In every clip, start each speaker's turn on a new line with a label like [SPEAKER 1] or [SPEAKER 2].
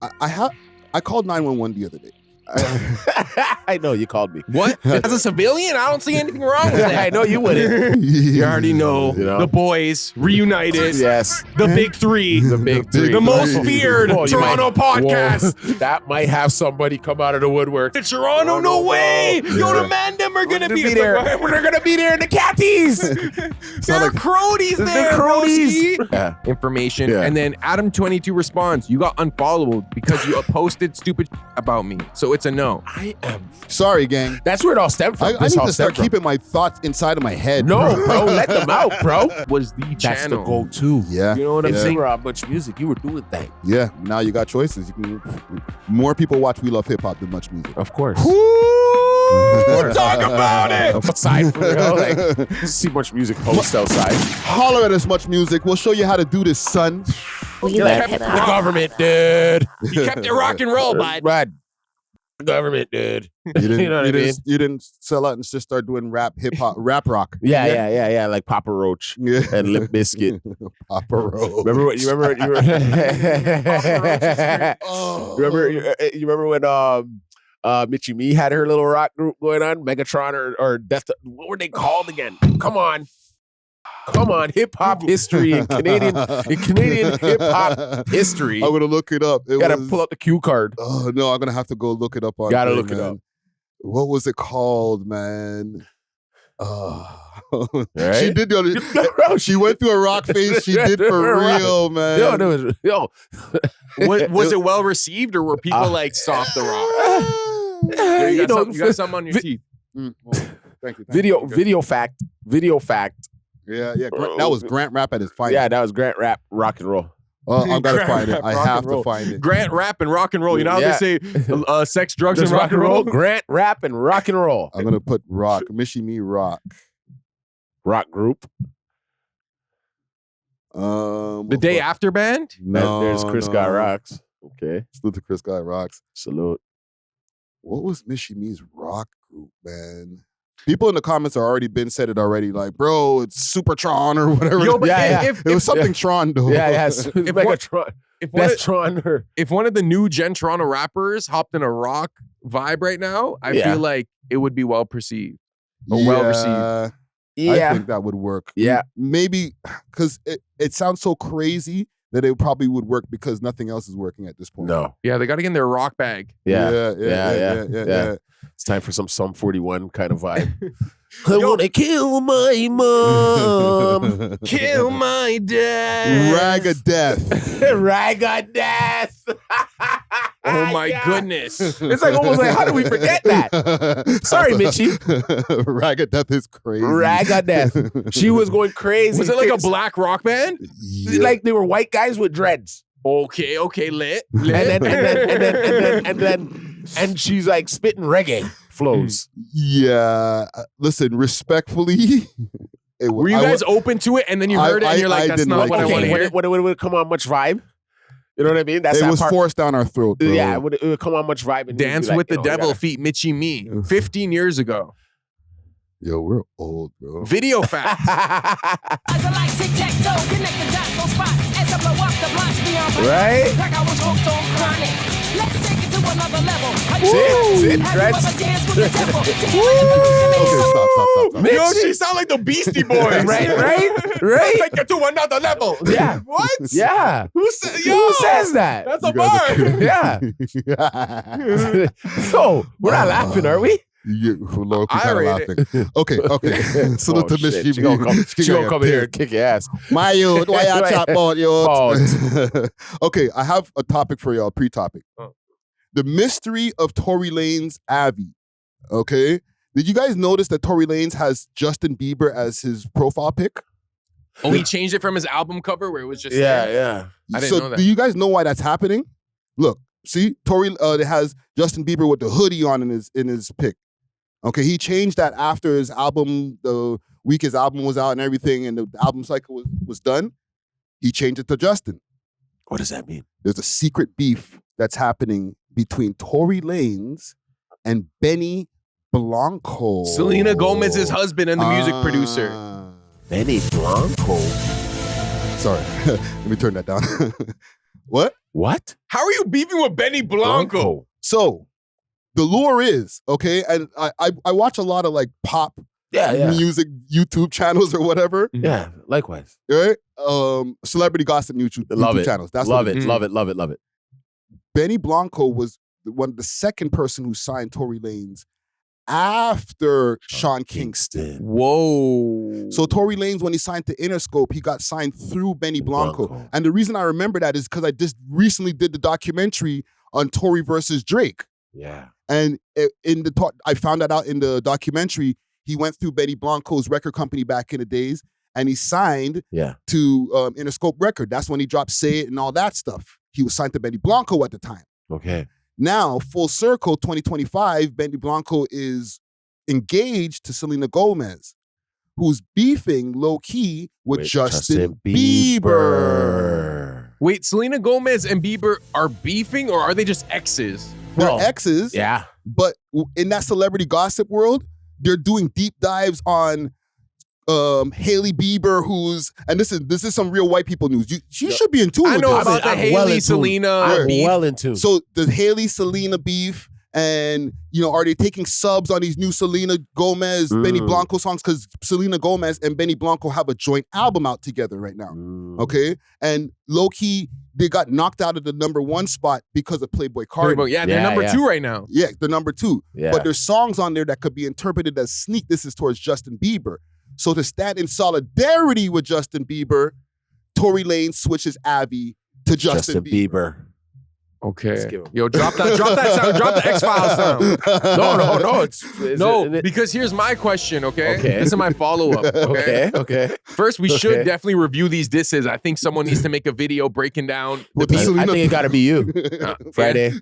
[SPEAKER 1] I called 911 the other day.
[SPEAKER 2] I know you called me.
[SPEAKER 3] What? As a civilian, I don't see anything wrong with that.
[SPEAKER 2] I know you wouldn't.
[SPEAKER 3] You already know, the boys reunited.
[SPEAKER 2] Yes.
[SPEAKER 3] The big three.
[SPEAKER 2] The big three.
[SPEAKER 3] The most feared Toronto podcast.
[SPEAKER 2] Whoa, that might have somebody come out of the woodwork.
[SPEAKER 3] The Toronto, no way. Yo, the man, them are going to be
[SPEAKER 2] there. We're going to be there in the catties.
[SPEAKER 3] There are cronies there.
[SPEAKER 2] The cronies.
[SPEAKER 3] Yeah. Information. Yeah. And then Adam22 responds, you got unfollowed because you posted stupid about me. So it's a no.
[SPEAKER 2] I am
[SPEAKER 1] sorry, gang.
[SPEAKER 2] That's where it all stemmed from.
[SPEAKER 1] I need to start keeping my thoughts inside of my head.
[SPEAKER 2] No, bro, let them out, bro.
[SPEAKER 3] Was the channel.
[SPEAKER 2] That's the go-to.
[SPEAKER 1] Yeah.
[SPEAKER 2] You know what I'm saying? How much music you were doing that.
[SPEAKER 1] Yeah. Now you got choices. You can. More people watch We Love Hip Hop than Much Music.
[SPEAKER 2] Of course.
[SPEAKER 3] Talk about it.
[SPEAKER 2] Outside for real, like see much music post outside.
[SPEAKER 1] Holler at us, Much Music. We'll show you how to do this, son.
[SPEAKER 4] We love hip
[SPEAKER 2] The
[SPEAKER 4] hop.
[SPEAKER 2] government, dude.
[SPEAKER 3] You kept it rock and roll, bud.
[SPEAKER 2] Government, dude.
[SPEAKER 1] You didn't,
[SPEAKER 2] You know what I mean?
[SPEAKER 1] You didn't sell out and just start doing rap rock.
[SPEAKER 2] Yeah, like Papa Roach and Limp Bizkit.
[SPEAKER 1] Papa Roach.
[SPEAKER 2] Remember when Mitchie Me had her little rock group going on, Megatron or Death? What were they called again? Come on, hip hop history in Canadian hip hop history.
[SPEAKER 1] I'm gonna look it up.
[SPEAKER 2] You gotta pull up the cue card.
[SPEAKER 1] Oh no, I'm gonna have to go look it up on.
[SPEAKER 2] Gotta look it up.
[SPEAKER 1] What was it called, man?
[SPEAKER 2] Right?
[SPEAKER 1] She did. She went through a rock phase. She did for real, man.
[SPEAKER 3] Was it well received, or were people like stop the rock? You got something on your teeth.
[SPEAKER 1] Well, thank you.
[SPEAKER 2] Video fact.
[SPEAKER 1] Yeah. That was Grant Rap at his finest.
[SPEAKER 2] Yeah, that was Grant Rap rock and roll.
[SPEAKER 1] I've got to find it. I have to find it.
[SPEAKER 3] Grant Rap and rock and roll. You know how they say sex, drugs, and rock and roll?
[SPEAKER 2] Grant Rap and rock and roll.
[SPEAKER 1] I'm going to put rock. Mitchie Me rock.
[SPEAKER 2] Rock group.
[SPEAKER 3] The Day After Band?
[SPEAKER 1] No.
[SPEAKER 2] There's Chris Guy Rocks. Okay.
[SPEAKER 1] Salute to Chris Guy Rocks.
[SPEAKER 2] Salute.
[SPEAKER 1] What was Mitchie Me's rock group, man? People in the comments are already been said it already. Like, bro, it's Supertron or whatever.
[SPEAKER 3] Yo, but
[SPEAKER 1] it was something Tron, though.
[SPEAKER 2] Yes.
[SPEAKER 3] If one of the new Gen Toronto rappers hopped in a rock vibe right now, I feel like it would be well perceived or well received.
[SPEAKER 1] Yeah. I think that would work.
[SPEAKER 2] Yeah.
[SPEAKER 1] Maybe because it sounds so crazy that it probably would work because nothing else is working at this point.
[SPEAKER 2] No.
[SPEAKER 3] Yeah, they got to get in their rock bag.
[SPEAKER 1] Yeah.
[SPEAKER 2] It's time for some Sum 41 kind of vibe. I want to kill my mom.
[SPEAKER 3] Kill my dad.
[SPEAKER 1] Rag of death.
[SPEAKER 2] Rag of death.
[SPEAKER 3] Oh my goodness.
[SPEAKER 2] It's like almost like, how did we forget that? Sorry, Mitchie.
[SPEAKER 1] Rag of death is crazy.
[SPEAKER 2] Rag of death. She was going crazy.
[SPEAKER 3] Was it like a black rock band?
[SPEAKER 1] Yeah.
[SPEAKER 2] Like they were white guys with dreads.
[SPEAKER 3] Okay, lit.
[SPEAKER 2] And she's like spitting reggae flows.
[SPEAKER 1] Yeah. Listen, respectfully.
[SPEAKER 3] Were you guys open to it and then you heard it and you're like, that's not what I want to hear?
[SPEAKER 2] Would it come on much vibe? You know what I mean?
[SPEAKER 1] It was forced down our throat, bro.
[SPEAKER 2] Yeah, it would come on much vibe. And
[SPEAKER 3] Dance with the Devil feat Mitchie Me 15 years ago.
[SPEAKER 1] Yo, we're old, bro.
[SPEAKER 3] Video fact.
[SPEAKER 2] Right? Sit, dreads.
[SPEAKER 1] Okay, stop.
[SPEAKER 3] Yo, she sound like the Beastie Boys.
[SPEAKER 2] right?
[SPEAKER 3] Take it to another level.
[SPEAKER 2] Yeah.
[SPEAKER 3] What?
[SPEAKER 2] Yeah.
[SPEAKER 3] Who
[SPEAKER 2] says that?
[SPEAKER 3] That's a bar.
[SPEAKER 2] Yeah. Yo, we're not laughing, are we?
[SPEAKER 1] Lord, kind of laughing. Okay. Salute to Miss G.
[SPEAKER 2] She gonna come here and kick your ass.
[SPEAKER 1] My youth, why y'all chat about youth? Okay, I have a topic for y'all, pre-topic. The mystery of Tory Lanez Avi. Okay? Did you guys notice that Tory Lanez has Justin Bieber as his profile pic?
[SPEAKER 3] Oh, he changed it from his album cover where it was just
[SPEAKER 2] Yeah.
[SPEAKER 3] I didn't know that.
[SPEAKER 1] Do you guys know why that's happening? Look, see, Tory it has Justin Bieber with the hoodie on in his pic. Okay, he changed that after his album, the week his album was out and everything, and the album cycle was done. He changed it to Justin.
[SPEAKER 2] What does that mean?
[SPEAKER 1] There's a secret beef that's happening between Tory Lanez and Benny Blanco.
[SPEAKER 3] Selena Gomez's husband and the music producer.
[SPEAKER 2] Benny Blanco.
[SPEAKER 1] Sorry, let me turn that down. What?
[SPEAKER 2] What?
[SPEAKER 3] How are you beefing with Benny Blanco?
[SPEAKER 1] So the lure is, okay, and I watch a lot of like pop music YouTube channels or whatever.
[SPEAKER 2] Yeah, likewise.
[SPEAKER 1] Right? Celebrity gossip YouTube channels. That's
[SPEAKER 2] love
[SPEAKER 1] what
[SPEAKER 2] it. Love it.
[SPEAKER 1] Benny Blanco was the second person who signed Tory Lanez after Sean Kingston.
[SPEAKER 3] Whoa.
[SPEAKER 1] So Tory Lanez, when he signed to Interscope, he got signed through Benny Blanco. And the reason I remember that is because I just recently did the documentary on Tory versus Drake.
[SPEAKER 2] Yeah.
[SPEAKER 1] And I found that out in the documentary. He went through Benny Blanco's record company back in the days, and he signed to Interscope Record. That's when he dropped Say It and all that stuff. He was signed to Benny Blanco at the time.
[SPEAKER 2] Okay.
[SPEAKER 1] Now, full circle, 2025, Benny Blanco is engaged to Selena Gomez, who's beefing low-key with Justin Bieber.
[SPEAKER 3] Wait, Selena Gomez and Bieber are beefing, or are they just exes?
[SPEAKER 1] They're exes.
[SPEAKER 2] Yeah.
[SPEAKER 1] But in that celebrity gossip world, they're doing deep dives on Hailey Bieber, and this is some real white people news. You should be in tune with this.
[SPEAKER 3] I know about the Hailey Selena beef.
[SPEAKER 2] Well in tune.
[SPEAKER 1] So the Hailey Selena beef, and are they taking subs on these new Selena Gomez, Benny Blanco songs? Because Selena Gomez and Benny Blanco have a joint album out together right now. Okay, and low key they got knocked out of the #1 spot because of Playboy Cardi.
[SPEAKER 3] Yeah, they're number 2 right now.
[SPEAKER 1] Yeah, they're number 2.
[SPEAKER 2] Yeah.
[SPEAKER 1] But there's songs on there that could be interpreted as sneak disses towards Justin Bieber. So to stand in solidarity with Justin Bieber, Tory Lanez switches Abby to Justin Bieber.
[SPEAKER 3] Okay. Yo, drop that sound. Drop the X-Files sound.
[SPEAKER 2] No.
[SPEAKER 3] Because here's my question, okay? This is my follow-up,
[SPEAKER 2] Okay.
[SPEAKER 3] First, we should definitely review these disses. I think someone needs to make a video breaking down
[SPEAKER 2] I think it got to be you. Friday.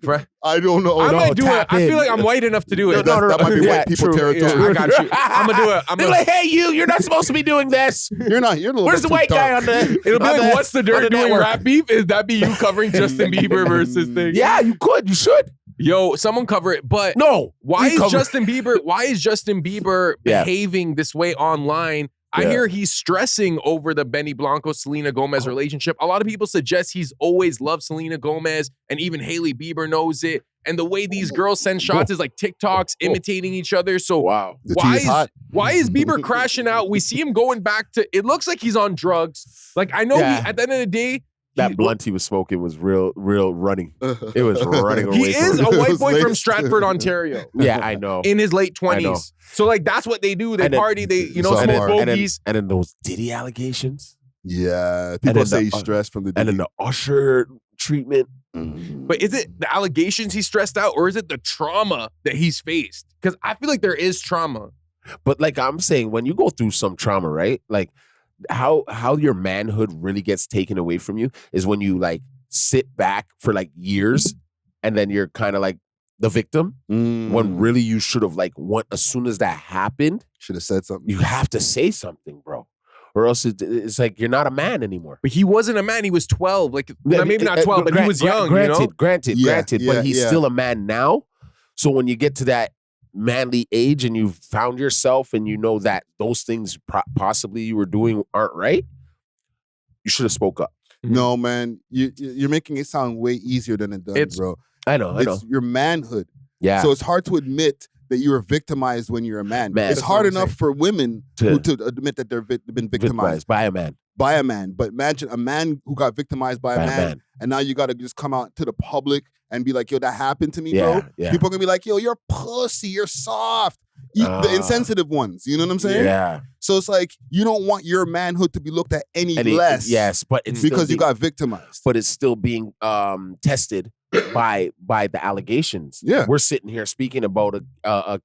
[SPEAKER 1] I don't know.
[SPEAKER 3] I might do it. I feel like I'm white enough to do it.
[SPEAKER 1] No, that might be white people territory.
[SPEAKER 3] Yeah, I got you. I'm going to do it.
[SPEAKER 2] They're like, hey, you're not supposed to be doing this.
[SPEAKER 1] You're not. You're a little
[SPEAKER 2] Where's the white guy on the
[SPEAKER 3] It'll be like, what's the dirt doing rap beef? Is that be you covering Justin Bieber versus thing?
[SPEAKER 2] Yeah, you could. You should.
[SPEAKER 3] Yo, someone cover it. But
[SPEAKER 2] no,
[SPEAKER 3] why is Justin Bieber behaving this way online? I hear he's stressing over the Benny Blanco Selena Gomez relationship. A lot of people suggest he's always loved Selena Gomez, and even Hailey Bieber knows it. And the way these girls send shots is like TikToks imitating each other. So why is Bieber crashing out? We see him going back to. It looks like he's on drugs. Like I know at the end of the day.
[SPEAKER 2] That blunt he was smoking was real running. It was running away.
[SPEAKER 3] He is a white boy from Stratford, Ontario.
[SPEAKER 2] Yeah, I know.
[SPEAKER 3] In his late 20s. So like that's what they do. They party, they smoke bogeys.
[SPEAKER 2] And then those Diddy allegations.
[SPEAKER 1] Yeah. People say he's stressed from the Diddy.
[SPEAKER 2] And then the Usher treatment.
[SPEAKER 3] But is it the allegations he's stressed out, or is it the trauma that he's faced? Because I feel like there is trauma.
[SPEAKER 2] But like I'm saying, when you go through some trauma, right? Like how your manhood really gets taken away from you is when you like sit back for like years and then you're kind of like the victim when really you should have like as soon as that happened,
[SPEAKER 1] should have said something.
[SPEAKER 2] You have to say something, bro. Or else it's like you're not a man anymore.
[SPEAKER 3] But he wasn't a man. He was 12. Like maybe not 12, but he was young.
[SPEAKER 2] Granted. But he's still a man now. So when you get to that manly age and you've found yourself and you know that those things possibly you were doing aren't right, you should have spoke up.
[SPEAKER 1] No, man, you're making it sound way easier than it does, bro.
[SPEAKER 2] I know.
[SPEAKER 1] It's your manhood.
[SPEAKER 2] Yeah.
[SPEAKER 1] So it's hard to admit that you were victimized when you're a man. It's hard enough for women to admit that they've been victimized
[SPEAKER 2] by a man.
[SPEAKER 1] But imagine a man who got victimized by a man, and now you got to just come out to the public and be like, yo, that happened to me, bro. Yeah. People are going to be like, yo, you're pussy, you're soft. The insensitive ones, you know what I'm saying?
[SPEAKER 2] Yeah.
[SPEAKER 1] So it's like, you don't want your manhood to be looked at any less.
[SPEAKER 2] Yes, but it's
[SPEAKER 1] because you got victimized.
[SPEAKER 2] But it's still being tested by the allegations.
[SPEAKER 1] Yeah.
[SPEAKER 2] We're sitting here speaking about a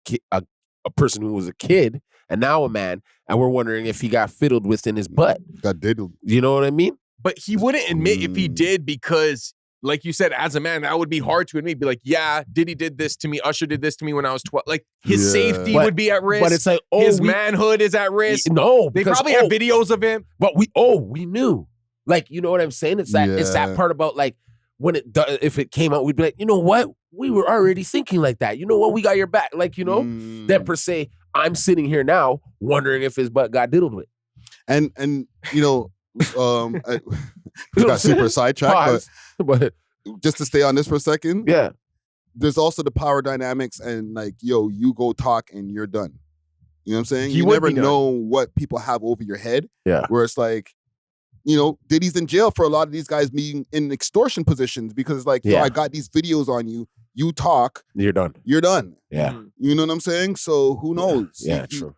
[SPEAKER 2] person who was a kid and now a man, and we're wondering if he got fiddled with in his butt.
[SPEAKER 1] Got diddled.
[SPEAKER 2] You know what I mean?
[SPEAKER 3] But he wouldn't admit if he did because, like you said, as a man, that would be hard to admit. Be like, yeah, Diddy did this to me. Usher did this to me when I was 12. Like, his safety would be at risk.
[SPEAKER 2] But it's like,
[SPEAKER 3] his manhood is at risk.
[SPEAKER 2] No.
[SPEAKER 3] They probably have videos of him.
[SPEAKER 2] But we knew. Like, you know what I'm saying? It's that part about like, if it came out, we'd be like, you know what? We were already thinking like that. You know what? We got your back. Like, you know, then per se, I'm sitting here now wondering if his butt got diddled with.
[SPEAKER 1] And you know, we got super sidetracked,
[SPEAKER 2] but
[SPEAKER 1] just to stay on this for a second.
[SPEAKER 2] Yeah.
[SPEAKER 1] There's also the power dynamics and like, yo, you go talk and you're done. You know what I'm saying?
[SPEAKER 3] He
[SPEAKER 1] You
[SPEAKER 3] would
[SPEAKER 1] never
[SPEAKER 3] be done.
[SPEAKER 1] know what people have over your head.
[SPEAKER 2] Yeah.
[SPEAKER 1] Where it's like, you know, Diddy's in jail for a lot of these guys being in extortion positions because it's like, yo, I got these videos on you. You talk.
[SPEAKER 2] You're done.
[SPEAKER 1] You're done.
[SPEAKER 2] Yeah.
[SPEAKER 1] You know what I'm saying? So who knows?
[SPEAKER 2] Yeah, true.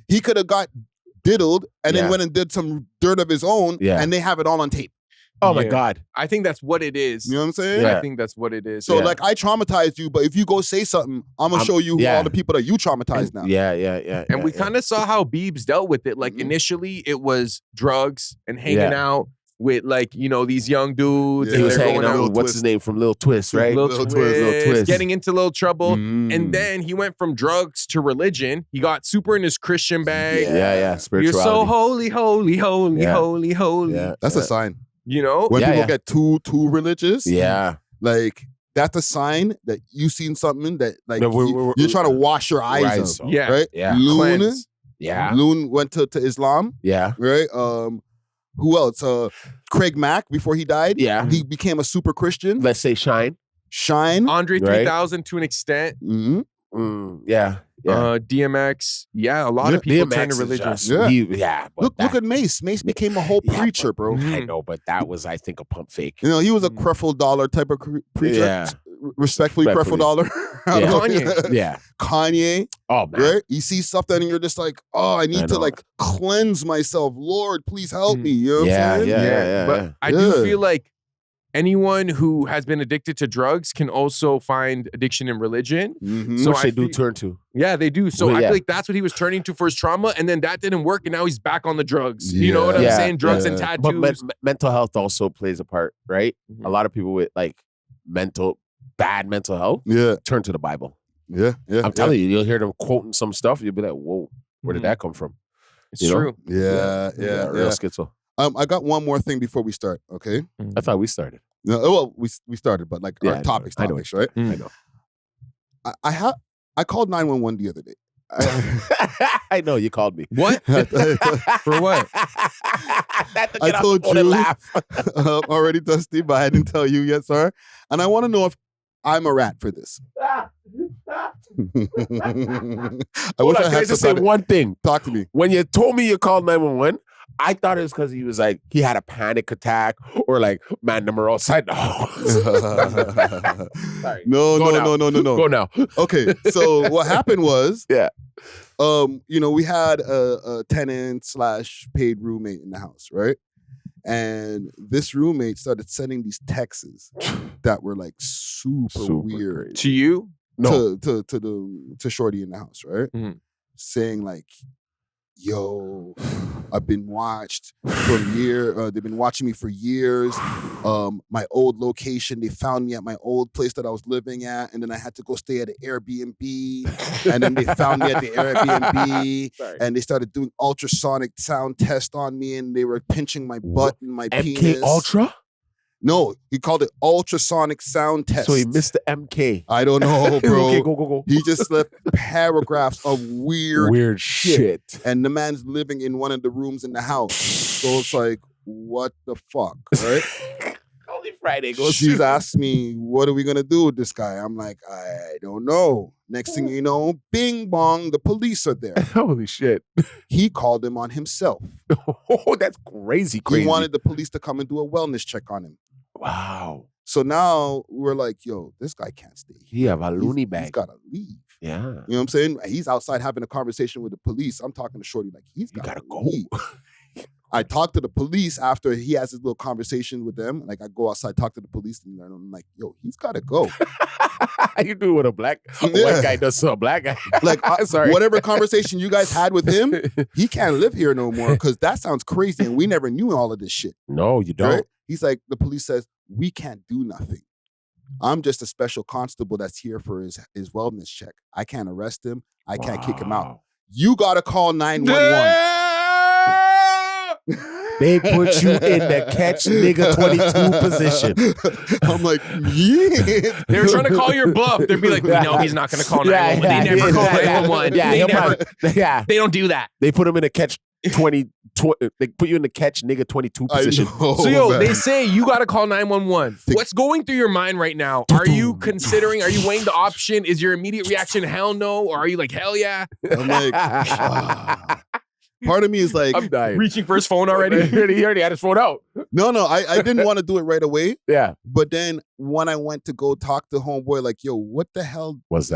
[SPEAKER 1] He could have got diddled and then went and did some dirt of his own and they have it all on tape.
[SPEAKER 2] Oh my God.
[SPEAKER 3] I think that's what it is.
[SPEAKER 1] You know what I'm saying?
[SPEAKER 2] Yeah.
[SPEAKER 3] I think that's what it is.
[SPEAKER 1] So like I traumatized you, but if you go say something, I'm gonna show you who all the people that you traumatized now.
[SPEAKER 2] Yeah.
[SPEAKER 3] And we kind of saw how Biebs dealt with it. Like initially it was drugs and hanging out with like, you know, these young dudes.
[SPEAKER 2] He
[SPEAKER 3] and
[SPEAKER 2] was
[SPEAKER 3] they're
[SPEAKER 2] hanging
[SPEAKER 3] going
[SPEAKER 2] out with what's his name from Lil Twist, right?
[SPEAKER 3] Lil Twist, getting into little trouble. And then he went from drugs to religion. He got super in his Christian bag.
[SPEAKER 2] Yeah. Spirituality.
[SPEAKER 3] You're so holy, holy, holy, holy, holy.
[SPEAKER 2] Yeah.
[SPEAKER 1] That's a sign.
[SPEAKER 3] You know?
[SPEAKER 1] When people get too religious.
[SPEAKER 2] Yeah.
[SPEAKER 1] Like that's a sign that you seen something that like you're trying to wash your eyes out.
[SPEAKER 3] Yeah.
[SPEAKER 1] Right?
[SPEAKER 2] Yeah.
[SPEAKER 1] Loon went to Islam.
[SPEAKER 2] Yeah.
[SPEAKER 1] Right? Who else? Craig Mack before he died.
[SPEAKER 2] Yeah.
[SPEAKER 1] He became a super Christian.
[SPEAKER 2] Let's say Shine.
[SPEAKER 3] Andre 3000 to an extent.
[SPEAKER 2] Yeah.
[SPEAKER 3] DMX. Yeah, a lot of people turn to religion.
[SPEAKER 1] Look at Mace. Mace became a whole preacher, bro.
[SPEAKER 2] I know, but that was, I think, a pump fake.
[SPEAKER 1] You know, he was a Creflo Dollar type of preacher.
[SPEAKER 2] Yeah.
[SPEAKER 1] Respectfully, Creflo Dollar.
[SPEAKER 3] Kanye.
[SPEAKER 2] Yeah.
[SPEAKER 1] Kanye.
[SPEAKER 2] Oh, man.
[SPEAKER 1] Right? You see something and you're just like, oh, I need to like cleanse myself. Lord, please help me. You know what I'm saying?
[SPEAKER 2] Yeah.
[SPEAKER 3] But I do feel like anyone who has been addicted to drugs can also find addiction in religion.
[SPEAKER 2] So which they do turn to.
[SPEAKER 3] Yeah, they do. So I feel like that's what he was turning to for his trauma, and then that didn't work, and now he's back on the drugs. You know what I'm saying? Drugs and tattoos.
[SPEAKER 2] But mental health also plays a part, right? A lot of people with like bad mental health turn to the Bible.
[SPEAKER 1] Yeah.
[SPEAKER 2] I'm telling you, you'll hear them quoting some stuff, you'll be like, whoa, where did that come from?
[SPEAKER 3] It's true.
[SPEAKER 1] Yeah.
[SPEAKER 2] Real schizo.
[SPEAKER 1] I got one more thing before we start, okay?
[SPEAKER 2] I thought we started.
[SPEAKER 1] No, well, we started, but like our topics, right?
[SPEAKER 2] I know.
[SPEAKER 1] I called 911 the other day.
[SPEAKER 2] I know you called me.
[SPEAKER 3] What? For what?
[SPEAKER 1] I told you already, Dusty, but I didn't tell you yet, sir. And I want to know if I'm a rat for this.
[SPEAKER 2] I wish I had to say one thing.
[SPEAKER 1] Talk to me.
[SPEAKER 2] When you told me you called 911, I thought it was because he was like, he had a panic attack or like, man, number outside the house. Sorry.
[SPEAKER 1] No.
[SPEAKER 2] Go now.
[SPEAKER 1] Okay, so what happened was, you know, we had a tenant / paid roommate in the house, right? And this roommate started sending these texts that were like super weird.
[SPEAKER 2] Crazy.
[SPEAKER 3] To you?
[SPEAKER 1] No. To Shorty in the house, right? Saying like, yo, I've been watched for a year. They've been watching me for years. My old location, they found me at my old place that I was living at, and then I had to go stay at an Airbnb. And then they found me at the Airbnb, and they started doing ultrasonic sound test on me, and they were pinching my butt and my penis.
[SPEAKER 2] MK Ultra?
[SPEAKER 1] No, he called it ultrasonic sound test.
[SPEAKER 2] So he missed the MK.
[SPEAKER 1] I don't know, bro.
[SPEAKER 2] Okay, go.
[SPEAKER 1] He just left paragraphs of weird shit. And the man's living in one of the rooms in the house. So it's like, what the fuck, right?
[SPEAKER 2] Only Friday goes.
[SPEAKER 1] She's asked me, what are we going to do with this guy? I'm like, I don't know. Next thing you know, bing bong, the police are there.
[SPEAKER 2] Holy shit.
[SPEAKER 1] He called him on himself.
[SPEAKER 2] Oh, that's crazy.
[SPEAKER 1] He wanted the police to come and do a wellness check on him.
[SPEAKER 2] Wow.
[SPEAKER 1] So now we're like, yo, this guy can't stay here.
[SPEAKER 2] He have a loony bag.
[SPEAKER 1] He's got to leave.
[SPEAKER 2] Yeah.
[SPEAKER 1] You know what I'm saying? He's outside having a conversation with the police. I'm talking to Shorty like, he's got to go. I talked to the police after he has his little conversation with them. Like I go outside, talk to the police, and I'm like, yo, he's got to go.
[SPEAKER 2] You do what a white guy does to a black guy.
[SPEAKER 1] Like, whatever conversation you guys had with him, he can't live here no more because that sounds crazy and we never knew all of this shit.
[SPEAKER 2] No, you don't.
[SPEAKER 1] Right? He's like, the police says, we can't do nothing. I'm just a special constable that's here for his wellness check. I can't arrest him. I can't kick him out. You got to call 911.
[SPEAKER 2] They put you in the catch nigga 22 position.
[SPEAKER 1] I'm like, yeah.
[SPEAKER 3] They were trying to call your bluff. They'd be like, no, he's not going to call 911. They never call 911. They don't do that.
[SPEAKER 2] They put him in a catch they put you in the catch nigga 22 position.
[SPEAKER 3] So yo, they say you got to call 911. What's going through your mind right now? Are you weighing the option? Is your immediate reaction hell no? Or are you like, hell yeah?
[SPEAKER 1] I'm like, part of me is like,
[SPEAKER 2] I'm dying.
[SPEAKER 3] Reaching for his phone already?
[SPEAKER 2] He already had his phone out.
[SPEAKER 1] No, I didn't want to do it right away.
[SPEAKER 2] Yeah.
[SPEAKER 1] But then when I went to go talk to homeboy, like, yo, what the hell
[SPEAKER 2] was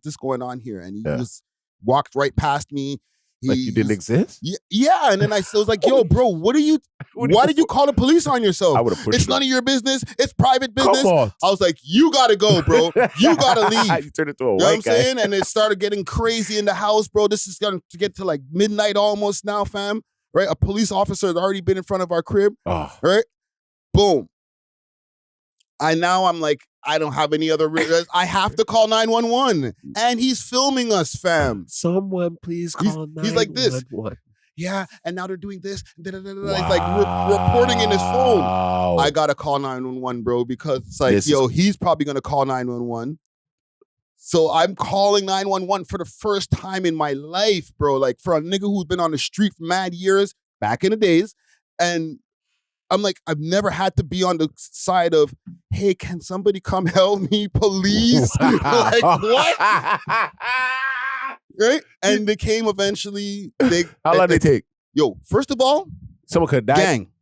[SPEAKER 1] this going on here? And he just walked right past me.
[SPEAKER 2] Like you didn't exist?
[SPEAKER 1] Yeah. And then I was like, yo, bro, why did you call the police on yourself?
[SPEAKER 2] I would have pushed
[SPEAKER 1] It's none of your business. It's private business.
[SPEAKER 2] Come on.
[SPEAKER 1] I was like, you got to go, bro. You got to leave.
[SPEAKER 2] You turned into a
[SPEAKER 1] You know what I'm
[SPEAKER 2] white guy.
[SPEAKER 1] saying? And it started getting crazy in the house, bro. This is going to get to like midnight almost now, fam. Right? A police officer has already been in front of our crib.
[SPEAKER 2] Oh.
[SPEAKER 1] Right? Boom. I'm like, I don't have any other. I have to call 911. And he's filming us, fam.
[SPEAKER 2] Someone please call 911.
[SPEAKER 1] He's like this. Yeah, and now they're doing this. He's like reporting in his phone. I got to call 911, bro, because it's like, he's probably going to call 911. So I'm calling 911 for the first time in my life, bro. Like for a nigga who's been on the street for mad years, back in the days. And I'm like, I've never had to be on the side of, hey, can somebody come help me, please? Like, what? Right? And they came eventually.
[SPEAKER 2] How long did they take?
[SPEAKER 1] Yo, first of all,
[SPEAKER 2] someone could have died.
[SPEAKER 1] Gang.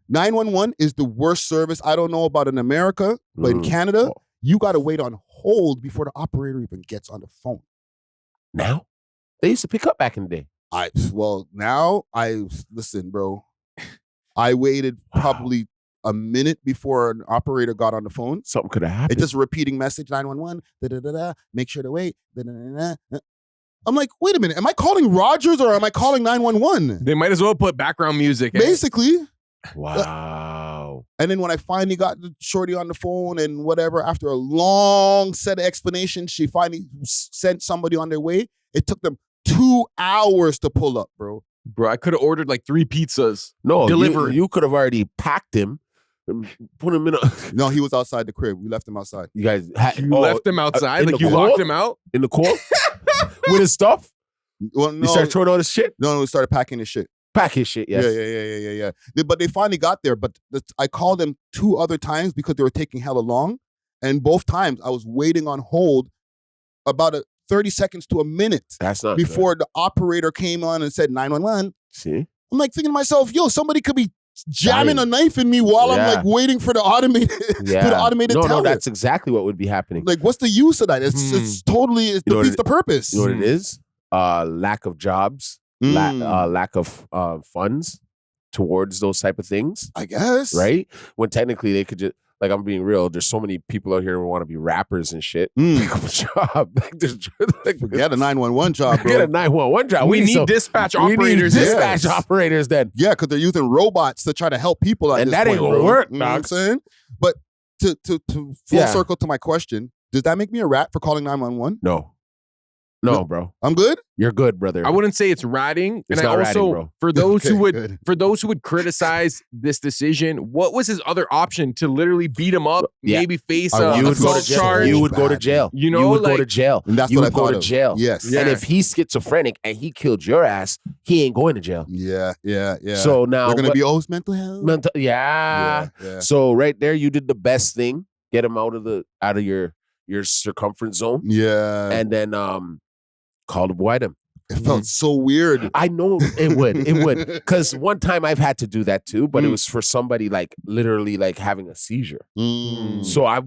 [SPEAKER 1] 911 is the worst service. I don't know about in America, but in Canada, you got to wait on hold before the operator even gets on the phone.
[SPEAKER 2] Now? They used to pick up back in the day.
[SPEAKER 1] Listen, bro. I waited probably a minute before an operator got on the phone.
[SPEAKER 2] Something could have happened.
[SPEAKER 1] It's just a repeating message, 911, da-da-da-da, make sure to wait, da-da-da-da. I'm like, wait a minute, am I calling Rogers or am I calling 911?
[SPEAKER 3] They might as well put background music.
[SPEAKER 1] Basically.
[SPEAKER 2] Wow.
[SPEAKER 1] And then when I finally got the shorty on the phone and whatever, after a long set of explanations, she finally sent somebody on their way. It took them 2 hours to pull up, bro.
[SPEAKER 3] Bro, I could have ordered like 3 pizzas.
[SPEAKER 2] No,
[SPEAKER 3] delivered.
[SPEAKER 2] You could have already packed him and put him in a...
[SPEAKER 1] No, he was outside the crib. We left him outside.
[SPEAKER 2] You guys
[SPEAKER 3] left him outside? Like you locked him out?
[SPEAKER 2] In the court? With his stuff?
[SPEAKER 1] Well, no.
[SPEAKER 2] You started throwing all this shit?
[SPEAKER 1] No, we started packing his shit.
[SPEAKER 2] Pack his shit, yes.
[SPEAKER 1] Yeah. But they finally got there. But I called them 2 other times because they were taking hella long. And both times I was waiting on hold about 30 seconds to a minute.
[SPEAKER 2] That's not
[SPEAKER 1] before the operator came on and said 911.
[SPEAKER 2] See?
[SPEAKER 1] I'm like thinking to myself, yo, somebody could be jamming a knife in me while I'm like waiting for the automated teller.
[SPEAKER 2] No, that's exactly what would be happening.
[SPEAKER 1] Like, what's the use of that? It's totally, it defeats the purpose.
[SPEAKER 2] You know what it is? Lack of jobs, lack of funds towards those type of things.
[SPEAKER 1] I guess.
[SPEAKER 2] Right? When technically they could just, like, I'm being real, there's so many people out here who want to be rappers and shit. Pick up a job.
[SPEAKER 1] Forget a 911 job, bro.
[SPEAKER 2] Get a 911 job.
[SPEAKER 3] We need dispatch operators.
[SPEAKER 2] We need dispatch operators then.
[SPEAKER 1] Yeah, because they're using robots to try to help people at
[SPEAKER 2] and
[SPEAKER 1] this
[SPEAKER 2] that
[SPEAKER 1] point,
[SPEAKER 2] ain't gonna
[SPEAKER 1] bro.
[SPEAKER 2] work,
[SPEAKER 1] You know what I'm saying? But to full circle to my question, does that make me a rat for calling 911?
[SPEAKER 2] No, bro.
[SPEAKER 1] I'm good?
[SPEAKER 2] You're good, brother.
[SPEAKER 3] I wouldn't say it's ratting.
[SPEAKER 2] It's
[SPEAKER 3] and I
[SPEAKER 2] not
[SPEAKER 3] also,
[SPEAKER 2] ratting, bro.
[SPEAKER 3] for those who would criticize this decision, what was his other option? To literally beat him up, maybe face a assault charge?
[SPEAKER 2] You would go to jail.
[SPEAKER 3] You know,
[SPEAKER 2] you would go to jail.
[SPEAKER 1] And that's
[SPEAKER 2] you
[SPEAKER 1] what
[SPEAKER 2] would
[SPEAKER 1] I thought
[SPEAKER 2] go to jail.
[SPEAKER 1] Yes.
[SPEAKER 3] Yeah.
[SPEAKER 2] And if he's schizophrenic and he killed your ass, he ain't going to jail.
[SPEAKER 1] Yeah.
[SPEAKER 2] So now
[SPEAKER 1] they're gonna be mental health.
[SPEAKER 2] Yeah. So right there, you did the best thing. Get him out of your circumference zone.
[SPEAKER 1] Yeah.
[SPEAKER 2] And then call to avoid him.
[SPEAKER 1] It felt so weird.
[SPEAKER 2] I know it would. Because one time I've had to do that too, but it was for somebody like literally like having a seizure. So I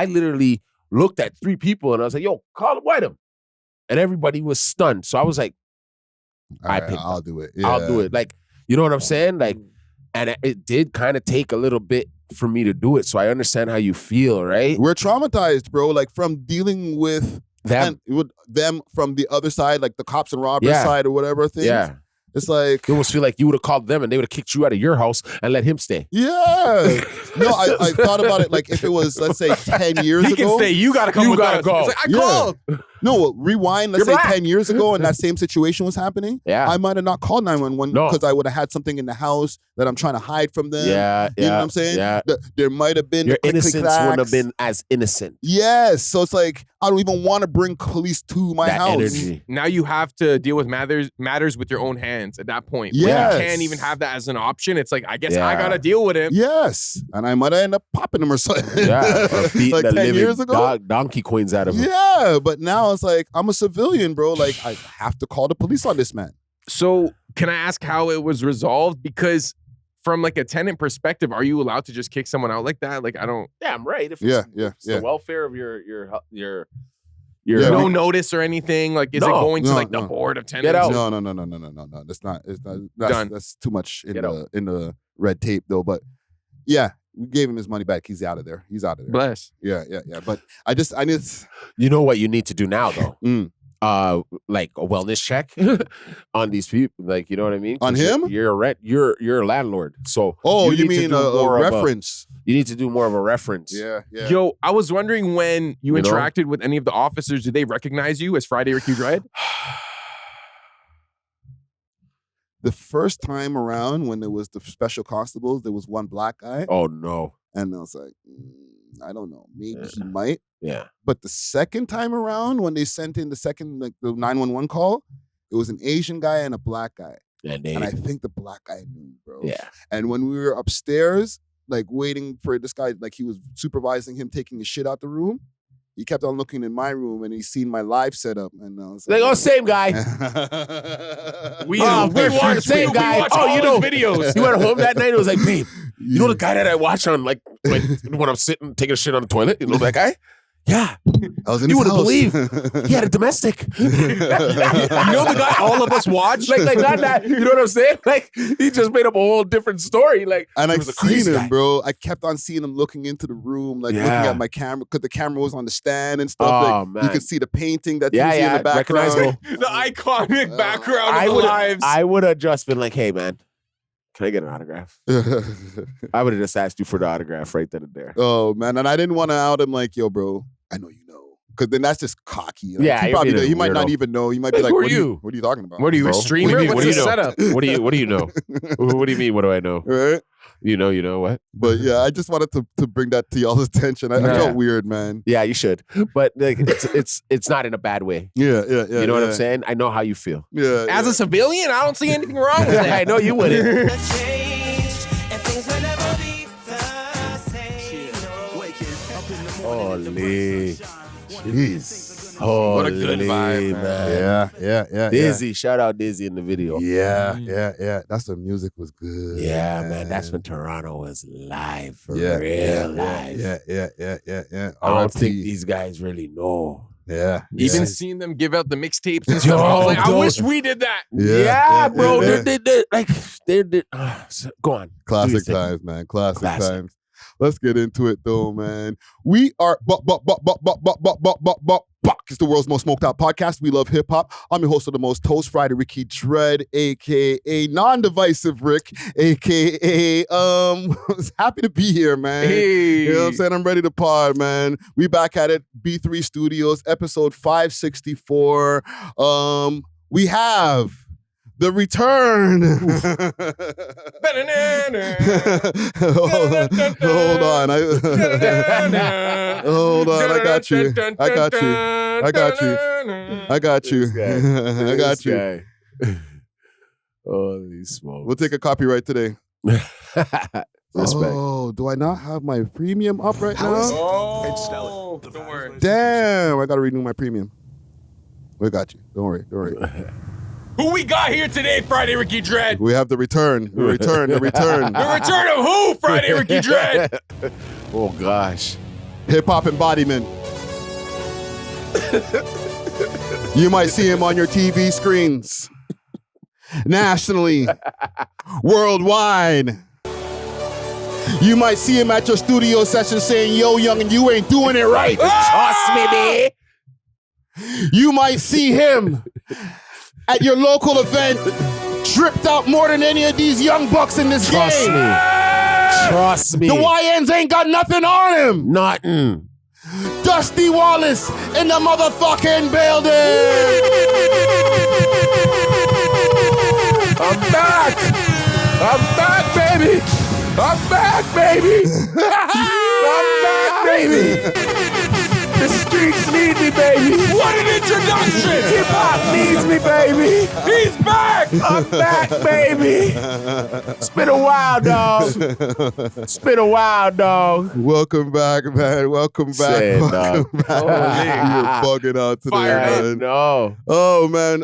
[SPEAKER 2] literally looked at 3 people and I was like, yo, call to avoid him. And everybody was stunned. So I was like,
[SPEAKER 1] I'll do it. Yeah.
[SPEAKER 2] I'll do it. Like, you know what I'm saying? Like, and it did kind of take a little bit for me to do it. So I understand how you feel, right?
[SPEAKER 1] We're traumatized, bro. Like from dealing with them from the other side, like the cops and robbers side or whatever thing.
[SPEAKER 2] Yeah.
[SPEAKER 1] It's like
[SPEAKER 2] you almost feel like you would have called them and they would have kicked you out of your house and let him stay.
[SPEAKER 1] Yeah. No, I thought about it like if it was, let's say, 10 years ago.
[SPEAKER 3] He can stay. You gotta come.
[SPEAKER 2] You
[SPEAKER 3] with
[SPEAKER 2] gotta
[SPEAKER 3] us.
[SPEAKER 2] go.
[SPEAKER 3] It's like, I called.
[SPEAKER 1] No, rewind, let's
[SPEAKER 2] You're
[SPEAKER 1] say
[SPEAKER 2] black.
[SPEAKER 1] 10 years ago and that same situation was happening.
[SPEAKER 2] Yeah.
[SPEAKER 1] I might have not called 911
[SPEAKER 2] No.
[SPEAKER 1] because I would have had something in the house that I'm trying to hide from them.
[SPEAKER 2] Yeah,
[SPEAKER 1] You know what I'm saying?
[SPEAKER 2] Yeah.
[SPEAKER 1] There might have been
[SPEAKER 2] Your
[SPEAKER 1] the click, click,
[SPEAKER 2] innocence wouldn't have
[SPEAKER 1] clacks.
[SPEAKER 2] been as innocent.
[SPEAKER 1] Yes. So it's like, I don't even want to bring police to my
[SPEAKER 2] That
[SPEAKER 1] house.
[SPEAKER 2] energy.
[SPEAKER 3] Now you have to deal with matters with your own hands at that point.
[SPEAKER 1] Yes.
[SPEAKER 3] You can't even have that as an option. It's like, I guess
[SPEAKER 2] Yeah.
[SPEAKER 3] I got to deal with him.
[SPEAKER 1] Yes. And I might have ended up popping him or something.
[SPEAKER 2] Yeah, or beating
[SPEAKER 1] like
[SPEAKER 2] the
[SPEAKER 1] 10 years
[SPEAKER 2] living
[SPEAKER 1] ago.
[SPEAKER 2] donkey coins out of him.
[SPEAKER 1] Yeah. But now it's like, I'm a civilian, bro. Like, I have to call the police on this man.
[SPEAKER 3] So can I ask how it was resolved? Because from like a tenant perspective, are you allowed to just kick someone out like that? Like, I don't.
[SPEAKER 2] Yeah, I'm right. If
[SPEAKER 1] Yeah,
[SPEAKER 2] it's
[SPEAKER 1] yeah.
[SPEAKER 2] the welfare of your
[SPEAKER 1] Yeah,
[SPEAKER 3] No notice or anything. Like, is it
[SPEAKER 2] No,
[SPEAKER 3] going to
[SPEAKER 1] no,
[SPEAKER 3] like the
[SPEAKER 1] no.
[SPEAKER 3] board of tenants?
[SPEAKER 2] Get out.
[SPEAKER 1] No. That's not.
[SPEAKER 3] Done.
[SPEAKER 1] That's too much
[SPEAKER 2] Get out.
[SPEAKER 1] in the red tape though. But yeah, we gave him his money back. He's out of there.
[SPEAKER 3] Bless.
[SPEAKER 1] Yeah. But I need.
[SPEAKER 2] You know what you need to do now, though?
[SPEAKER 1] Mm.
[SPEAKER 2] Like a wellness check on these people. Like, you know what I mean?
[SPEAKER 1] On
[SPEAKER 2] 'Cause
[SPEAKER 1] him?
[SPEAKER 2] You're a rent. You're a landlord. So
[SPEAKER 1] Oh, you
[SPEAKER 2] need to
[SPEAKER 1] mean
[SPEAKER 2] do
[SPEAKER 1] a
[SPEAKER 2] more of
[SPEAKER 1] reference?
[SPEAKER 2] you need to do more of a reference.
[SPEAKER 1] Yeah.
[SPEAKER 3] Yo, I was wondering when you
[SPEAKER 2] You know?
[SPEAKER 3] interacted with any of the officers, did they recognize you as Friday Ricky Dread?
[SPEAKER 1] The first time around when there was the special constables, there was one black guy,
[SPEAKER 2] Oh no.
[SPEAKER 1] and I was like, I don't know, maybe he might.
[SPEAKER 2] Yeah.
[SPEAKER 1] But the second time around, when they sent in the second, like the 911 call, it was an Asian guy and a black guy.
[SPEAKER 2] And
[SPEAKER 1] And I think the black guy knew, bro.
[SPEAKER 2] yeah.
[SPEAKER 1] And when we were upstairs, like waiting for this guy, like he was supervising him taking his shit out the room, he kept on looking in my room and he seen my live setup. And I was
[SPEAKER 2] Like, oh, same guy.
[SPEAKER 3] We
[SPEAKER 2] watch same
[SPEAKER 3] we
[SPEAKER 2] guy.
[SPEAKER 3] watch
[SPEAKER 2] Oh,
[SPEAKER 3] all
[SPEAKER 2] you know,
[SPEAKER 3] his videos.
[SPEAKER 2] You went home that night. It was like, babe, you know the guy that I watch on like when I'm sitting taking a shit on the toilet. You know that guy? Yeah.
[SPEAKER 1] I was in
[SPEAKER 2] You
[SPEAKER 1] his
[SPEAKER 2] wouldn't
[SPEAKER 1] house.
[SPEAKER 2] believe he had a domestic.
[SPEAKER 3] You know the guy all of us watch?
[SPEAKER 2] like not that. You know what I'm saying? Like he just made up a whole different story. Like
[SPEAKER 1] And
[SPEAKER 2] he
[SPEAKER 1] I
[SPEAKER 2] was a
[SPEAKER 1] seen
[SPEAKER 2] crazy
[SPEAKER 1] him,
[SPEAKER 2] guy.
[SPEAKER 1] bro. I kept on seeing him looking into the room, like looking
[SPEAKER 2] Yeah.
[SPEAKER 1] at my camera, because the camera was on the stand and stuff.
[SPEAKER 2] Oh,
[SPEAKER 1] like,
[SPEAKER 2] man.
[SPEAKER 1] you could see the painting that
[SPEAKER 2] Yeah,
[SPEAKER 1] you see in
[SPEAKER 2] yeah,
[SPEAKER 1] the background.
[SPEAKER 2] recognizable.
[SPEAKER 3] The iconic background
[SPEAKER 2] I
[SPEAKER 3] of the
[SPEAKER 2] would
[SPEAKER 3] lives.
[SPEAKER 2] I would have just been like, hey man, can I get an autograph? I would have just asked you for the autograph right then and there.
[SPEAKER 1] Oh man, and I didn't want to out him like, yo, bro, I know you know. Because then that's just cocky. Like,
[SPEAKER 2] Yeah,
[SPEAKER 1] he
[SPEAKER 2] you're
[SPEAKER 1] probably
[SPEAKER 2] being a
[SPEAKER 1] he might not
[SPEAKER 2] weirdo.
[SPEAKER 1] even know. He might be
[SPEAKER 2] Like,
[SPEAKER 1] like,
[SPEAKER 2] who are
[SPEAKER 1] what
[SPEAKER 2] you?
[SPEAKER 1] What are you talking about?
[SPEAKER 3] What are you, a
[SPEAKER 1] bro?
[SPEAKER 3] streamer?
[SPEAKER 2] What do you mean?
[SPEAKER 3] What's
[SPEAKER 2] What do
[SPEAKER 3] the
[SPEAKER 2] you know?
[SPEAKER 3] setup?
[SPEAKER 2] What do you know? What do you mean? What do I know?
[SPEAKER 1] Right?
[SPEAKER 2] You know what?
[SPEAKER 1] But yeah, I just wanted to bring that to y'all's attention. I
[SPEAKER 2] Yeah.
[SPEAKER 1] felt weird, man.
[SPEAKER 2] Yeah, you should. But like, it's not in a bad way.
[SPEAKER 1] Yeah.
[SPEAKER 2] You know what I'm saying? I know how you feel.
[SPEAKER 1] Yeah.
[SPEAKER 3] As a civilian, I don't see anything wrong with that.
[SPEAKER 2] I know you wouldn't. Holy.
[SPEAKER 1] Jeez.
[SPEAKER 2] Holy,
[SPEAKER 3] What a good vibe, man.
[SPEAKER 1] Yeah.
[SPEAKER 2] Dizzy. Shout out Dizzy in the video.
[SPEAKER 1] Yeah. That's when music was good.
[SPEAKER 2] Yeah, man. That's when Toronto was live for
[SPEAKER 1] Yeah,
[SPEAKER 2] real live.
[SPEAKER 1] Yeah.
[SPEAKER 2] I don't
[SPEAKER 1] RIP.
[SPEAKER 2] think these guys really know.
[SPEAKER 1] Yeah.
[SPEAKER 3] Even
[SPEAKER 2] Yeah.
[SPEAKER 3] seeing them give out the mixtapes and stuff, I was like, I
[SPEAKER 2] don't-
[SPEAKER 3] wish we did that.
[SPEAKER 2] Yeah, bro.
[SPEAKER 1] yeah.
[SPEAKER 2] They're like, go on. Do your
[SPEAKER 1] Classic
[SPEAKER 2] thing.
[SPEAKER 1] times, man. Classic
[SPEAKER 2] Classic.
[SPEAKER 1] times. Let's get into it though, man. We are it's the world's most smoked out podcast. We love hip hop. I'm your host of the most toast, Friday Ricky Dread, aka non-divisive Rick, aka happy to be here, man.
[SPEAKER 3] Hey.
[SPEAKER 1] You know what I'm saying? I'm ready to pod, man. We back at it. B3 Studios, episode 564. We have the return. Hold on. Hold on. I got you.
[SPEAKER 2] Holy smokes.
[SPEAKER 1] We'll take a copyright today.
[SPEAKER 2] Respect.
[SPEAKER 1] Oh, do I not have my premium up right now?
[SPEAKER 3] Oh, don't worry.
[SPEAKER 1] Damn, I gotta renew my premium. We got you. Don't worry.
[SPEAKER 3] Who we got here today, Friday Ricky Dread?
[SPEAKER 1] We have the return. The return.
[SPEAKER 3] The return of who, Friday Ricky Dread?
[SPEAKER 2] Oh gosh.
[SPEAKER 1] Hip hop embodiment. You might see him on your TV screens. Nationally. Worldwide. You might see him at your studio session saying, yo, young, and you ain't doing it right.
[SPEAKER 2] Trust me, man.
[SPEAKER 1] You might see him at your local event, tripped out more than any of these young bucks in this
[SPEAKER 2] Trust
[SPEAKER 1] game.
[SPEAKER 2] me. Trust me.
[SPEAKER 1] The YNs ain't got nothing on him.
[SPEAKER 2] Nothing.
[SPEAKER 1] The Dusty Wallace in the motherfucking building.
[SPEAKER 2] I'm back. I'm back, baby. I'm back, baby. I'm back, baby. The streets need me, baby.
[SPEAKER 3] What an introduction!
[SPEAKER 2] Hip-hop needs me, baby.
[SPEAKER 3] He's back!
[SPEAKER 2] I'm back, baby. It's been a while, dog. It's been a while, dog.
[SPEAKER 1] Welcome back, man. Welcome back.
[SPEAKER 2] Say it,
[SPEAKER 1] Welcome
[SPEAKER 2] dog.
[SPEAKER 1] back. You're bugging out today,
[SPEAKER 3] Fired up.
[SPEAKER 1] man.
[SPEAKER 2] No.
[SPEAKER 1] Oh man.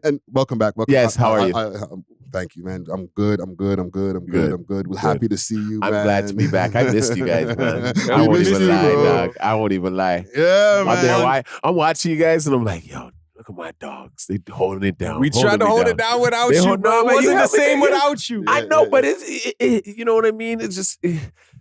[SPEAKER 1] And welcome back. Welcome
[SPEAKER 2] Yes,
[SPEAKER 1] back.
[SPEAKER 2] how are you?
[SPEAKER 1] Thank you, man. I'm good. We're happy to see you,
[SPEAKER 2] I'm
[SPEAKER 1] man.
[SPEAKER 2] glad to be back. I missed you guys, man. I
[SPEAKER 1] We
[SPEAKER 2] won't
[SPEAKER 1] missed
[SPEAKER 2] even
[SPEAKER 1] you,
[SPEAKER 2] lie,
[SPEAKER 1] bro.
[SPEAKER 2] dog. I won't even lie.
[SPEAKER 1] Yeah,
[SPEAKER 2] I'm
[SPEAKER 1] man.
[SPEAKER 2] there. I'm watching you guys, and I'm like, yo, look at my dogs. They holding it down.
[SPEAKER 3] We tried to hold it down without
[SPEAKER 2] They
[SPEAKER 3] you,
[SPEAKER 2] hold-
[SPEAKER 3] bro.
[SPEAKER 2] no,
[SPEAKER 3] It
[SPEAKER 2] but you
[SPEAKER 3] wasn't the
[SPEAKER 2] have it
[SPEAKER 3] same
[SPEAKER 2] there.
[SPEAKER 3] without you.
[SPEAKER 2] I know, but it, you know what I mean? It's just, it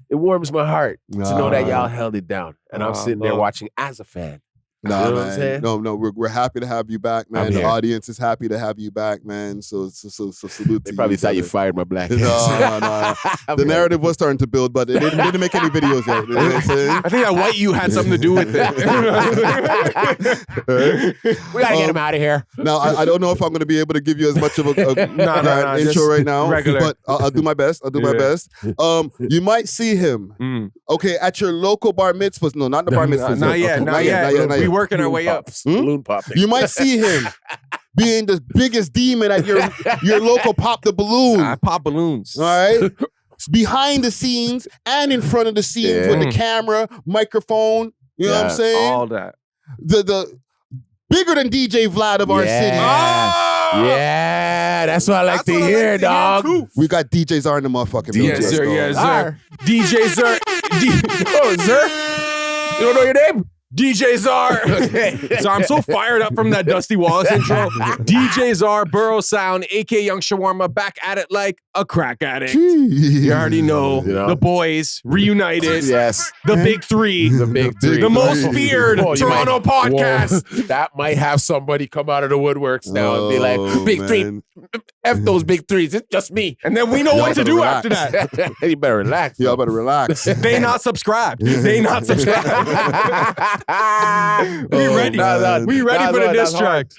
[SPEAKER 2] warms my heart to know that y'all held it down. And I'm sitting there
[SPEAKER 3] love.
[SPEAKER 2] watching as a fan.
[SPEAKER 1] Nah,
[SPEAKER 2] You know what I'm
[SPEAKER 1] man.
[SPEAKER 2] saying?
[SPEAKER 1] No, we're happy to have you back, man.
[SPEAKER 2] I'm
[SPEAKER 1] The
[SPEAKER 2] here.
[SPEAKER 1] audience is happy to have you back, man. So salute
[SPEAKER 2] They
[SPEAKER 1] to
[SPEAKER 2] probably
[SPEAKER 1] you.
[SPEAKER 2] thought you
[SPEAKER 1] brother.
[SPEAKER 2] fired my black
[SPEAKER 1] No,
[SPEAKER 2] ass.
[SPEAKER 1] no. The narrative was starting to build, but it didn't make any videos yet. You know what I'm saying?
[SPEAKER 3] I think that white you had something to do with it.
[SPEAKER 2] We gotta get him out of here.
[SPEAKER 1] Now, I don't know if I'm going to be able to give you as much of a grand intro
[SPEAKER 3] just
[SPEAKER 1] right now,
[SPEAKER 3] regular.
[SPEAKER 1] but I'll do my best. My best. You might see him, okay, at your local bar mitzvahs. No, not the bar mitzvahs.
[SPEAKER 3] Not yet,
[SPEAKER 1] Okay,
[SPEAKER 3] not yet.
[SPEAKER 1] not
[SPEAKER 3] We
[SPEAKER 1] yet.
[SPEAKER 3] working our way up.
[SPEAKER 2] Balloon popping.
[SPEAKER 1] You might see him being the biggest demon at your local pop the balloon.
[SPEAKER 3] I pop balloons.
[SPEAKER 1] All right. Behind the scenes and in front of the scenes with the camera, microphone. You know what I'm saying?
[SPEAKER 3] All that.
[SPEAKER 1] The bigger than DJ Vlad of our city.
[SPEAKER 2] Yeah, that's what I like to hear, dog.
[SPEAKER 1] We got DJs are in the motherfucking
[SPEAKER 3] Yes,
[SPEAKER 1] building.
[SPEAKER 3] sir. Yes, sir. DJ Zer.
[SPEAKER 2] Oh, sir. You don't know your name?
[SPEAKER 3] DJ Czar. So I'm so fired up from that Dusty Wallace intro. DJ Czar, Burrow Sound, AK Young Shawarma, back at it like a crack addict. You already know,
[SPEAKER 2] You know?
[SPEAKER 3] the boys reunited.
[SPEAKER 2] Yes.
[SPEAKER 3] The big three.
[SPEAKER 2] The big three.
[SPEAKER 3] The most feared
[SPEAKER 2] Oh, you
[SPEAKER 3] Toronto
[SPEAKER 2] might-
[SPEAKER 3] podcast.
[SPEAKER 2] Whoa. That might have somebody come out of the woodworks now and be like, big three. F those big threes. It's just me.
[SPEAKER 3] And then we know what to
[SPEAKER 1] better
[SPEAKER 3] do
[SPEAKER 1] relax.
[SPEAKER 3] after that.
[SPEAKER 2] You better relax.
[SPEAKER 1] Y'all better relax.
[SPEAKER 3] They not subscribed. They not subscribed. We ready.
[SPEAKER 1] man.
[SPEAKER 3] We ready for the diss track.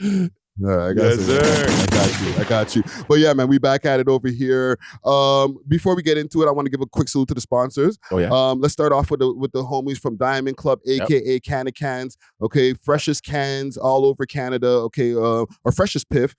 [SPEAKER 1] All right, I got you. I got you. But yeah, man, we back at it over here. Before we get into it, I want to give a quick salute to the sponsors.
[SPEAKER 2] Oh, yeah.
[SPEAKER 1] Let's start off with the homies from Diamond Club, aka Canna Cans. Okay, freshest cans all over Canada. Okay, or freshest piff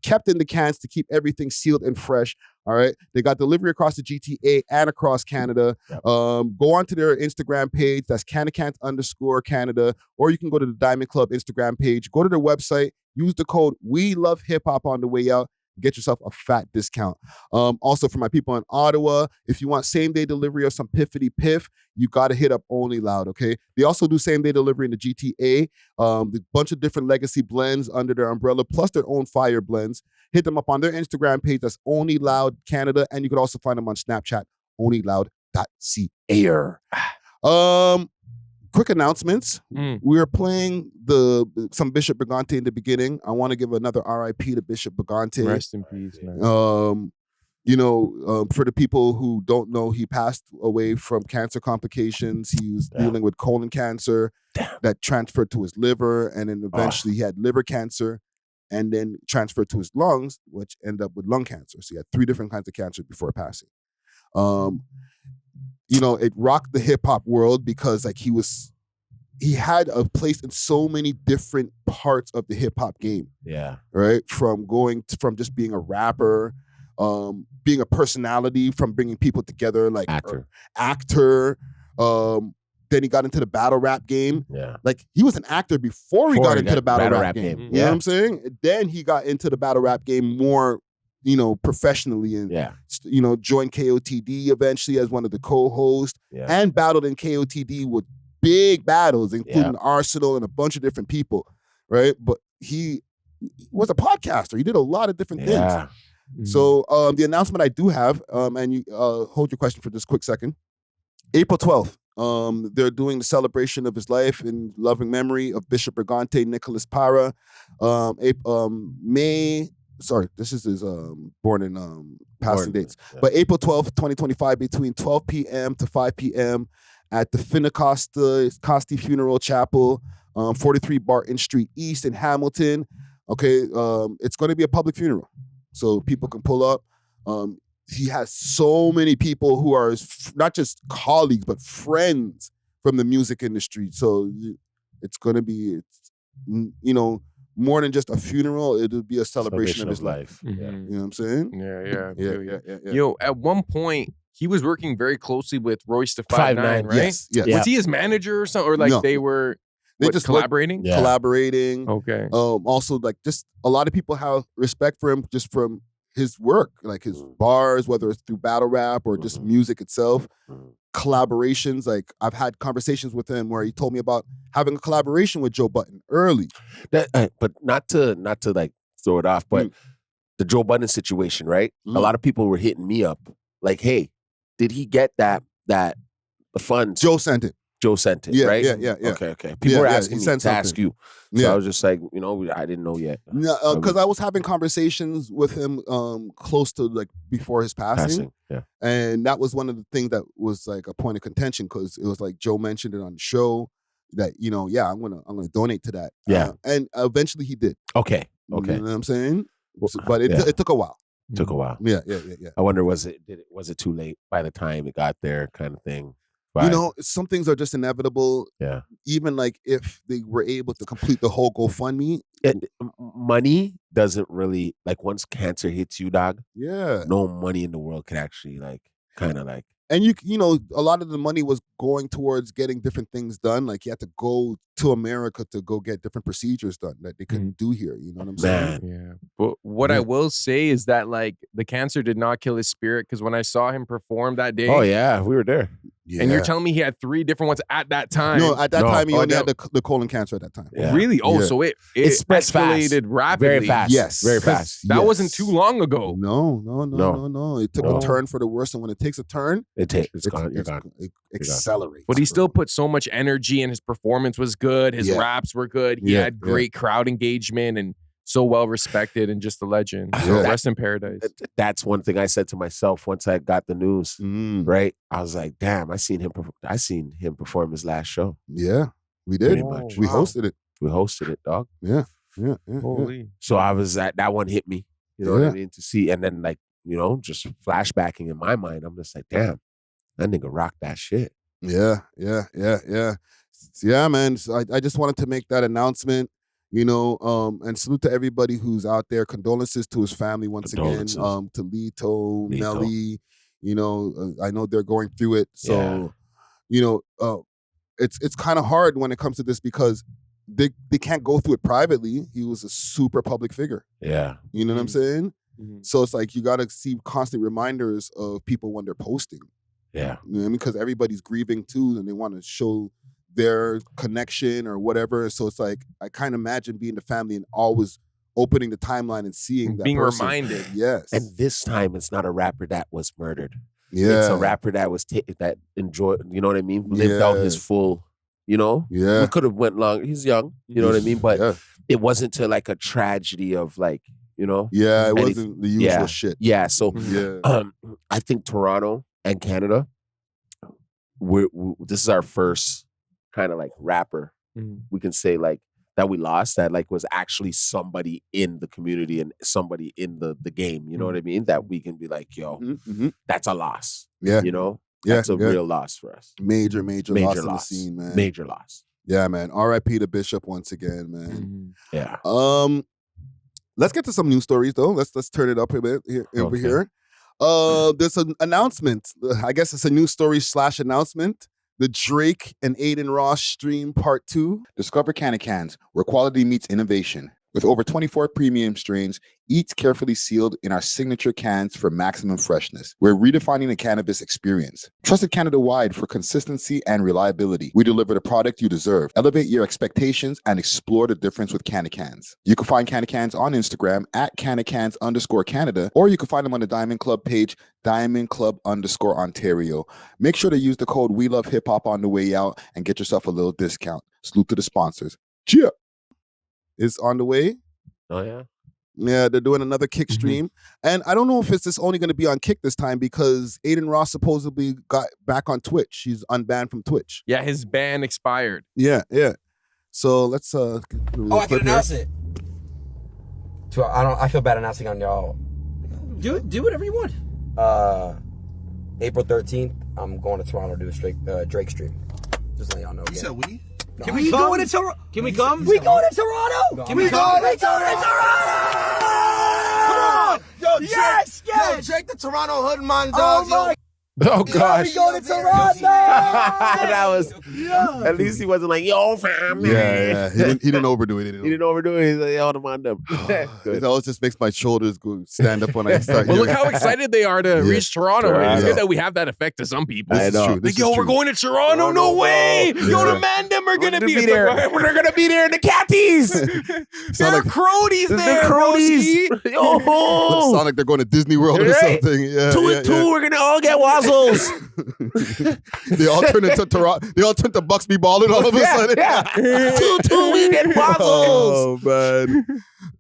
[SPEAKER 1] kept in the cans to keep everything sealed and fresh. All right, they got delivery across the GTA and across Canada.
[SPEAKER 2] Yep.
[SPEAKER 1] Go onto their Instagram page. That's CannaCans_Canada, or you can go to the Diamond Club Instagram page. Go to their website. Use the code welovehiphop on the way out. Get yourself a fat discount. Also, for my people in Ottawa, if you want same-day delivery of some Piffity Piff, you got to hit up Only Loud, okay? They also do same-day delivery in the GTA. The bunch of different legacy blends under their umbrella, plus their own fire blends. Hit them up on their Instagram page. That's Only Loud Canada. And you can also find them on Snapchat, onlyloud.ca. Quick announcements. We are playing some Bishop Brigante in the beginning. I want to give another RIP to Bishop Brigante.
[SPEAKER 3] Rest in peace, man.
[SPEAKER 1] For the people who don't know, he passed away from cancer complications. He was dealing with colon cancer that transferred to his liver, and then eventually he had liver cancer, and then transferred to his lungs, which ended up with lung cancer. So he had 3 different kinds of cancer before passing. It rocked the hip hop world because he had a place in so many different parts of the hip hop game.
[SPEAKER 2] Yeah.
[SPEAKER 1] Right? From just being a rapper, being a personality, from bringing people together, like actor. Then he got into the battle rap game.
[SPEAKER 2] Yeah.
[SPEAKER 1] Like he was an actor before he got into the battle rap game.
[SPEAKER 2] Yeah.
[SPEAKER 1] You know what I'm saying? Then he got into the battle rap game more, professionally, and joined KOTD eventually as one of the co-hosts, and battled in KOTD with big battles, including Arsenal and a bunch of different people, right? But he was a podcaster. He did a lot of different things. So the announcement I do have, and you hold your question for just a quick second. April 12th, they're doing the celebration of his life in loving memory of Bishop Brigante Nicholas Para. This is his born in passing dates. Yeah. But April 12th, 2025, between 12 p.m. to 5 p.m. at the Costi Funeral Chapel, 43 Barton Street East in Hamilton. Okay, it's going to be a public funeral, so people can pull up. He has so many people who are not just colleagues, but friends from the music industry. So it's going to be, more than just a funeral. It'll be a celebration of his life.
[SPEAKER 3] Mm-hmm.
[SPEAKER 1] You know what I'm saying?
[SPEAKER 3] Yeah. Yo, at one point, he was working very closely with Royce the 5'9", right?
[SPEAKER 1] Yes.
[SPEAKER 3] Was he his manager or something? Or like
[SPEAKER 1] No.
[SPEAKER 3] they were
[SPEAKER 1] just
[SPEAKER 3] collaborating?
[SPEAKER 1] Collaborating.
[SPEAKER 3] Okay.
[SPEAKER 1] Also, like, just a lot of people have respect for him just from his work, like his bars, whether it's through battle rap or just music itself. Collaborations, like I've had conversations with him where he told me about having a collaboration with Joe Budden early.
[SPEAKER 2] But not to like throw it off, but the Joe Budden situation, right? A lot of people were hitting me up like, "Hey, did he get the funds?"
[SPEAKER 1] Joe sent it.
[SPEAKER 2] right?
[SPEAKER 1] Yeah.
[SPEAKER 2] Okay. People were asking me to
[SPEAKER 1] something.
[SPEAKER 2] ask you. So I was just like, I didn't know yet.
[SPEAKER 1] Because I was having conversations with him close to like before his passing.
[SPEAKER 2] Yeah.
[SPEAKER 1] And that was one of the things that was like a point of contention, because it was like Joe mentioned it on the show that, I'm gonna donate to that.
[SPEAKER 2] Yeah.
[SPEAKER 1] And eventually he did.
[SPEAKER 2] Okay.
[SPEAKER 1] You know what I'm saying? But it took a while.
[SPEAKER 2] Took a while.
[SPEAKER 1] Yeah.
[SPEAKER 2] I wonder, was it too late by the time it got there, kind of thing? Right.
[SPEAKER 1] Some things are just inevitable.
[SPEAKER 2] Yeah.
[SPEAKER 1] Even like if they were able to complete the whole GoFundMe.
[SPEAKER 2] Money doesn't really, like, once cancer hits you, dog.
[SPEAKER 1] Yeah.
[SPEAKER 2] No money in the world can actually kind of like.
[SPEAKER 1] And a lot of the money was going towards getting different things done. Like you had to go to America to go get different procedures done that they couldn't do here. You know what I'm saying?
[SPEAKER 3] Yeah. But what I will say is that like the cancer did not kill his spirit, because when I saw him perform that day.
[SPEAKER 2] Oh yeah, we were there.
[SPEAKER 1] Yeah.
[SPEAKER 3] And you're telling me he had 3 different ones at that time?
[SPEAKER 1] No, at that time he only had the colon cancer at that time.
[SPEAKER 2] Yeah.
[SPEAKER 3] Really? Oh, so it
[SPEAKER 2] spreads
[SPEAKER 3] escalated rapidly.
[SPEAKER 2] Very fast.
[SPEAKER 1] Yes.
[SPEAKER 2] Very fast.
[SPEAKER 3] That wasn't too long ago.
[SPEAKER 1] No. It took a turn for the worse, and when it takes a turn,
[SPEAKER 2] it's gone. You're gone.
[SPEAKER 1] It accelerates.
[SPEAKER 3] But he still put so much energy, and his performance was good. His raps were good. He had great crowd engagement and so well respected, and just a legend. So rest in paradise.
[SPEAKER 2] That's one thing I said to myself once I got the news. Right, I was like, "Damn, I seen him perform his last show."
[SPEAKER 1] Yeah, we did. We hosted it.
[SPEAKER 2] We hosted it, dog.
[SPEAKER 1] Yeah.
[SPEAKER 3] Holy.
[SPEAKER 2] So I was that one hit me. You know what I mean? To see, and then just flashbacking in my mind, I'm just like, "Damn, that nigga rocked that shit."
[SPEAKER 1] Yeah, man. So I just wanted to make that announcement. And salute to everybody who's out there. Condolences to his family once again. To Lito, Nelly. I know they're going through it. So, it's kind of hard when it comes to this, because they can't go through it privately. He was a super public figure.
[SPEAKER 2] Yeah.
[SPEAKER 1] You know what I'm saying? So it's like you got to see constant reminders of people when they're posting.
[SPEAKER 2] Yeah.
[SPEAKER 1] You know what I mean? Because everybody's grieving too, and they want to show their connection or whatever. So it's like, I kind of imagine being the family and always opening the timeline and seeing that
[SPEAKER 3] being
[SPEAKER 1] person.
[SPEAKER 3] reminded.
[SPEAKER 1] Yes.
[SPEAKER 2] And this time it's not a rapper that was murdered.
[SPEAKER 1] Yeah.
[SPEAKER 2] It's a rapper that was that enjoyed, you know what I mean? Lived out his full, Yeah. We could have went long. He's young, you know what I mean? But it wasn't to like a tragedy of like,
[SPEAKER 1] Yeah, it wasn't the usual shit.
[SPEAKER 2] Yeah. So I think Toronto and Canada, this is our first kind of like rapper, we can say like that we lost, that like was actually somebody in the community and somebody in the game, you know what I mean? That we can be like, yo, that's a loss.
[SPEAKER 1] Yeah.
[SPEAKER 2] That's a real loss for us.
[SPEAKER 1] Major loss in the scene, man.
[SPEAKER 2] Major loss.
[SPEAKER 1] Yeah, man. R.I.P. to Bishop once again, man.
[SPEAKER 2] Yeah.
[SPEAKER 1] Let's get to some news stories though. Let's turn it up a bit over here. There's an announcement. I guess it's a news story / announcement. The Drake and Adin Ross Stream Part 2. Discover Canna Cans, where quality meets innovation. With over 24 premium strains, each carefully sealed in our signature cans for maximum freshness. We're redefining the cannabis experience. Trusted Canada-wide for consistency and reliability. We deliver the product you deserve. Elevate your expectations and explore the difference with Canna Cans. You can find Canna Cans on Instagram at CannaCans_Canada, or you can find them on the Diamond Club page, DiamondClub_Ontario. Make sure to use the code WeLoveHipHop on the way out and get yourself a little discount. Salute to the sponsors. Cheer! Is on the way.
[SPEAKER 2] Oh, yeah.
[SPEAKER 1] Yeah, they're doing another Kick stream. And I don't know if it's just only going to be on Kick this time because Adin Ross supposedly got back on Twitch. He's unbanned from Twitch.
[SPEAKER 3] Yeah, his ban expired.
[SPEAKER 1] Yeah. So let's
[SPEAKER 4] I can announce it. I feel bad announcing on y'all.
[SPEAKER 5] Do whatever you want.
[SPEAKER 4] April 13th, I'm going to Toronto to do a Drake stream. Just letting y'all know again.
[SPEAKER 5] You said we?
[SPEAKER 4] No,
[SPEAKER 5] Can we go to Toronto? Can we come?
[SPEAKER 4] We going to Toronto?
[SPEAKER 5] No, Can we go to Toronto? Come on! Yo, yes! Yo, Drake the Toronto hood man, dog.
[SPEAKER 4] Oh my
[SPEAKER 2] Oh gosh.
[SPEAKER 4] We going to Toronto!
[SPEAKER 2] That was at least he wasn't like, yo, fam.
[SPEAKER 1] Yeah. He didn't overdo it.
[SPEAKER 2] He didn't overdo it. He's like, yo, the man them.
[SPEAKER 1] It always just makes my shoulders go stand up when I start.
[SPEAKER 3] Well, look how excited they are to reach Toronto. Right? It's
[SPEAKER 1] Yeah.
[SPEAKER 3] good that we have that effect to some people.
[SPEAKER 1] This is true.
[SPEAKER 3] Like, yo, we're going to Toronto. No way. Yo, the man them are going to be
[SPEAKER 2] there.
[SPEAKER 3] Like,
[SPEAKER 2] We're going to be there in the catties.
[SPEAKER 3] there are cronies there.
[SPEAKER 2] The cronies.
[SPEAKER 1] It sound like they're going to Disney World or
[SPEAKER 2] Right?
[SPEAKER 1] something. Yeah,
[SPEAKER 2] 2 and 2, we're going to all get wazzles.
[SPEAKER 1] They all turn into Toronto. They all turn to Bucksby balling all of a sudden.
[SPEAKER 2] 2-2, we get wazzles.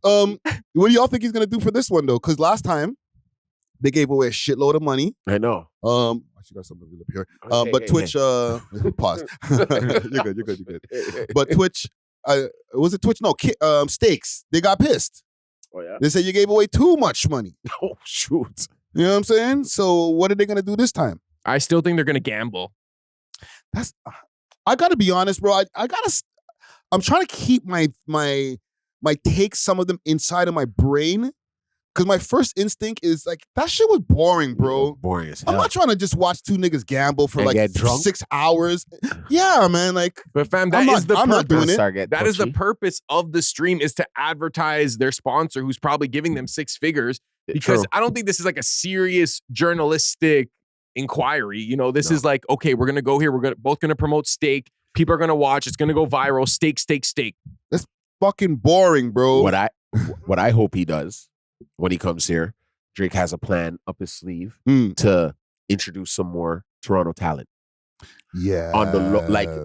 [SPEAKER 1] Oh man. What do y'all think he's gonna do for this one though? Because last time they gave away a shitload of money.
[SPEAKER 2] I know.
[SPEAKER 1] I actually got something up here.
[SPEAKER 2] Okay,
[SPEAKER 1] But
[SPEAKER 2] hey,
[SPEAKER 1] Twitch. Pause. You're good. But Twitch. Was it Twitch? No. Stakes. They got pissed.
[SPEAKER 2] Oh yeah.
[SPEAKER 1] They said you gave away too much money.
[SPEAKER 2] Oh shoot.
[SPEAKER 1] You know what I'm saying? So what are they gonna do this time?
[SPEAKER 3] I still think they're going to gamble.
[SPEAKER 1] I gotta be honest, bro. I'm trying to keep my takes, some of them inside of my brain. Cause my first instinct is like, that shit was boring, bro.
[SPEAKER 2] Boring as hell.
[SPEAKER 1] I'm not trying to just watch two niggas gamble for
[SPEAKER 2] And
[SPEAKER 1] like
[SPEAKER 2] get drunk?
[SPEAKER 1] 6 hours. Yeah, man. Like,
[SPEAKER 3] But fam,
[SPEAKER 1] I'm
[SPEAKER 3] I'm
[SPEAKER 1] not doing it.
[SPEAKER 3] That is the purpose of the stream, is to advertise their sponsor who's probably giving them 6 figures. Because I don't think this is like a serious journalistic inquiry. You know, this is like, okay, we're gonna go here. We're both gonna promote steak. People are gonna watch. It's gonna go viral. Steak.
[SPEAKER 1] That's fucking boring, bro.
[SPEAKER 2] What I hope he does when he comes here, Drake has a plan up his sleeve to introduce some more Toronto talent.
[SPEAKER 1] Yeah.
[SPEAKER 2] On the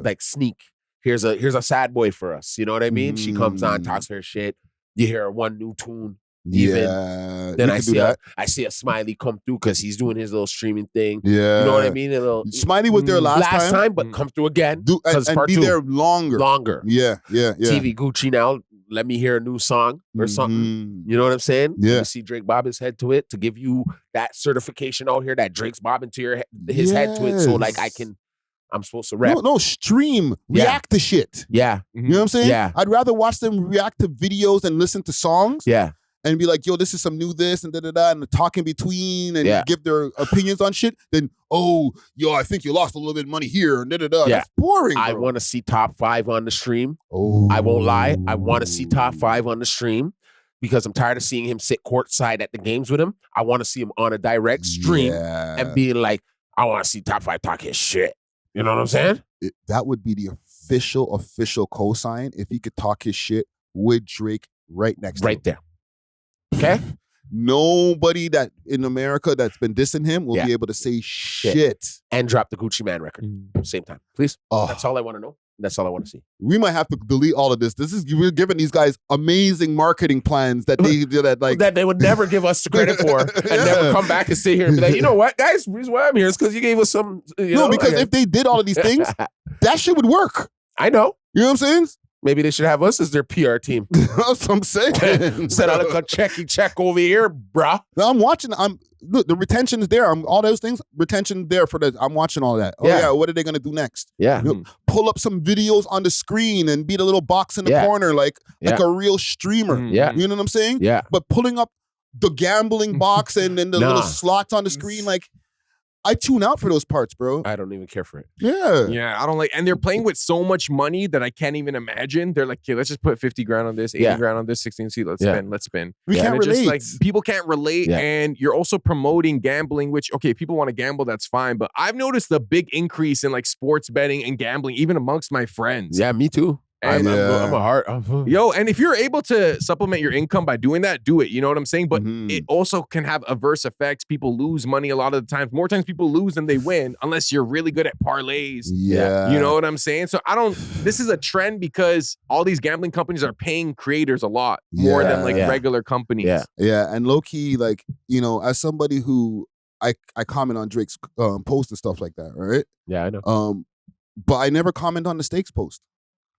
[SPEAKER 2] like sneak. Here's a sad boy for us. You know what I mean? She comes on, talks her shit. You hear one new tune.
[SPEAKER 1] Yeah.
[SPEAKER 2] Then I see a Smiley come through because he's doing his little streaming thing.
[SPEAKER 1] Yeah.
[SPEAKER 2] You know what I mean?
[SPEAKER 1] Smiley was there last time,
[SPEAKER 2] but come through again.
[SPEAKER 1] And be there longer. Yeah.
[SPEAKER 2] TV Gucci now. Let me hear a new song or something. You know what I'm saying?
[SPEAKER 1] Yeah.
[SPEAKER 2] You see Drake bob his head to it to give you that certification out here that Drake's bobbing to his head to it. So like I'm supposed to rap.
[SPEAKER 1] No, stream, react to shit.
[SPEAKER 2] Yeah.
[SPEAKER 1] You know what I'm saying?
[SPEAKER 2] Yeah.
[SPEAKER 1] I'd rather watch them react to videos and listen to songs.
[SPEAKER 2] Yeah.
[SPEAKER 1] And be like, yo, this is some new this and da-da-da, and talk in between and give their opinions on shit, then, I think you lost a little bit of money here and da-da-da.
[SPEAKER 2] Yeah.
[SPEAKER 1] That's boring, bro.
[SPEAKER 2] I want to see top 5 on the stream.
[SPEAKER 1] Oh.
[SPEAKER 2] I won't lie. I want to see top 5 on the stream because I'm tired of seeing him sit courtside at the games with him. I want to see him on a direct stream and being like, I want to see top 5 talk his shit. You know what I'm saying?
[SPEAKER 1] That would be the official cosign if he could talk his shit with Drake right next to him.
[SPEAKER 2] Right there. Okay.
[SPEAKER 1] Nobody that in America that's been dissing him will be able to say shit.
[SPEAKER 2] And drop the Gucci Man record same time, please. That's all I want to know. That's all I want to see.
[SPEAKER 1] We might have to delete all of this. We're giving these guys amazing marketing plans that
[SPEAKER 2] they would never give us the credit for, and never come back and sit here and be like, you know what, guys, the reason why I'm here is because you gave us some.
[SPEAKER 1] Because if they did all of these things, that shit would work.
[SPEAKER 2] I know.
[SPEAKER 1] You know what I'm saying?
[SPEAKER 2] Maybe they should have us as their PR team.
[SPEAKER 1] That's what I'm saying.
[SPEAKER 2] Set out a check over here, bruh.
[SPEAKER 1] No, I'm watching. Look, the retention is there. All those things, retention there for that. I'm watching all that. What are they gonna do next?
[SPEAKER 2] Yeah.
[SPEAKER 1] Pull up some videos on the screen and be the little box in the corner like a real streamer.
[SPEAKER 2] Yeah.
[SPEAKER 1] You know what I'm saying?
[SPEAKER 2] Yeah.
[SPEAKER 1] But pulling up the gambling box and then the little slots on the screen, like, I tune out for those parts, bro.
[SPEAKER 2] I don't even care for it.
[SPEAKER 3] Yeah, I don't like, and they're playing with so much money that I can't even imagine. They're like, okay, let's just put 50 grand on this, 80 grand on this, 16 seat, let's spin.
[SPEAKER 1] We can't relate.
[SPEAKER 3] Just, like, people can't relate, and you're also promoting gambling, which, okay, people want to gamble, that's fine, but I've noticed a big increase in like sports betting and gambling, even amongst my friends.
[SPEAKER 2] Yeah, me too.
[SPEAKER 3] And
[SPEAKER 2] I'm a heart.
[SPEAKER 3] yo, and if you're able to supplement your income by doing that, do it. You know what I'm saying? But it also can have adverse effects. People lose money a lot of the times. More times people lose than they win, unless you're really good at parlays.
[SPEAKER 1] Yeah.
[SPEAKER 3] You know what I'm saying? So this is a trend because all these gambling companies are paying creators a lot more than like regular companies.
[SPEAKER 2] Yeah.
[SPEAKER 1] Yeah. And low key, like, you know, as somebody who I comment on Drake's post and stuff like that, right?
[SPEAKER 2] Yeah, I know.
[SPEAKER 1] But I never comment on the stakes post.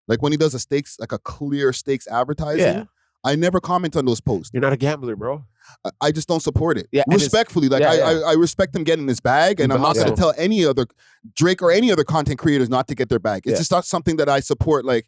[SPEAKER 1] Like when he does a stakes, like a clear stakes advertising, I never comment on those posts.
[SPEAKER 2] You're not a gambler, bro.
[SPEAKER 1] I just don't support it.
[SPEAKER 2] Yeah,
[SPEAKER 1] respectfully. Like I respect him getting his bag, and I'm not going to tell any other Drake or any other content creators not to get their bag. It's just not something that I support, like,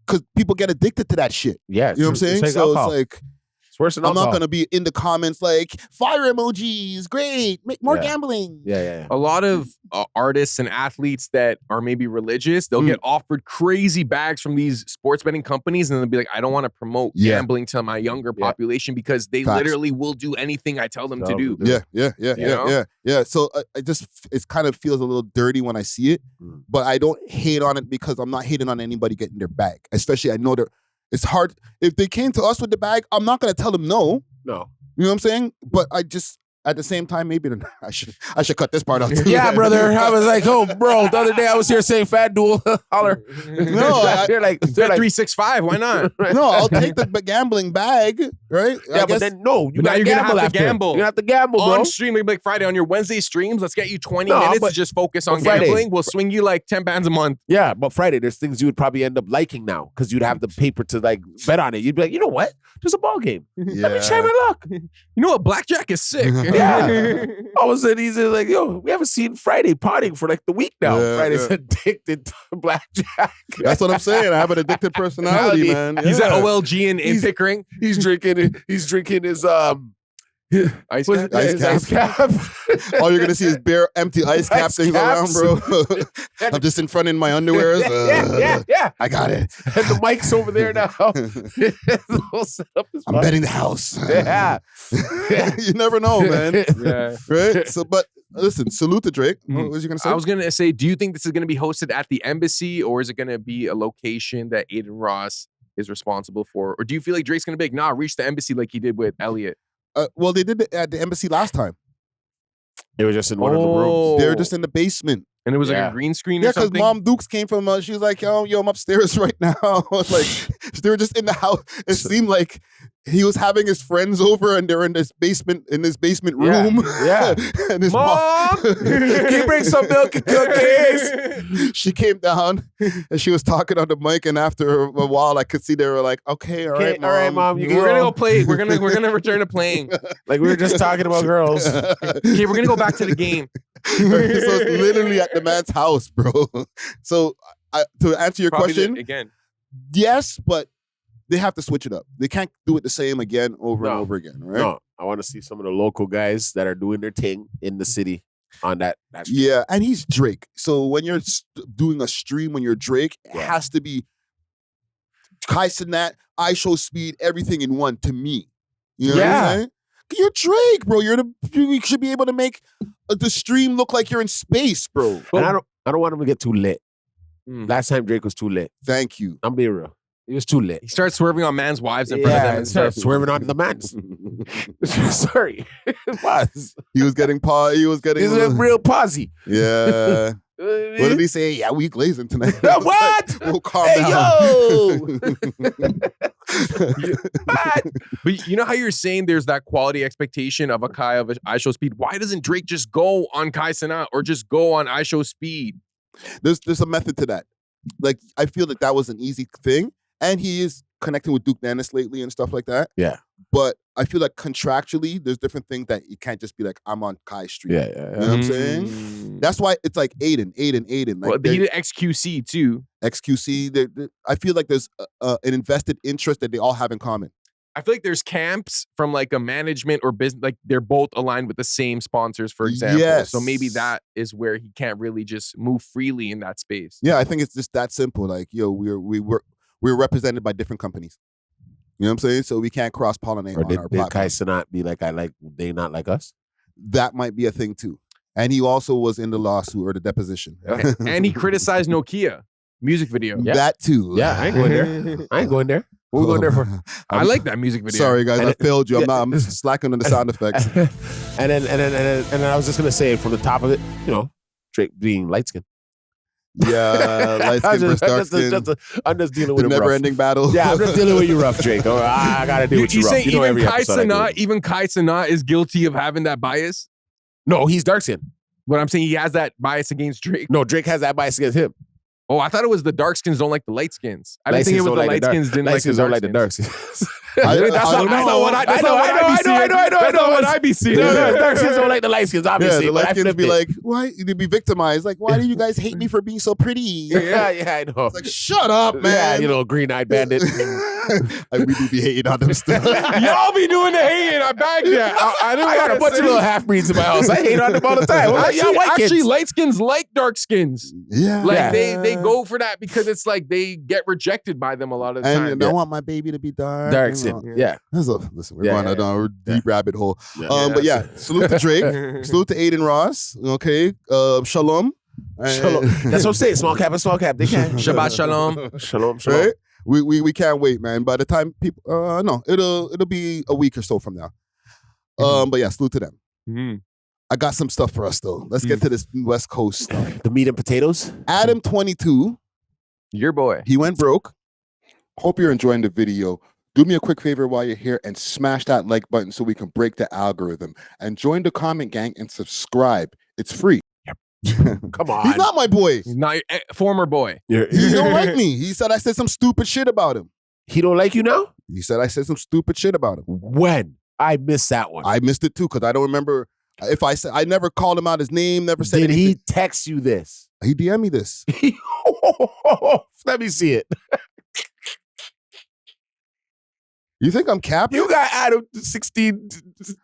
[SPEAKER 1] because people get addicted to that shit.
[SPEAKER 2] Yeah.
[SPEAKER 1] You know what I'm saying?
[SPEAKER 2] Like
[SPEAKER 1] so
[SPEAKER 2] alcohol.
[SPEAKER 1] it's like,
[SPEAKER 2] it's worse than
[SPEAKER 1] I'm
[SPEAKER 2] alcohol.
[SPEAKER 1] not going to be in the comments like, fire emojis, great, make more gambling.
[SPEAKER 2] Yeah.
[SPEAKER 3] A lot of artists and athletes that are maybe religious, they'll get offered crazy bags from these sports betting companies, and they'll be like, I don't want to promote gambling to my younger population because they literally will do anything I tell them to do.
[SPEAKER 1] Yeah. So it kind of feels a little dirty when I see it, but I don't hate on it because I'm not hating on anybody getting their bag. Especially, I know that it's hard. If they came to us with the bag, I'm not going to tell them no.
[SPEAKER 2] No.
[SPEAKER 1] You know what I'm saying? But I just, at the same time, maybe I should cut this part out too.
[SPEAKER 2] Yeah, brother. I was like, oh, bro, the other day I was here saying fat duel. Holler.
[SPEAKER 1] No,
[SPEAKER 2] they're like
[SPEAKER 3] 365. Why not?
[SPEAKER 1] No, I'll take the gambling bag, right?
[SPEAKER 2] Yeah, but then no, you
[SPEAKER 3] now you're gonna have to
[SPEAKER 2] after.
[SPEAKER 3] gamble.
[SPEAKER 2] You're gonna have to gamble, bro.
[SPEAKER 3] On stream, maybe like Friday on your Wednesday streams. Let's get you 20 minutes to just focus on
[SPEAKER 2] Friday.
[SPEAKER 3] gambling. We'll swing you like 10 bands a month.
[SPEAKER 2] Yeah, but Friday, there's things you would probably end up liking now because you'd have the paper to like bet on it. You'd be like, you know what? There's a ball game. Let me try my luck.
[SPEAKER 3] You know what? Blackjack is sick.
[SPEAKER 2] Yeah. All of a sudden, he's like, yo, we haven't seen Friday potting for like the week now. Friday's addicted to blackjack.
[SPEAKER 1] That's what I'm saying. I have an addicted personality, man.
[SPEAKER 3] He's at OLG in Pickering.
[SPEAKER 2] He's drinking his
[SPEAKER 3] Ice
[SPEAKER 2] cap.
[SPEAKER 1] All you're gonna see is bare, empty ice cap things around, bro. I'm just in front in my underwear.
[SPEAKER 2] Yeah.
[SPEAKER 1] I got it.
[SPEAKER 2] And the mic's over there now.
[SPEAKER 1] I'm betting the house.
[SPEAKER 2] Yeah.
[SPEAKER 1] You never know, man.
[SPEAKER 3] Yeah.
[SPEAKER 1] Right? So, but listen, salute to Drake. What was you gonna say?
[SPEAKER 3] I was gonna say, do you think this is gonna be hosted at the embassy, or is it gonna be a location that Adin Ross is responsible for? Or do you feel like Drake's gonna be like, nah, reach the embassy like he did with Elliot?
[SPEAKER 1] Well, they did it at the embassy last time.
[SPEAKER 2] They were just in one of the rooms.
[SPEAKER 1] They were just in the basement.
[SPEAKER 3] And it was like a green screen or something?
[SPEAKER 1] Yeah, because Mom Dukes came from, she was like, yo, I'm upstairs right now. Like, they were just in the house. It seemed like he was having his friends over and they're in this basement room.
[SPEAKER 2] Yeah.
[SPEAKER 1] And his
[SPEAKER 2] Mom, can you bring some milk and cookies?
[SPEAKER 1] She came down and she was talking on the mic, and after a while I could see they were like, okay, all right, Mom.
[SPEAKER 3] We're gonna go play. We're gonna return to playing.
[SPEAKER 2] Like we were just talking about girls.
[SPEAKER 3] Okay, we're gonna go back to the game.
[SPEAKER 1] So it's literally at the man's house, bro. So to answer your question,
[SPEAKER 3] again,
[SPEAKER 1] yes, but they have to switch it up. They can't do it the same again over and over again, right?
[SPEAKER 2] No, I want to see some of the local guys that are doing their thing in the city on that.
[SPEAKER 1] Yeah, and he's Drake. So when you're doing a stream when you're Drake, it has to be Kai Cenat, iShow Speed, everything in one to me. You know what I'm saying? You're Drake, bro. You should be able to make the stream look like you're in space, bro.
[SPEAKER 2] And I don't want him to get too lit. Last time Drake was too lit.
[SPEAKER 1] Thank you.
[SPEAKER 2] I'm being real. He was too lit.
[SPEAKER 3] He started swerving on man's wives in front of them. And
[SPEAKER 2] started swerving on the man's. Sorry. It was.
[SPEAKER 1] He was getting
[SPEAKER 2] He was a real posse.
[SPEAKER 1] Yeah. What did he say? Yeah, we glazing tonight.
[SPEAKER 2] What?
[SPEAKER 1] We'll calm down.
[SPEAKER 2] Yo!
[SPEAKER 3] But you know how you're saying there's that quality expectation of a Kai of iShow Speed? Why doesn't Drake just go on Kai Cenat or just go on iShow Speed?
[SPEAKER 1] There's a method to that. Like, I feel like that was an easy thing. And he is connecting with Duke Nannis lately and stuff like that.
[SPEAKER 2] Yeah.
[SPEAKER 1] But I feel like contractually, there's different things that you can't just be like, I'm on Kai Street.
[SPEAKER 2] Yeah.
[SPEAKER 1] You know what I'm saying? That's why it's like Adin. Like,
[SPEAKER 3] well, he did XQC too.
[SPEAKER 1] XQC. I feel like there's an invested interest that they all have in common.
[SPEAKER 3] I feel like there's camps from like a management or business, like they're both aligned with the same sponsors, for example.
[SPEAKER 1] Yes.
[SPEAKER 3] So maybe that is where he can't really just move freely in that space.
[SPEAKER 1] Yeah, I think it's just that simple. Like, yo, we're represented by different companies. You know what I'm saying? So we can't cross-pollinate on our platform.
[SPEAKER 2] Did Kai Cenat be like, they not like us?
[SPEAKER 1] That might be a thing too. And he also was in the lawsuit or the deposition.
[SPEAKER 3] Okay. And he criticized Nokia. Music video.
[SPEAKER 2] Yeah.
[SPEAKER 1] That too.
[SPEAKER 2] Yeah, I ain't going there. I ain't going there. What we going there for?
[SPEAKER 3] I like that music video.
[SPEAKER 1] Sorry guys,
[SPEAKER 2] And
[SPEAKER 1] I failed you. I'm slacking on the sound effects.
[SPEAKER 2] and then I was just gonna say from the top of it, you know, Drake being light skinned.
[SPEAKER 1] Yeah, light skin versus dark skin.
[SPEAKER 2] I'm just dealing with
[SPEAKER 1] The
[SPEAKER 2] it rough.
[SPEAKER 1] never-ending battle.
[SPEAKER 2] Yeah, I'm just dealing with you rough, Drake. Oh, I gotta deal with you rough.
[SPEAKER 3] Say
[SPEAKER 2] You know every episode I do.
[SPEAKER 3] Even Kai Cenat is guilty of having that bias.
[SPEAKER 2] No, he's dark skinned.
[SPEAKER 3] But I'm saying he has that bias against Drake.
[SPEAKER 2] No, Drake has that bias against him.
[SPEAKER 3] Oh, I thought it was the dark skins don't like the light skins. I didn't think it was the light skins didn't like the dark skins.
[SPEAKER 2] The dark skins.
[SPEAKER 3] That's not what I be seeing.
[SPEAKER 2] No, dark skins don't like the light skins, obviously.
[SPEAKER 1] Yeah, the
[SPEAKER 2] but
[SPEAKER 1] light
[SPEAKER 2] I
[SPEAKER 1] skins be
[SPEAKER 2] flipped
[SPEAKER 1] like, why? They'd be victimized. Like, why do you guys hate me for being so pretty?
[SPEAKER 2] it. Yeah, I know.
[SPEAKER 1] It's like, shut up, man.
[SPEAKER 2] Yeah, you know, green-eyed bandit.
[SPEAKER 1] Like, we do be hating on them still.
[SPEAKER 3] Y'all be doing the hating. I bagged that. I didn't
[SPEAKER 2] I got a bunch of little half-breeds in my house. I hate on them all the time.
[SPEAKER 3] Actually, light skins like dark skins.
[SPEAKER 1] Yeah.
[SPEAKER 3] Like they go for that because it's like they get rejected by them a lot of the time.
[SPEAKER 1] And I want my baby to be dark.
[SPEAKER 2] Dark skin. Yeah.
[SPEAKER 1] Listen, we're going down a deep rabbit hole.
[SPEAKER 2] Yeah.
[SPEAKER 1] But yeah, salute to Drake. Salute to Adin Ross. Okay. Shalom.
[SPEAKER 2] Shalom. That's what I'm saying. Small cap and small cap. They can.
[SPEAKER 3] Shabbat shalom.
[SPEAKER 2] Shalom.
[SPEAKER 1] Right? We can't wait, man. By the time people no, it'll be a week or so from now. But yeah, salute to them.
[SPEAKER 3] Mm-hmm.
[SPEAKER 1] I got some stuff for us though. Let's get to this West Coast stuff.
[SPEAKER 2] The meat and potatoes.
[SPEAKER 1] Adam22,
[SPEAKER 3] Your boy.
[SPEAKER 1] he went broke. Hope you're enjoying the video. Do me a quick favor while you're here and smash that like button so we can break the algorithm. And join the comment gang and subscribe. It's free.
[SPEAKER 2] Come on.
[SPEAKER 1] He's not my boy.
[SPEAKER 3] He's not your former boy.
[SPEAKER 1] He don't like me. He said I said some stupid shit about him.
[SPEAKER 2] He don't like you now?
[SPEAKER 1] He said I said some stupid shit about him.
[SPEAKER 2] When? I missed that one.
[SPEAKER 1] I missed it too because I don't remember if I said I never called him out his name, never said
[SPEAKER 2] Did
[SPEAKER 1] anything.
[SPEAKER 2] he text you this?
[SPEAKER 1] He DM me this.
[SPEAKER 2] Let me see it.
[SPEAKER 1] You think I'm capping?
[SPEAKER 2] You got Adam 16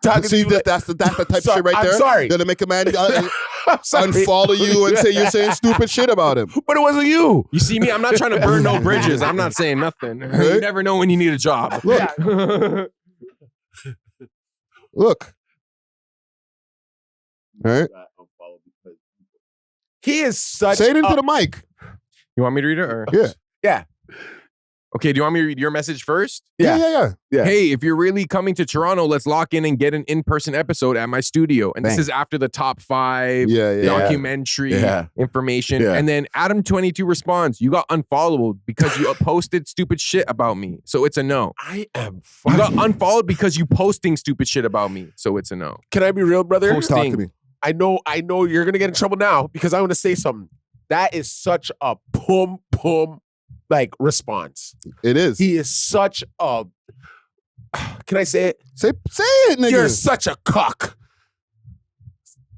[SPEAKER 2] talking
[SPEAKER 1] See,
[SPEAKER 2] to you.
[SPEAKER 1] that's the type of shit right
[SPEAKER 2] I'm
[SPEAKER 1] there.
[SPEAKER 2] sorry.
[SPEAKER 1] That'll make a man
[SPEAKER 2] I'm sorry.
[SPEAKER 1] unfollow you and say you're saying stupid shit about him.
[SPEAKER 2] But it wasn't you.
[SPEAKER 3] You see me? I'm not trying to burn no bridges. I'm not saying nothing. You never know when you need a job.
[SPEAKER 1] Look. Look. All right.
[SPEAKER 2] He is such
[SPEAKER 1] Say it into the mic.
[SPEAKER 3] You want me to read it? Or?
[SPEAKER 1] Yeah.
[SPEAKER 2] Yeah.
[SPEAKER 3] Okay, do you want me to read your message first?
[SPEAKER 1] Yeah.
[SPEAKER 2] Yeah.
[SPEAKER 3] Hey, if you're really coming to Toronto, let's lock in and get an in-person episode at my studio. And
[SPEAKER 1] Thanks.
[SPEAKER 3] this is after the top 5
[SPEAKER 1] Yeah.
[SPEAKER 3] documentary information.
[SPEAKER 2] Yeah.
[SPEAKER 3] And then Adam22 responds, you got unfollowed because you posted stupid shit about me. So it's a no.
[SPEAKER 2] I am
[SPEAKER 3] You got
[SPEAKER 2] fucking.
[SPEAKER 3] unfollowed because you posting stupid shit about me. So it's a no.
[SPEAKER 2] Can I be real, brother?
[SPEAKER 1] Talk to me.
[SPEAKER 2] I know you're gonna get in trouble now because I'm gonna say something. That is such a pum like response.
[SPEAKER 1] It is.
[SPEAKER 2] He is such a. Can I say it?
[SPEAKER 1] Say it, nigga.
[SPEAKER 2] You're such a cock.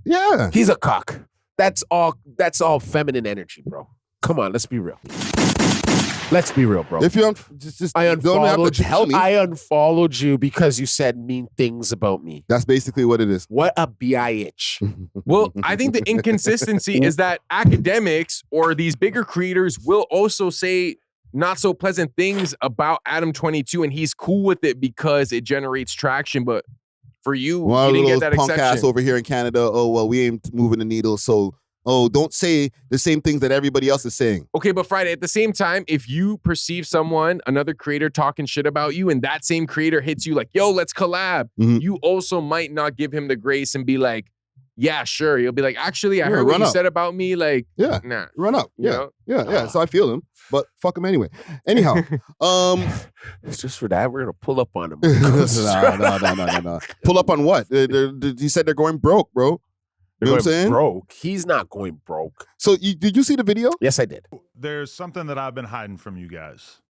[SPEAKER 1] Yeah.
[SPEAKER 2] He's a cock. That's all feminine energy, bro. Come on, let's be real. Let's be real, bro.
[SPEAKER 1] If you just
[SPEAKER 2] I
[SPEAKER 1] don't have to
[SPEAKER 2] unfollowed you.
[SPEAKER 1] tell me.
[SPEAKER 2] I unfollowed you because you said mean things about me.
[SPEAKER 1] That's basically what it is.
[SPEAKER 2] What a bitch.
[SPEAKER 3] Well, I think the inconsistency is that academics or these bigger creators will also say not so pleasant things about Adam22 and he's cool with it because it generates traction. But for you,
[SPEAKER 1] Well,
[SPEAKER 3] you didn't
[SPEAKER 1] little
[SPEAKER 3] get that
[SPEAKER 1] punk
[SPEAKER 3] exception.
[SPEAKER 1] ass over here in Canada. Oh, well, we ain't moving the needle. So, don't say the same things that everybody else is saying.
[SPEAKER 3] Okay, but Friday, at the same time, if you perceive someone, another creator talking shit about you and that same creator hits you like, yo, let's collab,
[SPEAKER 1] Mhm.
[SPEAKER 3] you also might not give him the grace and be like, yeah, sure. You'll be like, actually, I heard what
[SPEAKER 1] run
[SPEAKER 3] you
[SPEAKER 1] up.
[SPEAKER 3] said about me. Like,
[SPEAKER 1] Yeah.
[SPEAKER 3] nah.
[SPEAKER 1] Run up.
[SPEAKER 3] You
[SPEAKER 1] Yeah.
[SPEAKER 3] know?
[SPEAKER 1] Yeah. So I feel him, but fuck him anyway. Anyhow,
[SPEAKER 2] It's just for that. We're gonna pull up on him.
[SPEAKER 1] no. Pull up on what? He said they're going broke, bro. You know what I'm saying?
[SPEAKER 2] Broke. He's not going broke.
[SPEAKER 1] So did you see the video?
[SPEAKER 2] Yes, I did.
[SPEAKER 6] There's something that I've been hiding from you guys.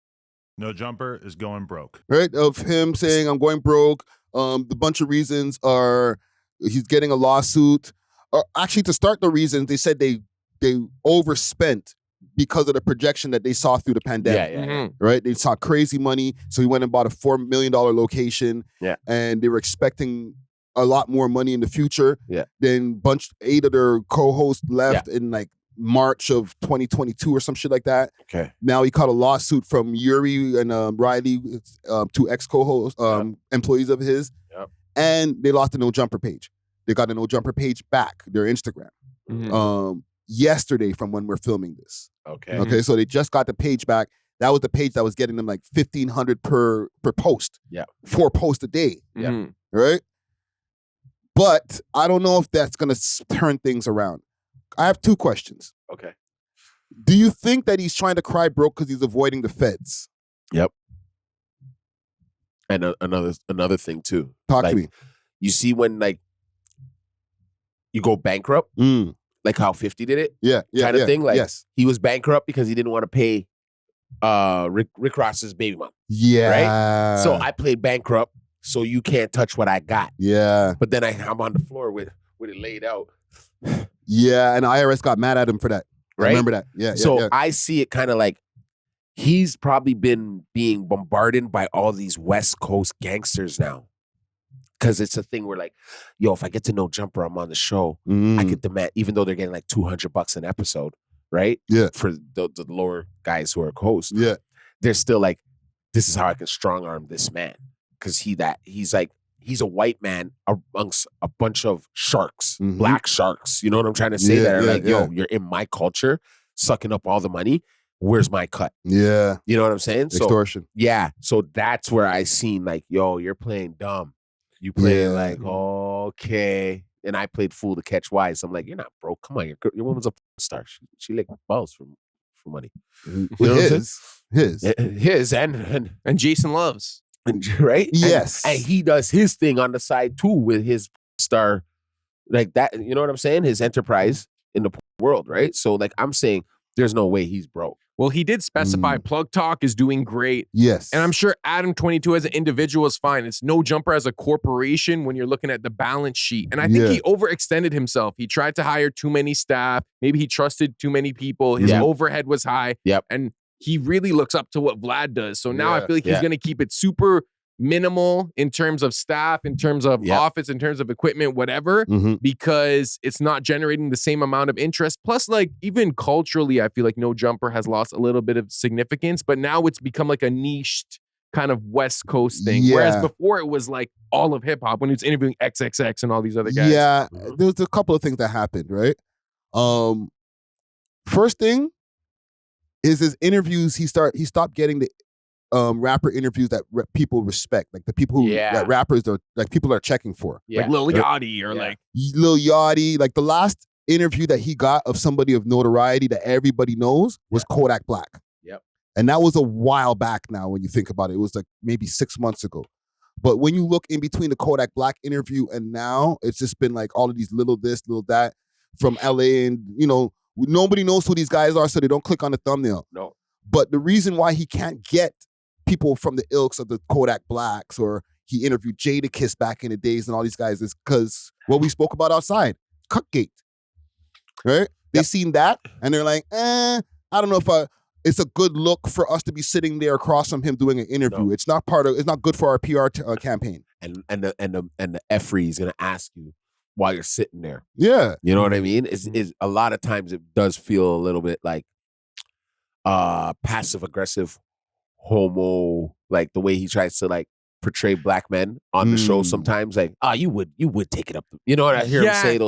[SPEAKER 6] No Jumper is going broke.
[SPEAKER 1] Right? Of him saying I'm going broke. The bunch of reasons are he's getting a lawsuit. Or actually, to start the reasons, they said they overspent because of the projection that they saw through the pandemic.
[SPEAKER 2] Yeah.
[SPEAKER 3] Mhm.
[SPEAKER 1] Right? They saw crazy money. So he went and bought a $4 million location.
[SPEAKER 2] Yeah.
[SPEAKER 1] And they were expecting a lot more money in the future.
[SPEAKER 2] Yeah.
[SPEAKER 1] Then 8 of their co-hosts left in like March of 2022 or some shit like that.
[SPEAKER 2] Okay.
[SPEAKER 1] Now he caught a lawsuit from Yuri and Riley, 2 ex-co-hosts, employees of his.
[SPEAKER 2] Yep.
[SPEAKER 1] And they lost the No Jumper page. They got a No Jumper page back, their Instagram.
[SPEAKER 3] Mhm.
[SPEAKER 1] yesterday from when we're filming this.
[SPEAKER 2] Okay.
[SPEAKER 1] Okay, so they just got the page back. That was the page that was getting them like 1,500 per post.
[SPEAKER 2] Yeah.
[SPEAKER 1] 4 posts a day.
[SPEAKER 2] Yeah.
[SPEAKER 3] Mhm.
[SPEAKER 1] Right? But I don't know if that's going to turn things around. I have 2 questions.
[SPEAKER 2] Okay.
[SPEAKER 1] Do you think that he's trying to cry broke because he's avoiding the feds?
[SPEAKER 2] Yep. And another thing too.
[SPEAKER 1] Talk
[SPEAKER 2] like,
[SPEAKER 1] to me.
[SPEAKER 2] You see when like you go bankrupt, like how 50 did it,
[SPEAKER 1] Yeah.
[SPEAKER 2] kind of thing. Like
[SPEAKER 1] yes.
[SPEAKER 2] he was bankrupt because he didn't want to pay Rick Ross's baby mom.
[SPEAKER 1] Yeah.
[SPEAKER 2] So I played bankrupt, so you can't touch what I got.
[SPEAKER 1] Yeah.
[SPEAKER 2] But then I'm on the floor with it laid out.
[SPEAKER 1] Yeah, and IRS got mad at him for that. I
[SPEAKER 2] Right?
[SPEAKER 1] remember that. Yeah.
[SPEAKER 2] So
[SPEAKER 1] yeah.
[SPEAKER 2] I see it kind of like he's probably been being bombarded by all these West Coast gangsters now. Because it's a thing where like, yo, if I get to know Jumper, I'm on the show. I get the man, even though they're getting like $200 an episode, right?
[SPEAKER 1] Yeah.
[SPEAKER 2] For the lower guys who are hosts.
[SPEAKER 1] Yeah.
[SPEAKER 2] They're still like, this is how I can strong arm this man. Because he's a white man amongst a bunch of sharks, black sharks. You know what I'm trying to say?
[SPEAKER 1] Yeah,
[SPEAKER 2] That are
[SPEAKER 1] yeah,
[SPEAKER 2] like, yo, you're in my culture, sucking up all the money. Where's my cut?
[SPEAKER 1] Yeah.
[SPEAKER 2] You know what I'm saying? So
[SPEAKER 1] Extortion.
[SPEAKER 2] yeah. So that's where I seen like, yo, you're playing dumb. You playing
[SPEAKER 1] Yeah.
[SPEAKER 2] like, okay. And I played fool to catch wise. I'm like, you're not broke. Come on, your woman's a star. She licked balls for money. You know what I'm saying? His and
[SPEAKER 3] Jason loves.
[SPEAKER 2] right?
[SPEAKER 1] Yes.
[SPEAKER 2] And he does his thing on the side too with his star, like that. You know what I'm saying? His enterprise in the world, right? So like I'm saying, there's no way he's broke.
[SPEAKER 3] Well, he did specify Plug Talk is doing great.
[SPEAKER 1] Yes.
[SPEAKER 3] And I'm sure Adam22 as an individual is fine. It's No Jumper as a corporation when you're looking at the balance sheet. And I think he overextended himself. He tried to hire too many staff. Maybe he trusted too many people. His overhead was high.
[SPEAKER 2] Yep.
[SPEAKER 3] And he really looks up to what Vlad does. So now I
[SPEAKER 1] Yeah.
[SPEAKER 3] feel like he's going to keep it super minimal in terms of staff, in terms of office, in terms of equipment, whatever, because it's not generating the same amount of interest. Plus, like, even culturally, I feel like No Jumper has lost a little bit of significance, but now it's become like a niched kind of West Coast thing.
[SPEAKER 1] Yeah.
[SPEAKER 3] Whereas before it was like all of hip hop when he was interviewing XXX and all these other guys.
[SPEAKER 1] Yeah. There was a couple of things that happened, right? First thing is his interviews, he stopped getting the rapper interviews that people respect, like the people who that rappers are like people are checking for,
[SPEAKER 3] like Lil Yachty or like
[SPEAKER 1] Lil Yachty. Like the last interview that he got of somebody of notoriety that everybody knows was Kodak Black.
[SPEAKER 2] Yep.
[SPEAKER 1] And that was a while back now when you think about it. It was like maybe 6 months ago. But when you look in between the Kodak Black interview and now, it's just been like all of these little this, little that from LA, and nobody knows who these guys are, so they don't click on the thumbnail.
[SPEAKER 2] No.
[SPEAKER 1] But the reason why he can't get people from the ilks of the Kodak Blacks, or he interviewed Jadakiss back in the days and all these guys, is because what we spoke about outside, Cutgate, right? They seen that and they're like, I don't know if it's a good look for us to be sitting there across from him doing an interview.
[SPEAKER 2] No.
[SPEAKER 1] It's not good for our PR campaign.
[SPEAKER 2] And the effery is gonna ask you while you're sitting there.
[SPEAKER 1] Yeah,
[SPEAKER 2] you know what I mean. Is a lot of times it does feel a little bit like passive aggressive, homo, like the way he tries to like portray black men on the show. Sometimes like, you would take it up. You know what I hear him say?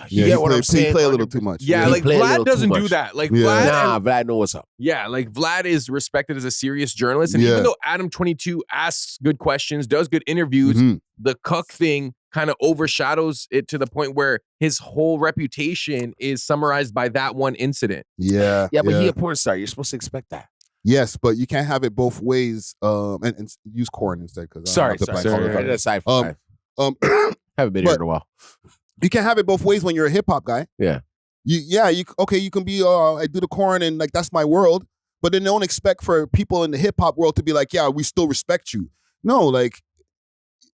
[SPEAKER 2] You get what I'm saying?
[SPEAKER 1] He play a little too much.
[SPEAKER 3] Yeah, like Vlad doesn't do that. Like Vlad,
[SPEAKER 2] Vlad know what's up.
[SPEAKER 3] Yeah, like Vlad is respected as a serious journalist, and even though Adam22 asks good questions, does good interviews, the cuck thing kind of overshadows it to the point where his whole reputation is summarized by that one incident.
[SPEAKER 1] Yeah,
[SPEAKER 2] but he a porn star. You're supposed to expect that.
[SPEAKER 1] Yes, but you can't have it both ways. And use corn instead.
[SPEAKER 2] Sorry. Haven't been here in a while.
[SPEAKER 1] You can't have it both ways when you're a hip hop guy.
[SPEAKER 2] Yeah.
[SPEAKER 1] You can be I do the corn and like that's my world, but then don't expect for people in the hip hop world to be like, yeah, we still respect you. No, like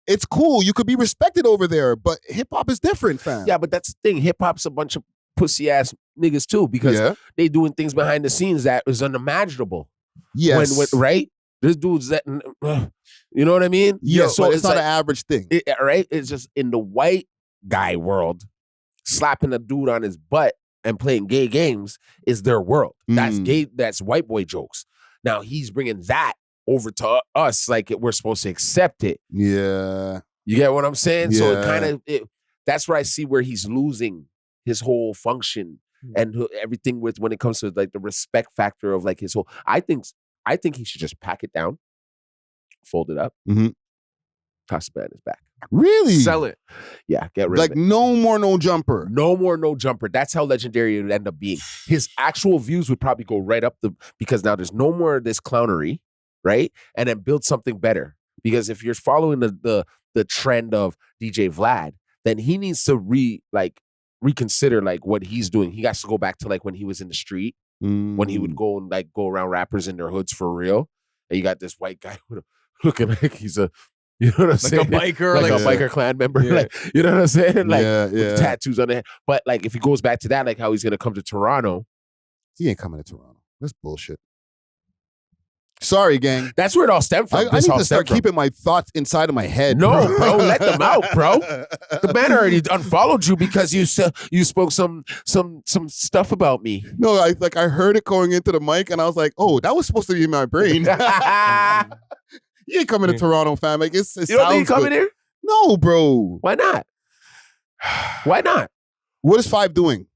[SPEAKER 1] it's cool. You could be respected over there, but hip hop is different, fam.
[SPEAKER 2] Yeah, but that's the thing. Hip hop's a bunch of pussy ass niggas too, because they doing things behind the scenes that is unimaginable.
[SPEAKER 1] Yes.
[SPEAKER 2] When right? There's dudes that you know what I mean?
[SPEAKER 1] Yeah, so it's not an average thing.
[SPEAKER 2] Right? It's just in the white guy world, slapping a dude on his butt and playing gay games is their world. That's gay. That's white boy jokes. Now he's bringing that over to us, like we're supposed to accept it.
[SPEAKER 1] Yeah,
[SPEAKER 2] you get what I'm saying?
[SPEAKER 1] Yeah.
[SPEAKER 2] So it kind of that's where I see where he's losing his whole function and everything with when it comes to like the respect factor of like his whole. I think he should just pack it down, fold it up, toss it on his back.
[SPEAKER 1] Really?
[SPEAKER 3] Sell it.
[SPEAKER 2] Yeah, get rid
[SPEAKER 1] Like
[SPEAKER 2] of it.
[SPEAKER 1] no more no jumper.
[SPEAKER 2] No more no jumper. That's how legendary it would end up being. His actual views would probably go right up because now there's no more of this clownery, right? And then build something better. Because if you're following the trend of DJ Vlad, then he needs to reconsider like what he's doing. He has to go back to like when he was in the street, when he would go and like go around rappers in their hoods for real. And you got this white guy looking like he's a, you know what I'm saying?
[SPEAKER 3] Like a biker.
[SPEAKER 2] Like a biker clan member.
[SPEAKER 3] Yeah.
[SPEAKER 2] Like, you know what I'm saying? Like
[SPEAKER 1] with
[SPEAKER 2] tattoos on the head. But like if he goes back to that, like how he's gonna come to Toronto.
[SPEAKER 1] He ain't coming to Toronto. That's bullshit. Sorry, gang.
[SPEAKER 2] That's where it all stemmed from.
[SPEAKER 1] I need to start keeping my thoughts inside of my head.
[SPEAKER 2] No, bro, let them out, bro. The man already unfollowed you because you spoke some stuff about me.
[SPEAKER 1] No, I heard it going into the mic, and I was like, "Oh, that was supposed to be in my brain." You ain't coming to Toronto, fam. Like it
[SPEAKER 2] You don't think he's coming here?
[SPEAKER 1] No, bro.
[SPEAKER 2] Why not? Why not?
[SPEAKER 1] What is 5 doing?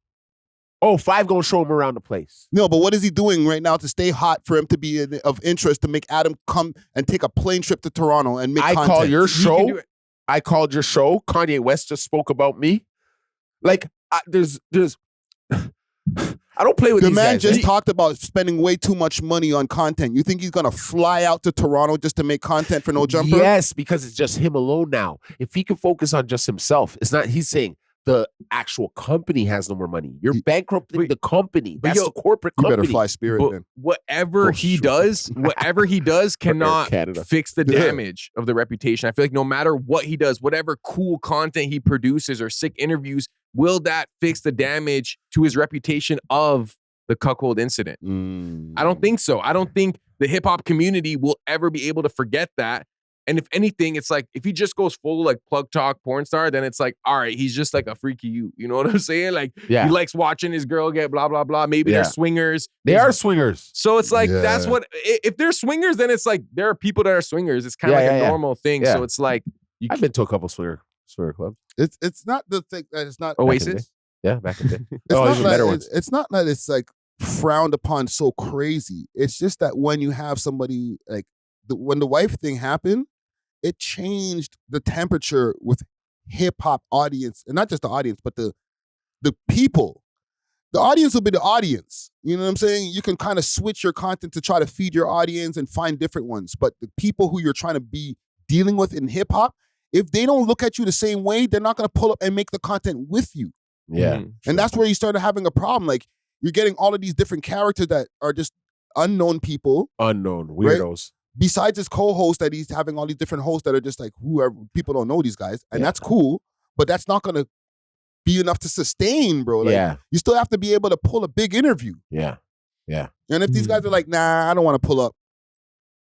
[SPEAKER 2] Oh, 5 gonna show him around the place.
[SPEAKER 1] No, but what is he doing right now to stay hot for him to be of interest to make Adam come and take a plane trip to Toronto and make content?
[SPEAKER 2] Call your show. I called your show. Kanye West just spoke about me. Like, there's. I don't play with
[SPEAKER 1] the
[SPEAKER 2] these
[SPEAKER 1] man
[SPEAKER 2] guys.
[SPEAKER 1] just talked about spending way too much money on content. You think he's gonna fly out to Toronto just to make content for no jumper?
[SPEAKER 2] Yes, because it's just him alone now. If he can focus on just himself, it's not. He's saying the actual company has no more money. You're bankrupting the company. That's the corporate company.
[SPEAKER 1] You better fly Spirit then.
[SPEAKER 3] Whatever he does cannot fix the damage of the reputation. I feel like no matter what he does, whatever cool content he produces or sick interviews, will that fix the damage to his reputation of the cuckold incident? I don't think so. I don't think the hip hop community will ever be able to forget that. And if anything, it's like, if he just goes full like plug talk porn star, then it's like, all right, he's just like a freaky you. You know what I'm saying? Like, he likes watching his girl get blah, blah, blah. Maybe they're swingers.
[SPEAKER 2] They are swingers.
[SPEAKER 3] So it's like, that's what, if they're swingers, then it's like, there are people that are swingers. It's kind of like a normal thing. So it's like,
[SPEAKER 2] I've been to a couple swinger clubs.
[SPEAKER 1] It's not the thing that it's not
[SPEAKER 3] Oasis.
[SPEAKER 2] Yeah, back in the day.
[SPEAKER 1] It's not that it's like frowned upon so crazy. It's just that when you have somebody like when the wife thing happened, it changed the temperature with hip hop audience, and not just the audience, but the people. The audience will be the audience. You know what I'm saying? You can kind of switch your content to try to feed your audience and find different ones. But the people who you're trying to be dealing with in hip hop, if they don't look at you the same way, they're not going to pull up and make the content with you.
[SPEAKER 2] Yeah.
[SPEAKER 1] And that's where you started having a problem. Like, you're getting all of these different characters that are just unknown people.
[SPEAKER 2] Unknown weirdos.
[SPEAKER 1] Right? Besides his co-host, that he's having all these different hosts that are just like whoever, people don't know these guys. And that's cool, but that's not going to be enough to sustain, bro. Like, you still have to be able to pull a big interview.
[SPEAKER 2] Yeah.
[SPEAKER 1] And if these guys are like, nah, I don't want to pull up.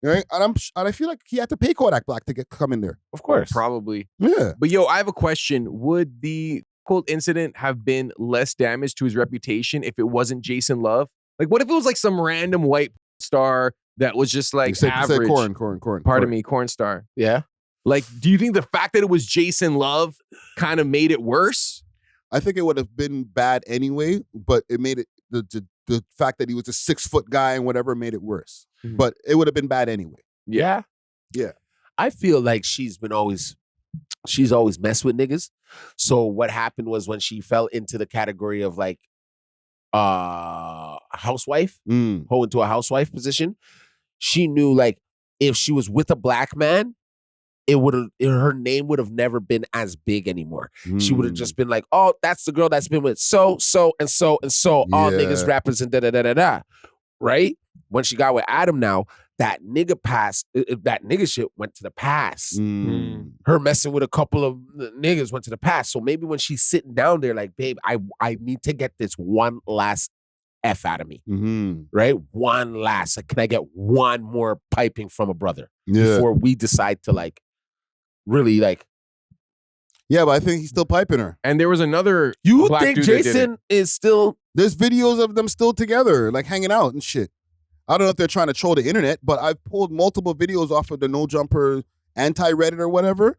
[SPEAKER 1] Right? And I feel like he had to pay Kodak Black to come in there.
[SPEAKER 2] Of course.
[SPEAKER 3] Probably.
[SPEAKER 1] Yeah.
[SPEAKER 3] But yo, I have a question. Would the cold incident have been less damage to his reputation if it wasn't Jason Love? Like, what if it was like some random white star that was just like average?
[SPEAKER 1] Corn.
[SPEAKER 3] Pardon me, corn star.
[SPEAKER 2] Yeah.
[SPEAKER 3] Like, do you think the fact that it was Jason Love kind of made it worse?
[SPEAKER 1] I think it would have been bad anyway, but it made it the fact that he was a 6-foot guy and whatever made it worse. Mm-hmm. But it would have been bad anyway.
[SPEAKER 2] Yeah. I feel like she's always messed with niggas. So what happened was when she fell into the category of like housewife, go into a housewife position, she knew like if she was with a black man, her name would have never been as big anymore. She would have just been like, oh, that's the girl that's been with so and so all niggas, rappers, and da. Right? When she got with Adam now, that nigga shit went to the past. Her messing with a couple of niggas went to the past. So maybe when she's sitting down there like, babe, I need to get this one last F out of me. Right? One last. Like, can I get one more piping from a brother before we decide to like really like.
[SPEAKER 1] Yeah, but I think he's still piping her.
[SPEAKER 3] And there was another.
[SPEAKER 2] You think Jason is still?
[SPEAKER 1] There's videos of them still together, like hanging out and shit. I don't know if they're trying to troll the internet, but I've pulled multiple videos off of the No Jumper anti-Reddit or whatever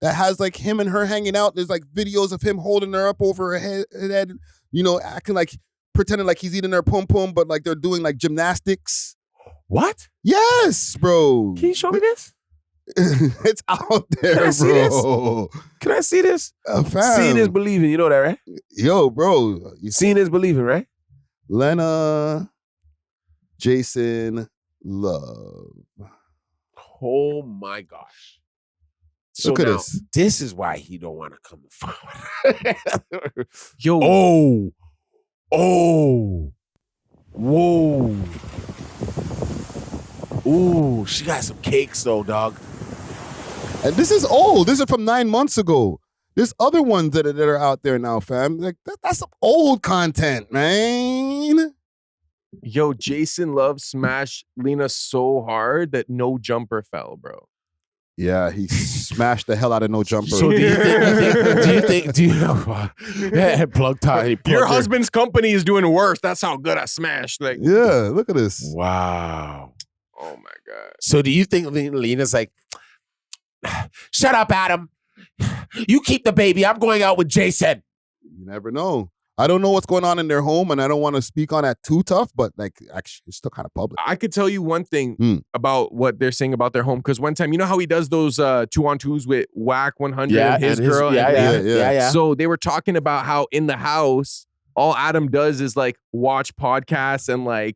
[SPEAKER 1] that has like him and her hanging out. There's like videos of him holding her up over her head, acting like pretending like he's eating her pum pum, but like they're doing like gymnastics.
[SPEAKER 2] What?
[SPEAKER 1] Yes, bro.
[SPEAKER 2] Can you show me this?
[SPEAKER 1] It's out there,
[SPEAKER 2] Can I see
[SPEAKER 1] bro.
[SPEAKER 2] Can I see this?
[SPEAKER 1] Fam.
[SPEAKER 2] Seeing is believing. You know that, right?
[SPEAKER 1] Yo, bro. You
[SPEAKER 2] Seeing is believing, right?
[SPEAKER 1] Lena, Jason, Love.
[SPEAKER 2] Oh my gosh. So
[SPEAKER 1] Look at
[SPEAKER 2] now,
[SPEAKER 1] this.
[SPEAKER 2] This is why he don't want to come forward.
[SPEAKER 3] Yo.
[SPEAKER 2] Oh. Whoa. Ooh, she got some cakes though, dog.
[SPEAKER 1] And this is old. This is from 9 months ago. There's other ones that are out there now, fam. Like that's some old content, man.
[SPEAKER 3] Yo, Jason Love smashed Lena so hard that no jumper fell, bro.
[SPEAKER 1] Yeah, he smashed the hell out of no jumper.
[SPEAKER 2] So do you yeah, plug tie.
[SPEAKER 3] Your husband's company is doing worse. That's how good I smashed. Like,
[SPEAKER 1] yeah, look at this.
[SPEAKER 2] Wow.
[SPEAKER 3] oh my God.
[SPEAKER 2] So do you think Lena's like, shut up, Adam. You keep the baby. I'm going out with Jason.
[SPEAKER 1] You never know. I don't know what's going on in their home, and I don't want to speak on that too tough, but like actually it's still kind of public.
[SPEAKER 3] I could tell you one thing about what they're saying about their home, because one time, you know how he does those 2-on-2s with Whack 100 and his girl?
[SPEAKER 2] Yeah.
[SPEAKER 3] So they were talking about how in the house, all Adam does is like watch podcasts and like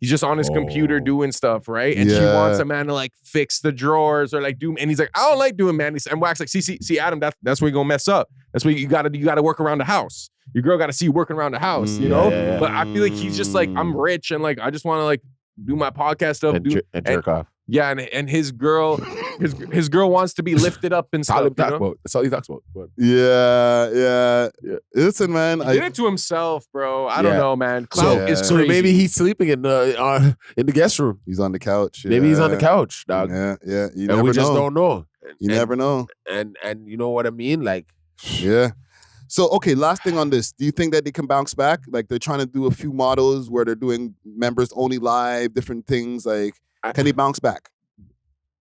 [SPEAKER 3] he's just on his computer doing stuff, right? And she wants a man to like fix the drawers or like do, and he's like, I don't like doing man. And Whack's like, see, Adam, that's where you're gonna mess up. That's where you gotta work around the house. Your girl gotta see you working around the house, you know?
[SPEAKER 2] Yeah.
[SPEAKER 3] But I feel like he's just like, I'm rich and like I just wanna like do my podcast stuff.
[SPEAKER 2] And jerk off.
[SPEAKER 3] Yeah, and his girl, his girl wants to be lifted up and stuff.
[SPEAKER 2] That's all he talks about.
[SPEAKER 1] Yeah. Listen, man.
[SPEAKER 3] He did it to himself, bro. I don't know, man. Clout is
[SPEAKER 2] So
[SPEAKER 3] crazy.
[SPEAKER 2] maybe he's sleeping in the guest room.
[SPEAKER 1] He's on the couch.
[SPEAKER 2] Maybe he's on the couch, dog.
[SPEAKER 1] Yeah. You
[SPEAKER 2] And
[SPEAKER 1] never
[SPEAKER 2] we just
[SPEAKER 1] know.
[SPEAKER 2] don't know.
[SPEAKER 1] You never know.
[SPEAKER 2] And you know what I mean? Like,
[SPEAKER 1] Yeah. So, okay, last thing on this. Do you think that they can bounce back? Like, they're trying to do a few models where they're doing members only live, different things. Like, can they bounce back?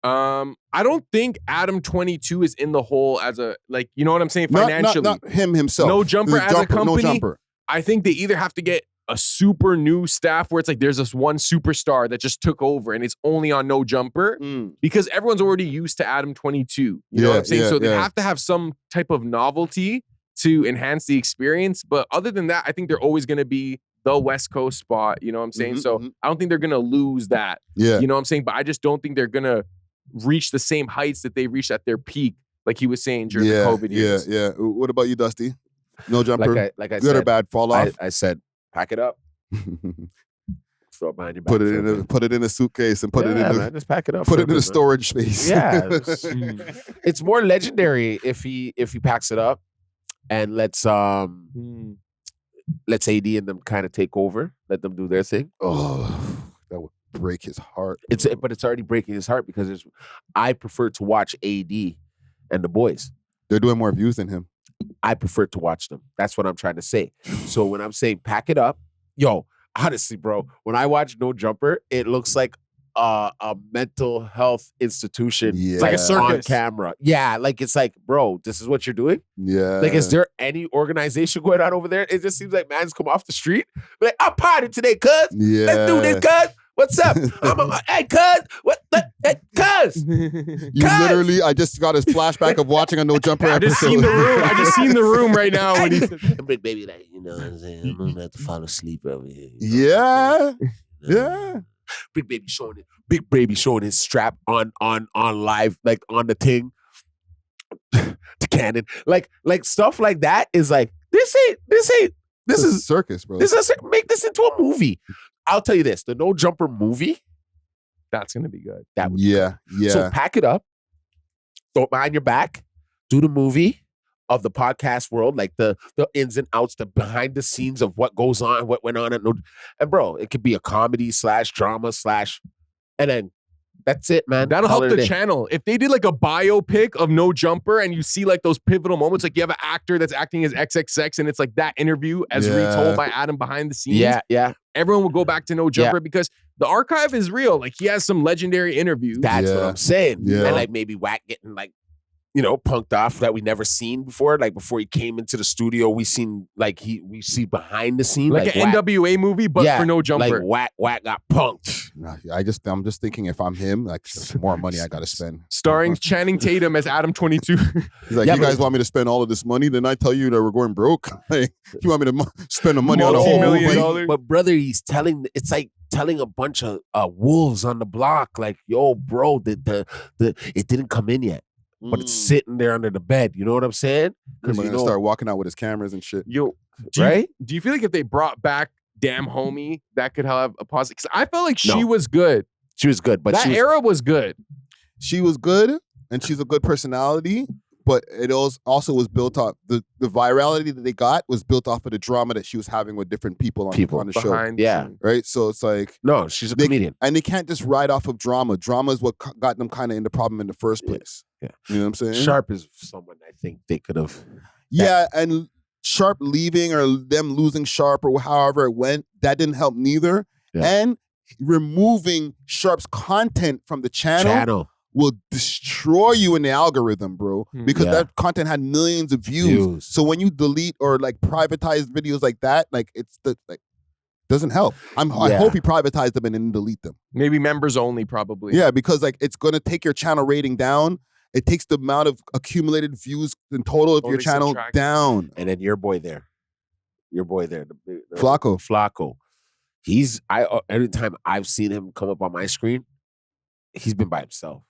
[SPEAKER 3] I don't think Adam22 is in the hole as a, like, you know what I'm saying? Financially.
[SPEAKER 1] Not him himself.
[SPEAKER 3] No Jumper as a company.
[SPEAKER 1] No Jumper.
[SPEAKER 3] I think they either have to get a super new staff where it's like there's this one superstar that just took over and it's only on No Jumper because everyone's already used to Adam22. You know what I'm saying? So they have to have some type of novelty to enhance the experience. But other than that, I think they're always going to be the West Coast spot. You know what I'm saying? So I don't think they're going to lose that.
[SPEAKER 1] Yeah.
[SPEAKER 3] You know what I'm saying? But I just don't think they're going to reach the same heights that they reached at their peak, like he was saying during the COVID years.
[SPEAKER 1] Yeah. What about you, Dusty? No Jumper?
[SPEAKER 2] like I
[SPEAKER 1] good
[SPEAKER 2] said,
[SPEAKER 1] or bad, fall off?
[SPEAKER 2] I said, pack it up. Throw it behind your back.
[SPEAKER 1] Put it in a suitcase and put it in
[SPEAKER 2] man, just pack it up.
[SPEAKER 1] put it in a storage space.
[SPEAKER 2] Yeah. It's more legendary if he packs it up and lets AD and them kind of take over, let them do their thing.
[SPEAKER 1] Oh, that would break his heart.
[SPEAKER 2] But it's already breaking his heart because I prefer to watch AD and the boys.
[SPEAKER 1] They're doing more views than him.
[SPEAKER 2] I prefer to watch them. That's what I'm trying to say. So when I'm saying pack it up, yo, honestly, bro, when I watch No Jumper, it looks like a mental health institution.
[SPEAKER 1] Yeah.
[SPEAKER 3] It's like a circus
[SPEAKER 2] on camera. Yeah, like it's like, bro, this is what you're doing?
[SPEAKER 1] Yeah.
[SPEAKER 2] Like, is there any organization going on over there? It just seems like man's come off the street. Like, I'm partying today, cuz.
[SPEAKER 1] Yeah.
[SPEAKER 2] Let's do this, cuz. What's up? Hey, cuz. What the? Hey, cuz.
[SPEAKER 1] You literally, I just got a flashback of watching a No Jumper
[SPEAKER 3] I just
[SPEAKER 1] episode.
[SPEAKER 3] seen the room. I just seen the room right now. When he said,
[SPEAKER 2] Big baby, like, you know what I'm saying? I'm about to fall asleep over here.
[SPEAKER 1] Yeah. Yeah.
[SPEAKER 2] Big baby showing his strap on live, like on the thing. The cannon. Like stuff like that is like, this is
[SPEAKER 1] circus, bro.
[SPEAKER 2] Make this into a movie. I'll tell you this, the No Jumper movie,
[SPEAKER 3] that's gonna be good.
[SPEAKER 2] that would
[SPEAKER 1] Yeah.
[SPEAKER 2] So pack it up, throw it behind your back, do the movie of the podcast world, like the ins and outs, the behind the scenes of what goes on, what went on at No. And bro, it could be a comedy / drama / and then that's it, man.
[SPEAKER 3] That'll help
[SPEAKER 2] Call it
[SPEAKER 3] the
[SPEAKER 2] a day.
[SPEAKER 3] channel. If they did like a biopic of No Jumper and you see like those pivotal moments, like you have an actor that's acting as XXX and it's like that interview as retold by Adam behind the scenes.
[SPEAKER 2] Yeah.
[SPEAKER 3] Everyone will go back to No Jumper because the archive is real. Like he has some legendary interviews.
[SPEAKER 2] That's what I'm saying.
[SPEAKER 1] Yeah.
[SPEAKER 2] And like maybe Whack getting like punked off that we never seen before. Like before he came into the studio, we see behind the scene
[SPEAKER 3] like an NWA movie, but for no jumper.
[SPEAKER 2] Like Wack got punked.
[SPEAKER 1] I'm just thinking if I'm him, like more money I gotta spend.
[SPEAKER 3] Starring Channing Tatum as Adam22.
[SPEAKER 1] He's like, you guys want me to spend all of this money? Then I tell you that we're going broke. Like, you want me to spend the money on a whole movie?
[SPEAKER 2] But brother, it's like telling a bunch of wolves on the block, like, yo, bro, the it didn't come in yet. But it's sitting there under the bed. You know what I'm saying?
[SPEAKER 1] Because he's gonna start walking out with his cameras and shit.
[SPEAKER 3] Yo, do you feel like if they brought back Damn Homie, that could have a positive? Because I felt like she was good.
[SPEAKER 2] She was good, but
[SPEAKER 3] that era was good.
[SPEAKER 1] She was good, and she's a good personality. But it also was built off the virality that they got was built off of the drama that she was having with different people on the show.
[SPEAKER 2] Yeah,
[SPEAKER 1] right. So it's like
[SPEAKER 2] she's a comedian,
[SPEAKER 1] and they can't just ride off of drama. Drama is what got them kind of in the problem in the first place.
[SPEAKER 2] Yeah.
[SPEAKER 1] You know what I'm saying?
[SPEAKER 2] Sharp is someone I think they could have.
[SPEAKER 1] Yeah, and Sharp leaving or them losing Sharp or however it went, that didn't help neither. Yeah. And removing Sharp's content from the channel will destroy you in the algorithm, bro. Because that content had millions of views. So when you delete or like privatize videos like that, like doesn't help. I hope he privatized them and didn't delete them.
[SPEAKER 3] Maybe members only, probably.
[SPEAKER 1] Yeah, because like it's gonna take your channel rating down. It takes the amount of accumulated views in total of your channel down.
[SPEAKER 2] And then your boy there,
[SPEAKER 1] Flacco.
[SPEAKER 2] Every time I've seen him come up on my screen, he's been by himself.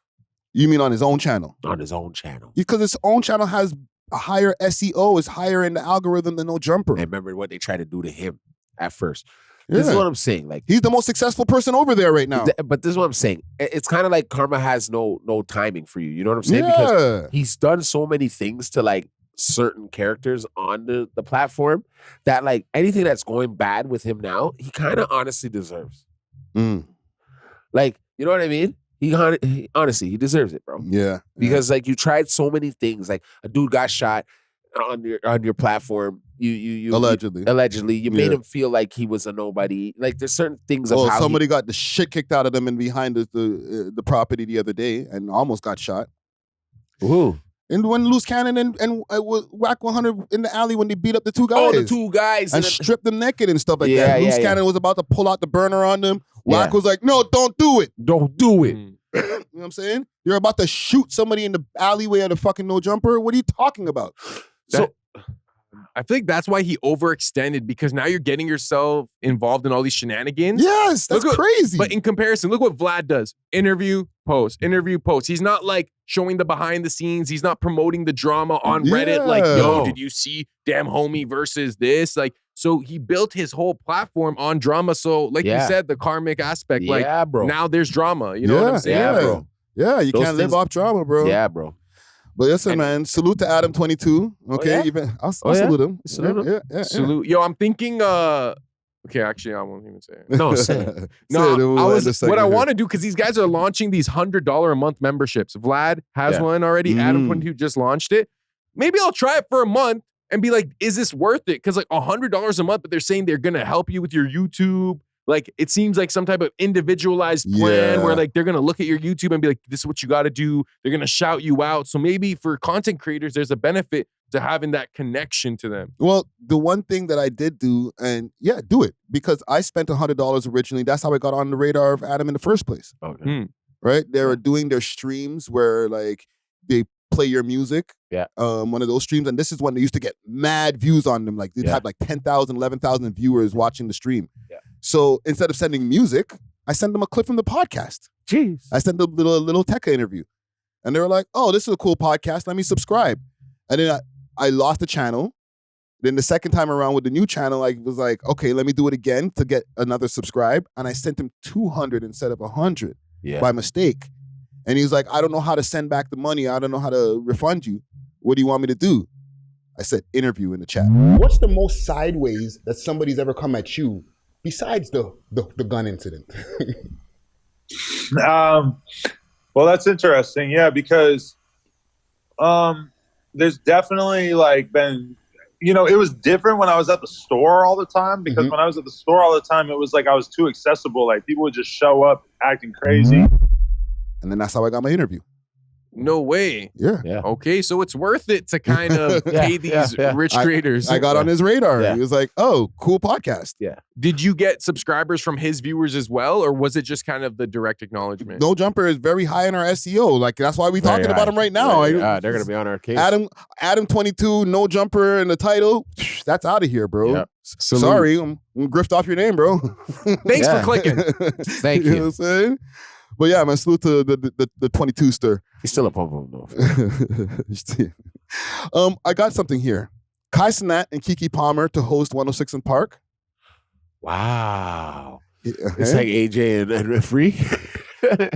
[SPEAKER 1] You mean on his own channel?
[SPEAKER 2] On his own channel.
[SPEAKER 1] Because his own channel has a higher SEO, is higher in the algorithm than No Jumper.
[SPEAKER 2] I remember what they tried to do to him at first. This is what I'm saying. Like,
[SPEAKER 1] he's the most successful person over there right now.
[SPEAKER 2] But this is what I'm saying. It's kind of like karma has no timing for you. You know what I'm saying? Because he's done so many things to like certain characters on the platform that like anything that's going bad with him now, he kind of honestly deserves. Like, you know what I mean? He honestly, he deserves it, bro.
[SPEAKER 1] Yeah.
[SPEAKER 2] Because like you tried so many things. Like a dude got shot on your platform. You allegedly you made him feel like he was a nobody. Like there's certain things of how
[SPEAKER 1] somebody got the shit kicked out of them and behind the property the other day and almost got shot.
[SPEAKER 2] Who?
[SPEAKER 1] And when Loose Cannon and Whack 100 in the alley when they beat up the two guys.
[SPEAKER 2] Oh, the two guys.
[SPEAKER 1] And stripped them naked and stuff like that. Loose Cannon was about to pull out the burner on them. Whack was like, no, don't do it.
[SPEAKER 2] Don't do it.
[SPEAKER 1] You know what I'm saying? You're about to shoot somebody in the alleyway of the fucking No Jumper. What are you talking about?
[SPEAKER 3] I think that's why he overextended, because now you're getting yourself involved in all these shenanigans.
[SPEAKER 1] Yes, that's crazy.
[SPEAKER 3] But in comparison, look what Vlad does. Interview, post. He's not like showing the behind the scenes. He's not promoting the drama on Reddit. Like, yo, did you see Damn Homie versus this? Like, so he built his whole platform on drama. So like you said, the karmic aspect, like bro. Now there's drama. You know what I'm saying?
[SPEAKER 1] Yeah, bro. Yeah, you can't live off drama, bro.
[SPEAKER 2] Yeah, bro.
[SPEAKER 1] But listen, man, salute to Adam22. Okay, I'll salute him.
[SPEAKER 3] Salute him. Yeah. Salute. Yo, I'm thinking, okay, actually, I won't even say it.
[SPEAKER 2] No, say it.
[SPEAKER 3] What I want to do, because these guys are launching these $100 a month memberships. Vlad has one already. Adam22 just launched it. Maybe I'll try it for a month and be like, is this worth it? Because like $100 a month, but they're saying they're going to help you with your YouTube. Like, it seems like some type of individualized plan where like they're going to look at your YouTube and be like, this is what you got to do. They're going to shout you out. So maybe for content creators, there's a benefit to having that connection to them.
[SPEAKER 1] Well, the one thing that I did do, and do it, because I spent $100 originally. That's how I got on the radar of Adam in the first place.
[SPEAKER 2] Okay.
[SPEAKER 1] Right? They were doing their streams where like they play your music.
[SPEAKER 2] Yeah.
[SPEAKER 1] One of those streams. And this is when they used to get mad views on them. Like they'd have like 10,000, 11,000 viewers watching the stream.
[SPEAKER 2] Yeah.
[SPEAKER 1] So instead of sending music, I sent them a clip from the podcast.
[SPEAKER 2] Jeez.
[SPEAKER 1] I sent them a little Tekka interview. And they were like, oh, this is a cool podcast. Let me subscribe. And then I lost the channel. Then the second time around with the new channel, I was like, okay, let me do it again to get another subscribe. And I sent him 200 instead of 100 by mistake. And he was like, I don't know how to send back the money. I don't know how to refund you. What do you want me to do? I said, interview in the chat.
[SPEAKER 7] What's the most sideways that somebody's ever come at you besides the gun incident?
[SPEAKER 8] Well, that's interesting. Yeah, because there's definitely like been, it was different when I was at the store all the time, because when I was at the store all the time, it was like I was too accessible. Like people would just show up acting crazy.
[SPEAKER 1] And then that's how I got my interview.
[SPEAKER 3] No way.
[SPEAKER 1] Yeah.
[SPEAKER 3] Okay, so it's worth it to kind of pay these rich creators.
[SPEAKER 1] I got on his radar.
[SPEAKER 2] Yeah.
[SPEAKER 1] He was like, "Oh, cool podcast."
[SPEAKER 2] Yeah.
[SPEAKER 3] Did you get subscribers from his viewers as well, or was it just kind of the direct acknowledgement?
[SPEAKER 1] No Jumper is very high in our SEO. Like that's why we're talking about him right now.
[SPEAKER 2] They're gonna be on our case.
[SPEAKER 1] Adam22, No Jumper in the title. That's out of here, bro.
[SPEAKER 2] Yep.
[SPEAKER 1] Sorry, I'm grift off your name, bro.
[SPEAKER 3] Thanks for clicking.
[SPEAKER 2] Thank
[SPEAKER 1] You know
[SPEAKER 2] you.
[SPEAKER 1] what I'm saying? But yeah, man, salute to the 22 stir.
[SPEAKER 2] He's still a pump though.
[SPEAKER 1] I got something here. Kai Cenat and Keke Palmer to host 106 in Park.
[SPEAKER 2] Wow.
[SPEAKER 1] Yeah.
[SPEAKER 2] It's like AJ and Free.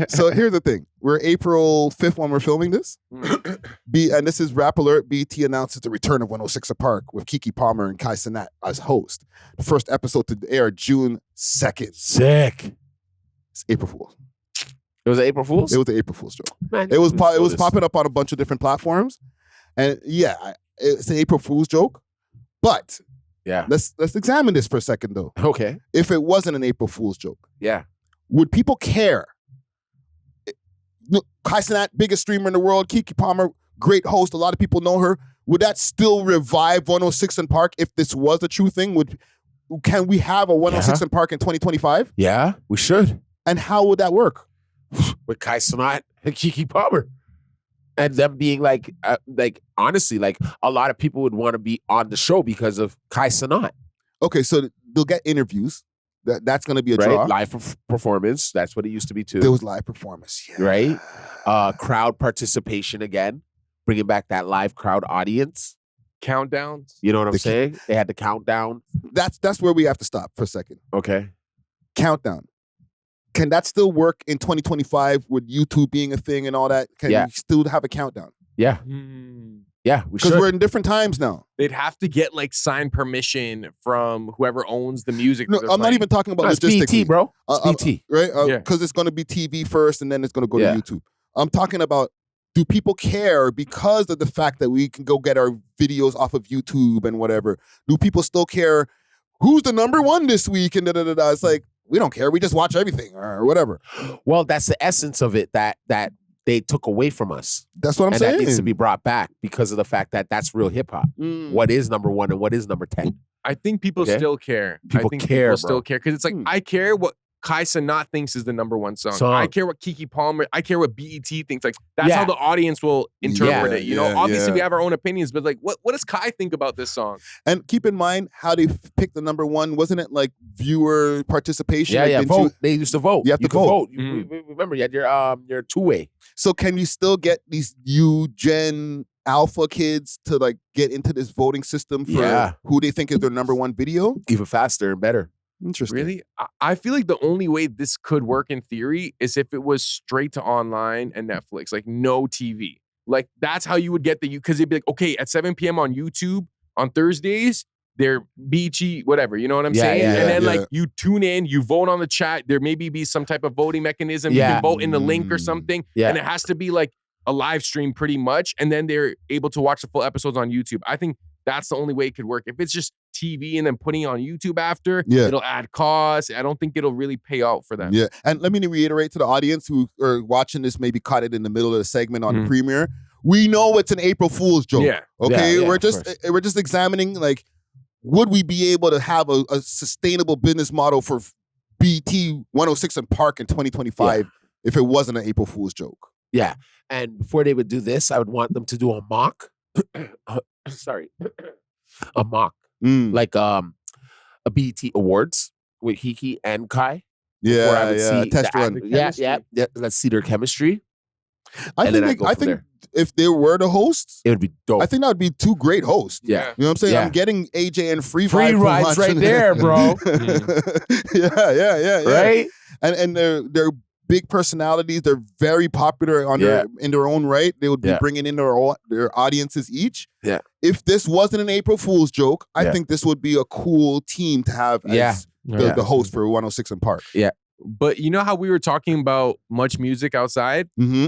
[SPEAKER 1] So here's the thing. We're April 5th when we're filming this. And this is Rap Alert. BET announces the return of 106 in Park with Keke Palmer and Kai Cenat as host. The first episode to air June 2nd.
[SPEAKER 2] Sick.
[SPEAKER 1] It's April Fool's.
[SPEAKER 2] It was April Fool's?
[SPEAKER 1] It was the April Fool's joke.
[SPEAKER 2] Man,
[SPEAKER 1] It was popping up on a bunch of different platforms. And yeah, it's an April Fool's joke. But let's examine this for a second though.
[SPEAKER 2] Okay.
[SPEAKER 1] If it wasn't an April Fool's joke,
[SPEAKER 2] Yeah.
[SPEAKER 1] would people care? Look, Kai Cenat, biggest streamer in the world. Keke Palmer, great host. A lot of people know her. Would that still revive 106 in Park if this was a true thing? Can we have a 106 in Park in 2025?
[SPEAKER 2] Yeah, we should.
[SPEAKER 1] And how would that work?
[SPEAKER 2] With Kai Cenat and Keke Palmer. And them being like honestly, like a lot of people would want to be on the show because of Kai Cenat.
[SPEAKER 1] Okay, so they'll get interviews. That's going to be a draw.
[SPEAKER 2] Live performance. That's what it used to be too.
[SPEAKER 1] There was live performance. Yeah.
[SPEAKER 2] Right? Crowd participation again. Bringing back that live crowd audience.
[SPEAKER 3] Countdowns.
[SPEAKER 2] You know what I'm saying? They had the countdown.
[SPEAKER 1] That's where we have to stop for a second.
[SPEAKER 2] Okay.
[SPEAKER 1] Countdown. Can that still work in 2025 with YouTube being a thing and all that? Can we still have a countdown?
[SPEAKER 2] Yeah. Yeah, we should.
[SPEAKER 1] Because we're in different times now.
[SPEAKER 3] They'd have to get like signed permission from whoever owns the music.
[SPEAKER 1] No, I'm not even talking about
[SPEAKER 2] it's
[SPEAKER 1] logistically.
[SPEAKER 2] BT, bro. It's BT.
[SPEAKER 1] Right? Because it's going to be TV first and then it's going to go to YouTube. I'm talking about, do people care because of the fact that we can go get our videos off of YouTube and whatever? Do people still care who's the number one this week? And da-da-da-da. It's like, we don't care. We just watch everything or whatever.
[SPEAKER 2] Well, that's the essence of it that they took away from us.
[SPEAKER 1] That's what I'm saying.
[SPEAKER 2] That needs to be brought back because of the fact that that's real hip hop. What is number one and what is number 10?
[SPEAKER 3] I think people still care.
[SPEAKER 2] People care,
[SPEAKER 3] People still care because it's like I care what Kai Cenat thinks is the number one song. I care what Keke Palmer. I care what BET thinks. Like that's how the audience will interpret it. You know, obviously we have our own opinions, but like, what does Kai think about this song?
[SPEAKER 1] And keep in mind how they picked the number one. Wasn't it like viewer participation?
[SPEAKER 2] Yeah,
[SPEAKER 1] like,
[SPEAKER 2] vote. They used to vote.
[SPEAKER 1] You have to vote.
[SPEAKER 2] Remember, you had your two-way.
[SPEAKER 1] So can you still get these Gen Alpha kids to like get into this voting system for who they think is their number one video?
[SPEAKER 2] Even faster and better.
[SPEAKER 1] Interesting.
[SPEAKER 3] Really? I feel like the only way this could work in theory is if it was straight to online and Netflix, like no TV. Like that's how you would get because it'd be like, okay, at 7 p.m. on YouTube on Thursdays, they're beachy, whatever. You know what I'm saying? And then like you tune in, you vote on the chat. There maybe be some type of voting mechanism. You can vote in the link or something. And it has to be like a live stream pretty much. And then they're able to watch the full episodes on YouTube. I think that's the only way it could work. If it's just TV and then putting it on YouTube after, it'll add costs. I don't think it'll really pay out for that.
[SPEAKER 1] Yeah. And let me reiterate to the audience who are watching this, maybe caught it in the middle of the segment on the premiere. We know it's an April Fool's joke. Yeah. Okay. We're just examining like, would we be able to have a sustainable business model for BT 106 in Park in 2025 if it wasn't an April Fool's joke?
[SPEAKER 2] Yeah. And before they would do this, I would want them to do a mock. A mock. Like a BET Awards with Keke and Kai.
[SPEAKER 1] Test run.
[SPEAKER 2] Yeah. Let's see their chemistry.
[SPEAKER 1] I think if they were the hosts,
[SPEAKER 2] it would be dope.
[SPEAKER 1] I think that would be two great hosts.
[SPEAKER 2] Yeah.
[SPEAKER 1] You know what I'm saying? I'm getting AJ and Free
[SPEAKER 2] rides right there, bro.
[SPEAKER 1] Yeah.
[SPEAKER 2] Right?
[SPEAKER 1] And they're big personalities. They're very popular in their own right. They would be bringing in their audiences each.
[SPEAKER 2] Yeah.
[SPEAKER 1] If this wasn't an April Fool's joke, I think this would be a cool team to have as the host for 106 in Park.
[SPEAKER 2] Yeah.
[SPEAKER 3] But you know how we were talking about much music outside?
[SPEAKER 1] Mm-hmm.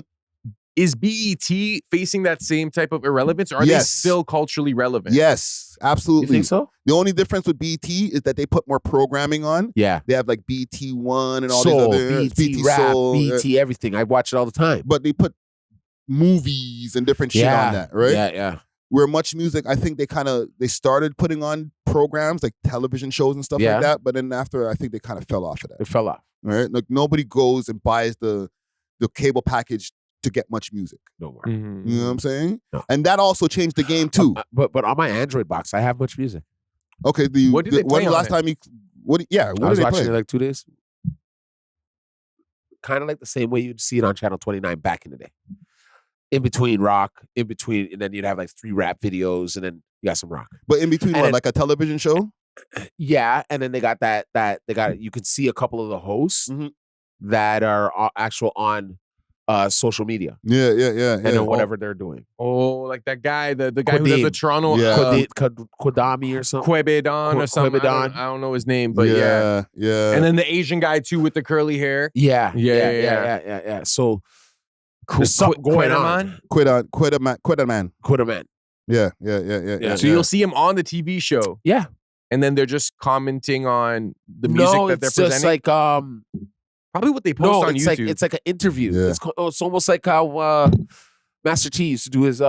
[SPEAKER 3] Is BET facing that same type of irrelevance, or are they still culturally relevant?
[SPEAKER 1] Yes, absolutely.
[SPEAKER 2] You think so?
[SPEAKER 1] The only difference with BET is that they put more programming on.
[SPEAKER 2] Yeah.
[SPEAKER 1] They have like BET One and all
[SPEAKER 2] Soul,
[SPEAKER 1] these other
[SPEAKER 2] BET Rap,
[SPEAKER 1] Soul,
[SPEAKER 2] BET everything. I watch it all the time.
[SPEAKER 1] But they put movies and different shit on that, right?
[SPEAKER 2] Yeah.
[SPEAKER 1] Where Much Music, I think they started putting on programs like television shows and stuff like that, but then after, I think they kind of fell off of that.
[SPEAKER 2] It fell off.
[SPEAKER 1] Right? Like nobody goes and buys the cable package to get Much Music.
[SPEAKER 2] No more.
[SPEAKER 3] Mhm.
[SPEAKER 1] You know what I'm saying?
[SPEAKER 2] No.
[SPEAKER 1] And that also changed the game too.
[SPEAKER 2] But on my Android box, I have Much Music.
[SPEAKER 1] Okay,
[SPEAKER 3] What did they play
[SPEAKER 1] when the
[SPEAKER 3] on
[SPEAKER 1] last
[SPEAKER 3] it?
[SPEAKER 1] time you what
[SPEAKER 2] I
[SPEAKER 1] did
[SPEAKER 2] was
[SPEAKER 1] they
[SPEAKER 2] watching
[SPEAKER 1] play?
[SPEAKER 2] it like 2 days. Kind of like the same way you'd see it on Channel 29 back in the day. In between rock, and then you'd have like 3 rap videos, and then you got some rock.
[SPEAKER 1] But in between
[SPEAKER 2] And
[SPEAKER 1] what,
[SPEAKER 2] then-
[SPEAKER 1] like a television show?
[SPEAKER 2] Yeah, and then they got you can see a couple of the hosts
[SPEAKER 1] Mhm.
[SPEAKER 2] that are actual on social media
[SPEAKER 1] Yeah.
[SPEAKER 2] and then whatever they're doing.
[SPEAKER 3] Oh, like that guy, the guy who does the
[SPEAKER 2] Quadim.
[SPEAKER 3] Toronto
[SPEAKER 1] Yeah.
[SPEAKER 2] Kodami or something.
[SPEAKER 3] Quebedon or something.
[SPEAKER 2] Quebedon.
[SPEAKER 3] I don't know his name, but yeah.
[SPEAKER 1] Yeah.
[SPEAKER 3] And then the Asian guy too with the curly hair.
[SPEAKER 2] Yeah.
[SPEAKER 3] Yeah.
[SPEAKER 2] So there's something going on.
[SPEAKER 1] Quit a man.
[SPEAKER 2] Quaterman.
[SPEAKER 1] Yeah.
[SPEAKER 3] So you'll see him on the TV show.
[SPEAKER 2] Yeah.
[SPEAKER 3] And then they're just commenting on the music
[SPEAKER 2] No,
[SPEAKER 3] that they're
[SPEAKER 2] it's just
[SPEAKER 3] presenting.
[SPEAKER 2] like
[SPEAKER 3] Probably what they post on
[SPEAKER 2] it's
[SPEAKER 3] YouTube.
[SPEAKER 2] like it's like an interview.
[SPEAKER 1] Yeah.
[SPEAKER 2] It's almost like how Master T used to do his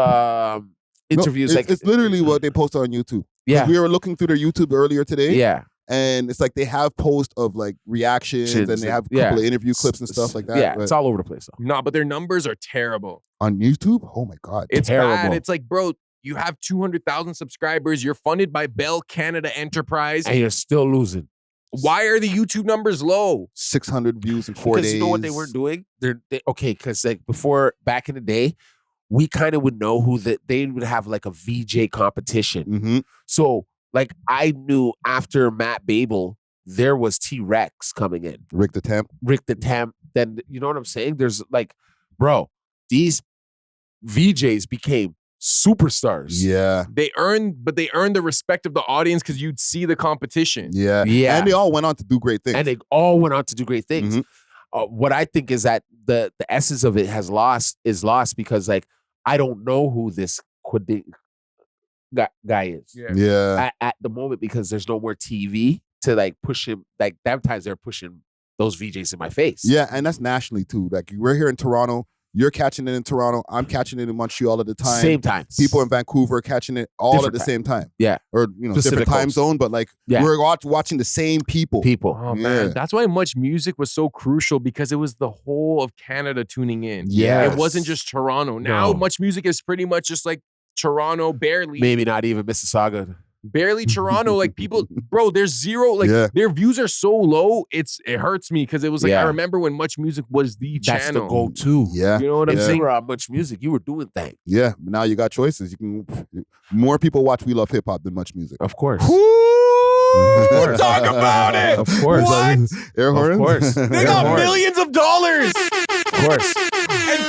[SPEAKER 2] interviews.
[SPEAKER 1] No, it's literally what they post on YouTube. 'Cause
[SPEAKER 2] Yeah.
[SPEAKER 1] we were looking through their YouTube earlier today.
[SPEAKER 2] Yeah.
[SPEAKER 1] And it's like they have posts of like reactions and they have a couple of interview clips and stuff like that.
[SPEAKER 2] Yeah,
[SPEAKER 1] but
[SPEAKER 2] it's all over the place though.
[SPEAKER 3] No, but their numbers are terrible.
[SPEAKER 1] on YouTube, oh my God.
[SPEAKER 3] It's
[SPEAKER 2] Terrible.
[SPEAKER 3] bad. It's like, bro, you have 200,000 subscribers. You're funded by Bell Canada Enterprise.
[SPEAKER 2] And you're still losing.
[SPEAKER 3] Why are the YouTube numbers low?
[SPEAKER 1] 600 views in 4
[SPEAKER 2] Because
[SPEAKER 1] days.
[SPEAKER 2] you know what they weren't doing? Okay, because like before, back in the day, we kind of would know who they would have like a VJ competition.
[SPEAKER 1] Mm-hmm.
[SPEAKER 2] So like I knew after Matt Babel, there was T-Rex coming in.
[SPEAKER 1] Rick the Temp.
[SPEAKER 2] Then you know what I'm saying? There's like, bro, these VJs became superstars.
[SPEAKER 1] Yeah.
[SPEAKER 3] They earned the respect of the audience because you'd see the competition.
[SPEAKER 1] Yeah.
[SPEAKER 2] Yeah.
[SPEAKER 1] And they all went on to do great things.
[SPEAKER 2] And they all went on to do great things.
[SPEAKER 1] Mhm.
[SPEAKER 2] What I think is that the essence of it is lost because like I don't know who this guy is
[SPEAKER 1] Yeah.
[SPEAKER 2] at the moment because there's no more TV to like push him. Like that times they're pushing those VJs in my face.
[SPEAKER 1] Yeah. And that's nationally too. Like we're here in Toronto. You're catching it in Toronto. I'm catching it in Montreal at the time.
[SPEAKER 2] Same time.
[SPEAKER 1] People in Vancouver are catching it all
[SPEAKER 2] Different
[SPEAKER 1] at the
[SPEAKER 2] time.
[SPEAKER 1] same time.
[SPEAKER 2] Yeah.
[SPEAKER 1] Or,
[SPEAKER 2] Pacific
[SPEAKER 1] different time
[SPEAKER 2] Coast.
[SPEAKER 1] zone, but like
[SPEAKER 2] Yeah.
[SPEAKER 1] we're watching the same people.
[SPEAKER 3] Oh
[SPEAKER 1] Yeah.
[SPEAKER 3] man, that's why Much Music was so crucial because it was the whole of Canada tuning in.
[SPEAKER 1] Yes.
[SPEAKER 3] It wasn't just Toronto. Now
[SPEAKER 2] No.
[SPEAKER 3] Much Music is pretty much just like Toronto, barely
[SPEAKER 2] Maybe not even Mississauga.
[SPEAKER 3] Toronto. Like people, bro, there's zero. Like
[SPEAKER 1] Yeah.
[SPEAKER 3] their views are so low. It hurts me because it was like
[SPEAKER 2] Yeah.
[SPEAKER 3] I remember when Much Music was the
[SPEAKER 2] That's
[SPEAKER 3] channel.
[SPEAKER 2] the go-to.
[SPEAKER 1] Yeah.
[SPEAKER 3] You know what I'm
[SPEAKER 2] If you
[SPEAKER 3] saying?
[SPEAKER 2] were on Much Music, you were doing things.
[SPEAKER 1] Yeah. But now you got choices. More people watch We Love Hip Hop than Much Music.
[SPEAKER 2] Of course.
[SPEAKER 3] Woo! Talk about it.
[SPEAKER 2] Of course.
[SPEAKER 3] What?
[SPEAKER 1] Air horns?
[SPEAKER 2] course.
[SPEAKER 3] They got
[SPEAKER 2] course.
[SPEAKER 3] millions of dollars,
[SPEAKER 2] Of course.
[SPEAKER 3] and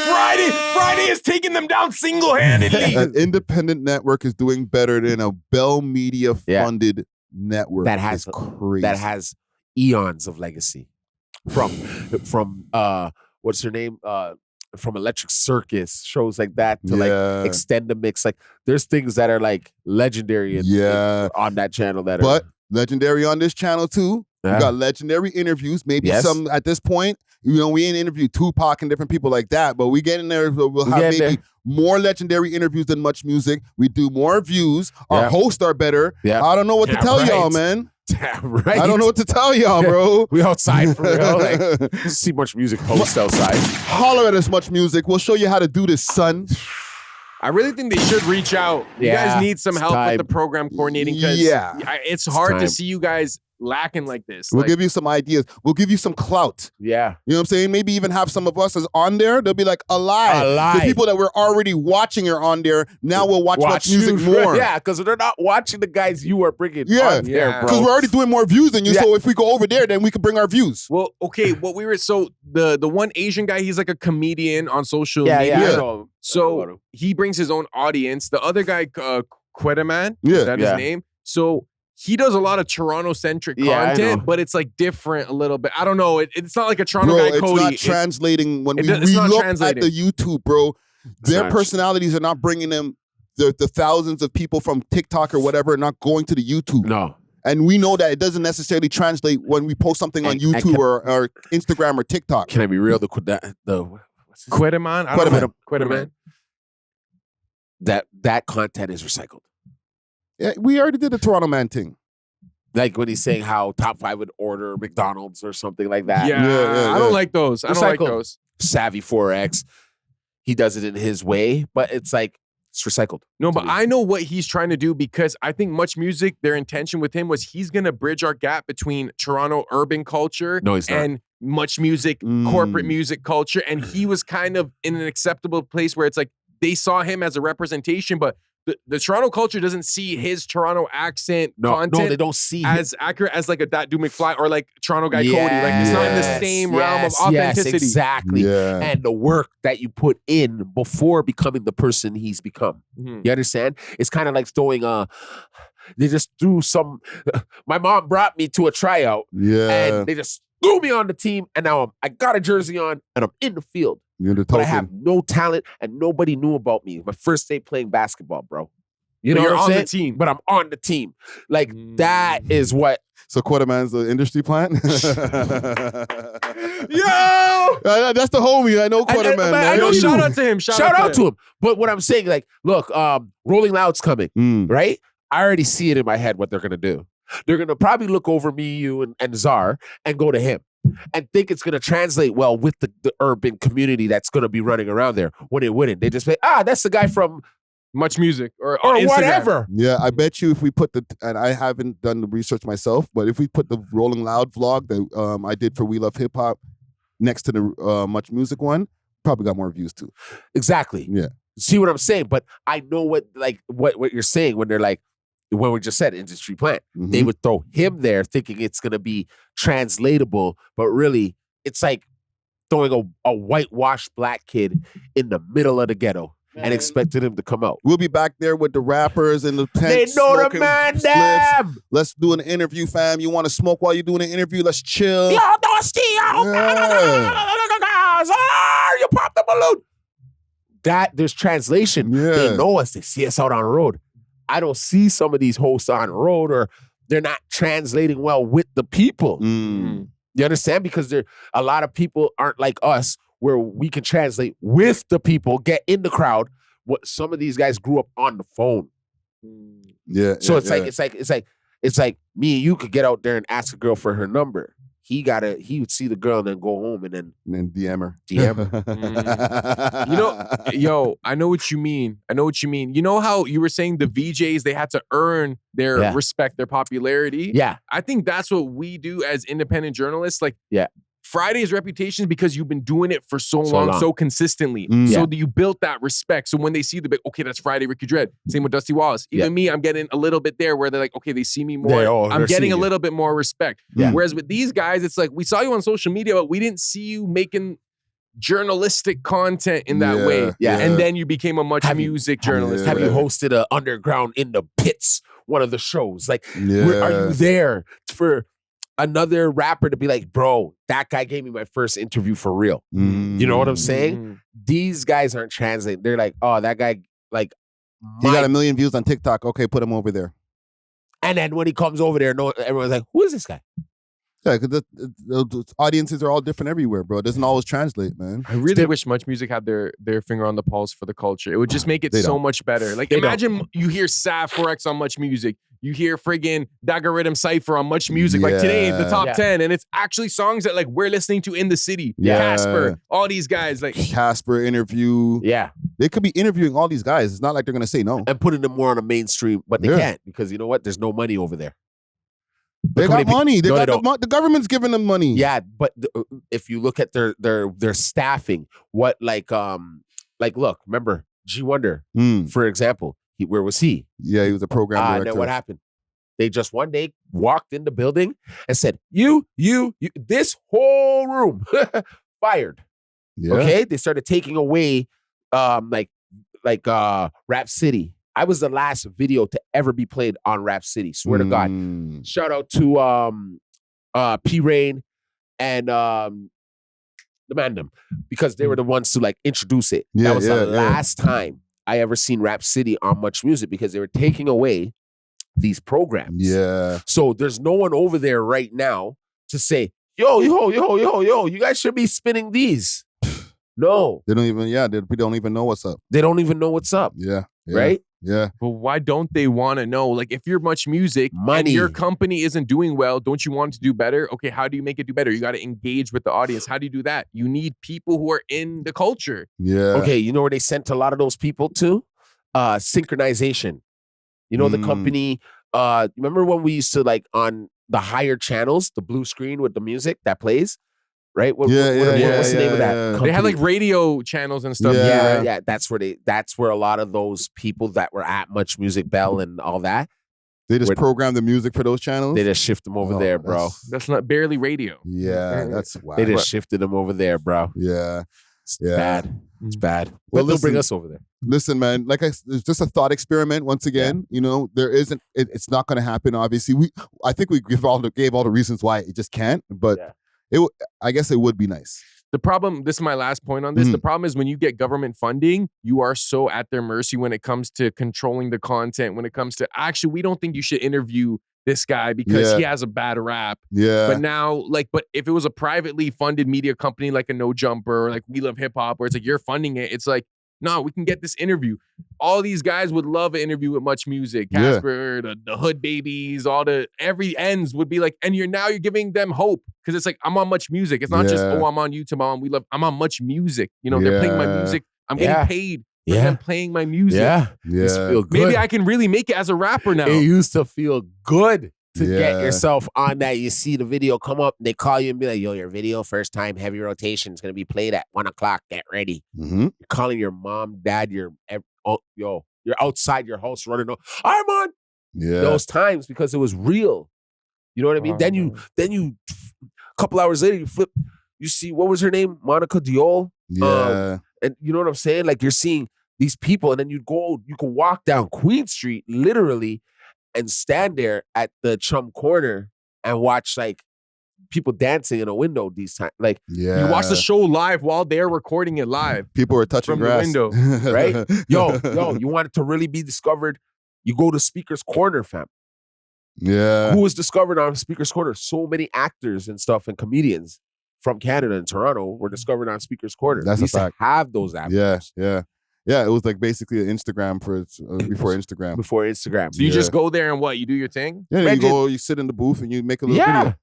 [SPEAKER 3] Friday is taking them down single-handedly.
[SPEAKER 1] An independent network is doing better than a Bell Media funded network.
[SPEAKER 2] That has
[SPEAKER 1] It's crazy.
[SPEAKER 2] that has eons of legacy. From what's her name? From Electric Circus, shows like that to like Extend the Mix. Like there's things that are like legendary on that channel that
[SPEAKER 1] but
[SPEAKER 2] are
[SPEAKER 1] legendary on this channel too.
[SPEAKER 2] Yeah.
[SPEAKER 1] We got legendary interviews. Maybe
[SPEAKER 2] Yes.
[SPEAKER 1] some at this point. We ain't interviewed Tupac and different people like that, but we get in there. We'll have
[SPEAKER 2] get in
[SPEAKER 1] maybe more legendary interviews than Much Music. We do more views. Our
[SPEAKER 2] Yeah.
[SPEAKER 1] hosts are better.
[SPEAKER 2] Yeah.
[SPEAKER 1] I don't know what to
[SPEAKER 2] Yeah,
[SPEAKER 1] tell y'all,
[SPEAKER 2] right.
[SPEAKER 1] man.
[SPEAKER 2] right.
[SPEAKER 1] I don't know what to tell y'all, bro.
[SPEAKER 2] We outside for real. Like see Much Music post outside.
[SPEAKER 1] Holler at us, Much Music. We'll show you how to do this, son.
[SPEAKER 3] I really think they should reach out. You
[SPEAKER 2] Yeah,
[SPEAKER 3] guys need some
[SPEAKER 2] it's
[SPEAKER 3] help
[SPEAKER 2] time.
[SPEAKER 3] with the program coordinating because
[SPEAKER 1] Yeah.
[SPEAKER 3] it's hard to
[SPEAKER 2] time.
[SPEAKER 3] see you guys lacking like this.
[SPEAKER 1] We'll
[SPEAKER 3] Like,
[SPEAKER 1] give you some ideas. We'll give you some clout.
[SPEAKER 2] Yeah.
[SPEAKER 1] You know what I'm saying? Maybe even have some of us as on there. They'll be like, alive.
[SPEAKER 2] Alive.
[SPEAKER 1] The people that we're already watching are on there. Now we'll watch Much Music
[SPEAKER 2] you,
[SPEAKER 1] more.
[SPEAKER 2] Yeah, because they're not watching the guys you are bringing
[SPEAKER 1] Yeah.
[SPEAKER 2] on there,
[SPEAKER 3] Yeah.
[SPEAKER 2] bro.
[SPEAKER 1] Because we're already doing more views than you.
[SPEAKER 2] Yeah.
[SPEAKER 1] So if we go over there, then we can bring our views.
[SPEAKER 3] well, okay, the one Asian guy, he's like a comedian on social
[SPEAKER 2] yeah,
[SPEAKER 3] media.
[SPEAKER 2] yeah.
[SPEAKER 1] Yeah.
[SPEAKER 2] So,
[SPEAKER 3] So he brings his own audience. The other guy, Quedaman,
[SPEAKER 1] Yeah.
[SPEAKER 3] is that
[SPEAKER 2] Yeah.
[SPEAKER 3] his name? So he does a lot of Toronto-centric
[SPEAKER 2] Yeah, I know.
[SPEAKER 3] content, but it's like different a little bit. I don't know. It's not like a Toronto
[SPEAKER 1] Bro,
[SPEAKER 3] guy,
[SPEAKER 1] it's
[SPEAKER 3] Cody.
[SPEAKER 1] not translating. When
[SPEAKER 3] it
[SPEAKER 1] we
[SPEAKER 3] does- it's not
[SPEAKER 1] look
[SPEAKER 3] translating.
[SPEAKER 1] at the YouTube, bro, their
[SPEAKER 2] not-
[SPEAKER 1] personalities are not bringing them the thousands of people from TikTok or whatever are not going to the YouTube.
[SPEAKER 2] no.
[SPEAKER 1] And we know that it doesn't necessarily translate when we post something on
[SPEAKER 2] And
[SPEAKER 1] YouTube
[SPEAKER 2] can-
[SPEAKER 1] or Instagram or TikTok.
[SPEAKER 2] Can I be real? The
[SPEAKER 3] Quedaman. Quedaman.
[SPEAKER 2] That content is recycled.
[SPEAKER 1] Yeah, we already did the Toronto Man thing.
[SPEAKER 2] Like when he's saying how top 5 would order McDonald's or something like that.
[SPEAKER 3] Yeah. I don't like those. I don't like those.
[SPEAKER 2] Savvy 4X. He does it in his way, but it's like, it's recycled.
[SPEAKER 3] No, but I know what he's trying to do because I think Much Music, their intention with him was he's going to bridge our gap between Toronto urban culture and Much Music corporate music culture. And he was kind of in an acceptable place where it's like they saw him as a representation, but the Toronto culture doesn't see his Toronto accent content.
[SPEAKER 2] No, they don't see
[SPEAKER 3] as accurate as like a Dat Do McFly or like Toronto guy Cody. Like it's not in the same realm of authenticity.
[SPEAKER 2] Yes, exactly. Yeah. And the work that you put in before becoming the person he's become. You understand? It's kind of like throwing they just threw some. My mom brought me to a tryout. And they just threw me on the team, and now I got a jersey on, and I'm in the field. But I have no talent, and nobody knew about me. My first day playing basketball, bro. You know,
[SPEAKER 3] you're
[SPEAKER 2] what I'm
[SPEAKER 3] on
[SPEAKER 2] saying?
[SPEAKER 3] the team.
[SPEAKER 2] But I'm on the team. Like that is what.
[SPEAKER 1] So Quarterman's the industry plant.
[SPEAKER 2] Yo,
[SPEAKER 1] that's the homie. I know Quarterman.
[SPEAKER 3] I know. Shout out to him.
[SPEAKER 2] Shout out to him. But what I'm saying, like, look, Rolling Loud's coming, right? I already see it in my head what they're gonna do. They're gonna probably look over me, you, and Czar, and go to him. And think it's going to translate well with the urban community that's going to be running around there when it wouldn't. They just say, that's the guy from
[SPEAKER 3] Much Music or
[SPEAKER 2] whatever.
[SPEAKER 1] Yeah, I bet you if we put and I haven't done the research myself, but if we put the Rolling Loud vlog that I did for We Love Hip Hop next to the Much Music one, probably got more views too.
[SPEAKER 2] Exactly.
[SPEAKER 1] Yeah.
[SPEAKER 2] See what I'm saying? But I know what you're saying when they're like, when we just said industry plant, they would throw him there thinking it's going to be translatable, but really it's like throwing a whitewashed black kid in the middle of the ghetto and expecting him to come out.
[SPEAKER 1] We'll be back there with the rappers and the tents.
[SPEAKER 2] They know the man them.
[SPEAKER 1] Let's do an interview, fam. You want to smoke while you're doing an interview? Let's chill.
[SPEAKER 2] Yo, Dusty, you popped the balloon. There's translation. They know us. They see us out on the road. I don't see some of these hosts on the road, or they're not translating well with the people. You understand? Because a lot of people aren't like us, where we can translate with the people, get in the crowd. What some of these guys grew up on the phone. So it's like me and you could get out there and ask a girl for her number. He would see the girl and then go home and then
[SPEAKER 1] DM her.
[SPEAKER 3] You know, yo, I know what you mean. You know how you were saying the VJs, they had to earn their respect, their popularity?
[SPEAKER 2] Yeah.
[SPEAKER 3] I think that's what we do as independent journalists. Like, Friday's reputation is because you've been doing it for so long, so consistently. So that you built that respect. So when they see the big, okay, that's Friday, Ricky Dread. Same with Dusty Wallace. Even me, I'm getting a little bit there where they're like, okay, they see me more. I'm getting a little bit more respect. Whereas with these guys, it's like, we saw you on social media, but we didn't see you making journalistic content in that way. And then you became a Much Music journalist.
[SPEAKER 2] Have you hosted a Underground in the Pits, one of the shows? Like, are you there for another rapper to be like, bro, that guy gave me my first interview for real? You know what I'm saying? These guys aren't translating. They're like, oh, that guy, like,
[SPEAKER 1] he got 1 million views on TikTok. Okay, put him over there.
[SPEAKER 2] And then when he comes over there, everyone's like, who is this guy?
[SPEAKER 1] Yeah, because the audiences are all different everywhere, bro. It doesn't always translate, man.
[SPEAKER 3] I really wish Much Music had their finger on the pulse for the culture. It would just make it so much better. Like, imagine you hear Sav 4X on Much Music. You hear friggin' Dagger Rhythm Cypher on Much Music. Like today, the top 10. And it's actually songs that like we're listening to in the city. Casper, all these guys. Like
[SPEAKER 1] Casper interview. They could be interviewing all these guys. It's not like they're going to say no.
[SPEAKER 2] And putting them more on a mainstream, but they can't because you know what? There's no money over there.
[SPEAKER 1] They got money. The government's giving them money.
[SPEAKER 2] Yeah, but if you look at their staffing, what like look, remember G Wonder, for example, where was he?
[SPEAKER 1] Yeah, he was a program director.
[SPEAKER 2] And then what happened? They just one day walked in the building and said, you, this whole room fired. Okay, they started taking away Rap City. I was the last video to ever be played on Rap City. Swear to God. Shout out to P Rain and the Mandem, because they were the ones to like introduce it. That was the last time I ever seen Rap City on Much Music, because they were taking away these programs. So there's no one over there right now to say, yo, you guys should be spinning these. No.
[SPEAKER 1] They don't even. Yeah, we don't even know what's up.
[SPEAKER 2] They don't even know what's up.
[SPEAKER 1] Yeah.
[SPEAKER 2] Right?
[SPEAKER 1] Yeah.
[SPEAKER 3] But why don't they want to know? Like, if you're Much Music and
[SPEAKER 2] Money.
[SPEAKER 3] your company isn't doing well, don't you want it to do better? Okay, how do you make it do better? You got to engage with the audience. How do you do that? You need people who are in the culture.
[SPEAKER 1] Yeah.
[SPEAKER 2] Okay, you know where they sent a lot of those people to? Synchronization. You know, the company, remember when we used to, like, on the higher channels, the blue screen with the music that plays? Right? What's the name of that? Company?
[SPEAKER 3] They had like radio channels and stuff.
[SPEAKER 2] Yeah. That's where a lot of those people that were at Much Music Bell and all that.
[SPEAKER 1] They just program the music for those channels.
[SPEAKER 2] They just shift them over there, bro.
[SPEAKER 3] That's not barely radio.
[SPEAKER 1] Yeah, that's wow.
[SPEAKER 2] They just shifted them over there, bro.
[SPEAKER 1] Yeah.
[SPEAKER 2] It's bad. It's bad.
[SPEAKER 1] Well,
[SPEAKER 2] But they'll bring us over there.
[SPEAKER 1] Listen, man, it's just a thought experiment. Once again, you know, there isn't. It's not going to happen. Obviously, I think we gave all the reasons why it just can't. But I guess it would be nice.
[SPEAKER 3] The problem, this is my last point on this. The problem is when you get government funding, you are so at their mercy when it comes to controlling the content, when it comes to, actually, we don't think you should interview this guy because he has a bad rap.
[SPEAKER 1] Yeah.
[SPEAKER 3] But now, but if it was a privately funded media company like a No Jumper or like We Love Hip Hop, where it's like you're funding it, it's like, no, we can get this interview. All these guys would love an interview with Much Music. Casper, the Hood Babies, every ends would be like, and you're giving them hope. Because it's like, I'm on Much Music. It's not just, I'm on YouTube, I'm on Much Music. You know, they're playing my music. I'm getting paid for them playing my music.
[SPEAKER 2] Yeah. Feel good.
[SPEAKER 3] Maybe I can really make it as a rapper now.
[SPEAKER 2] It used to feel good to get yourself on that. You see the video come up, and they call you and be like, yo, your video, first time, heavy rotation, is going to be played at 1 o'clock. Get ready. You're calling your mom, dad, you're outside your house running, I'm on those times because it was real. You know what I mean? Then you, a couple hours later, you see, what was her name? Monica Diol.
[SPEAKER 1] Yeah.
[SPEAKER 2] And you know what I'm saying? Like, you're seeing these people, and then you can walk down Queen Street, literally, and stand there at the Chum Corner and watch like people dancing in a window these times. Like,
[SPEAKER 3] you watch the show live while they're recording it live.
[SPEAKER 1] People are touching
[SPEAKER 3] from
[SPEAKER 1] grass.
[SPEAKER 3] the window,
[SPEAKER 2] right? Yo, you want it to really be discovered? You go to Speaker's Corner, fam.
[SPEAKER 1] Yeah.
[SPEAKER 2] Who was discovered on Speaker's Corner? So many actors and stuff and comedians from Canada and Toronto were discovered on Speaker's Corner.
[SPEAKER 1] That's
[SPEAKER 2] we used
[SPEAKER 1] a fact.
[SPEAKER 2] to have those avenues.
[SPEAKER 1] Yeah, it was like basically an Instagram before Instagram.
[SPEAKER 2] Before Instagram.
[SPEAKER 3] So you just go there and what? You do your thing?
[SPEAKER 1] Yeah, you sit in the booth and you make a little video.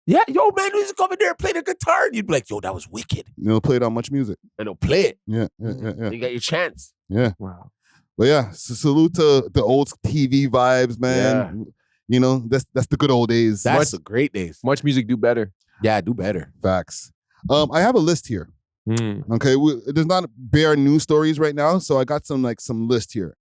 [SPEAKER 2] Yeah, yo, man, we just come in there and play the guitar. And you'd be like, yo, that was wicked.
[SPEAKER 1] And they'll play it on Much Music.
[SPEAKER 2] And they'll play it.
[SPEAKER 1] Yeah.
[SPEAKER 2] You got your chance.
[SPEAKER 1] Yeah.
[SPEAKER 3] Wow.
[SPEAKER 1] But yeah, so salute to the old TV vibes, man.
[SPEAKER 2] Yeah.
[SPEAKER 1] You know, that's the good old days.
[SPEAKER 2] That's the great days.
[SPEAKER 3] Much Music do better.
[SPEAKER 2] Yeah, do better.
[SPEAKER 1] Facts. I have a list here. Okay, there's not bare news stories right now, so I got some list here.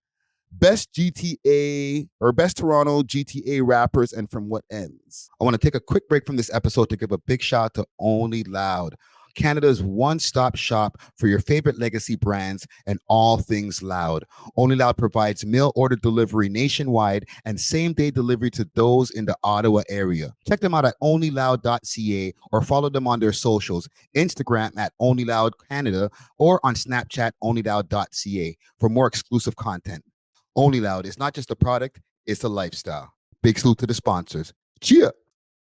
[SPEAKER 1] Best GTA or best Toronto GTA rappers and from what ends.
[SPEAKER 7] I want to take a quick break from this episode to give a big shout out to Only Loud, Canada's one-stop shop for your favorite legacy brands and all things loud. Only Loud provides mail order delivery nationwide and same-day delivery to those in the Ottawa area. Check them out at onlyloud.ca or follow them on their socials, Instagram at onlyloudcanada or on Snapchat onlyloud.ca for more exclusive content. Only Loud is not just a product, it's a lifestyle. Big salute to the sponsors. Cheer.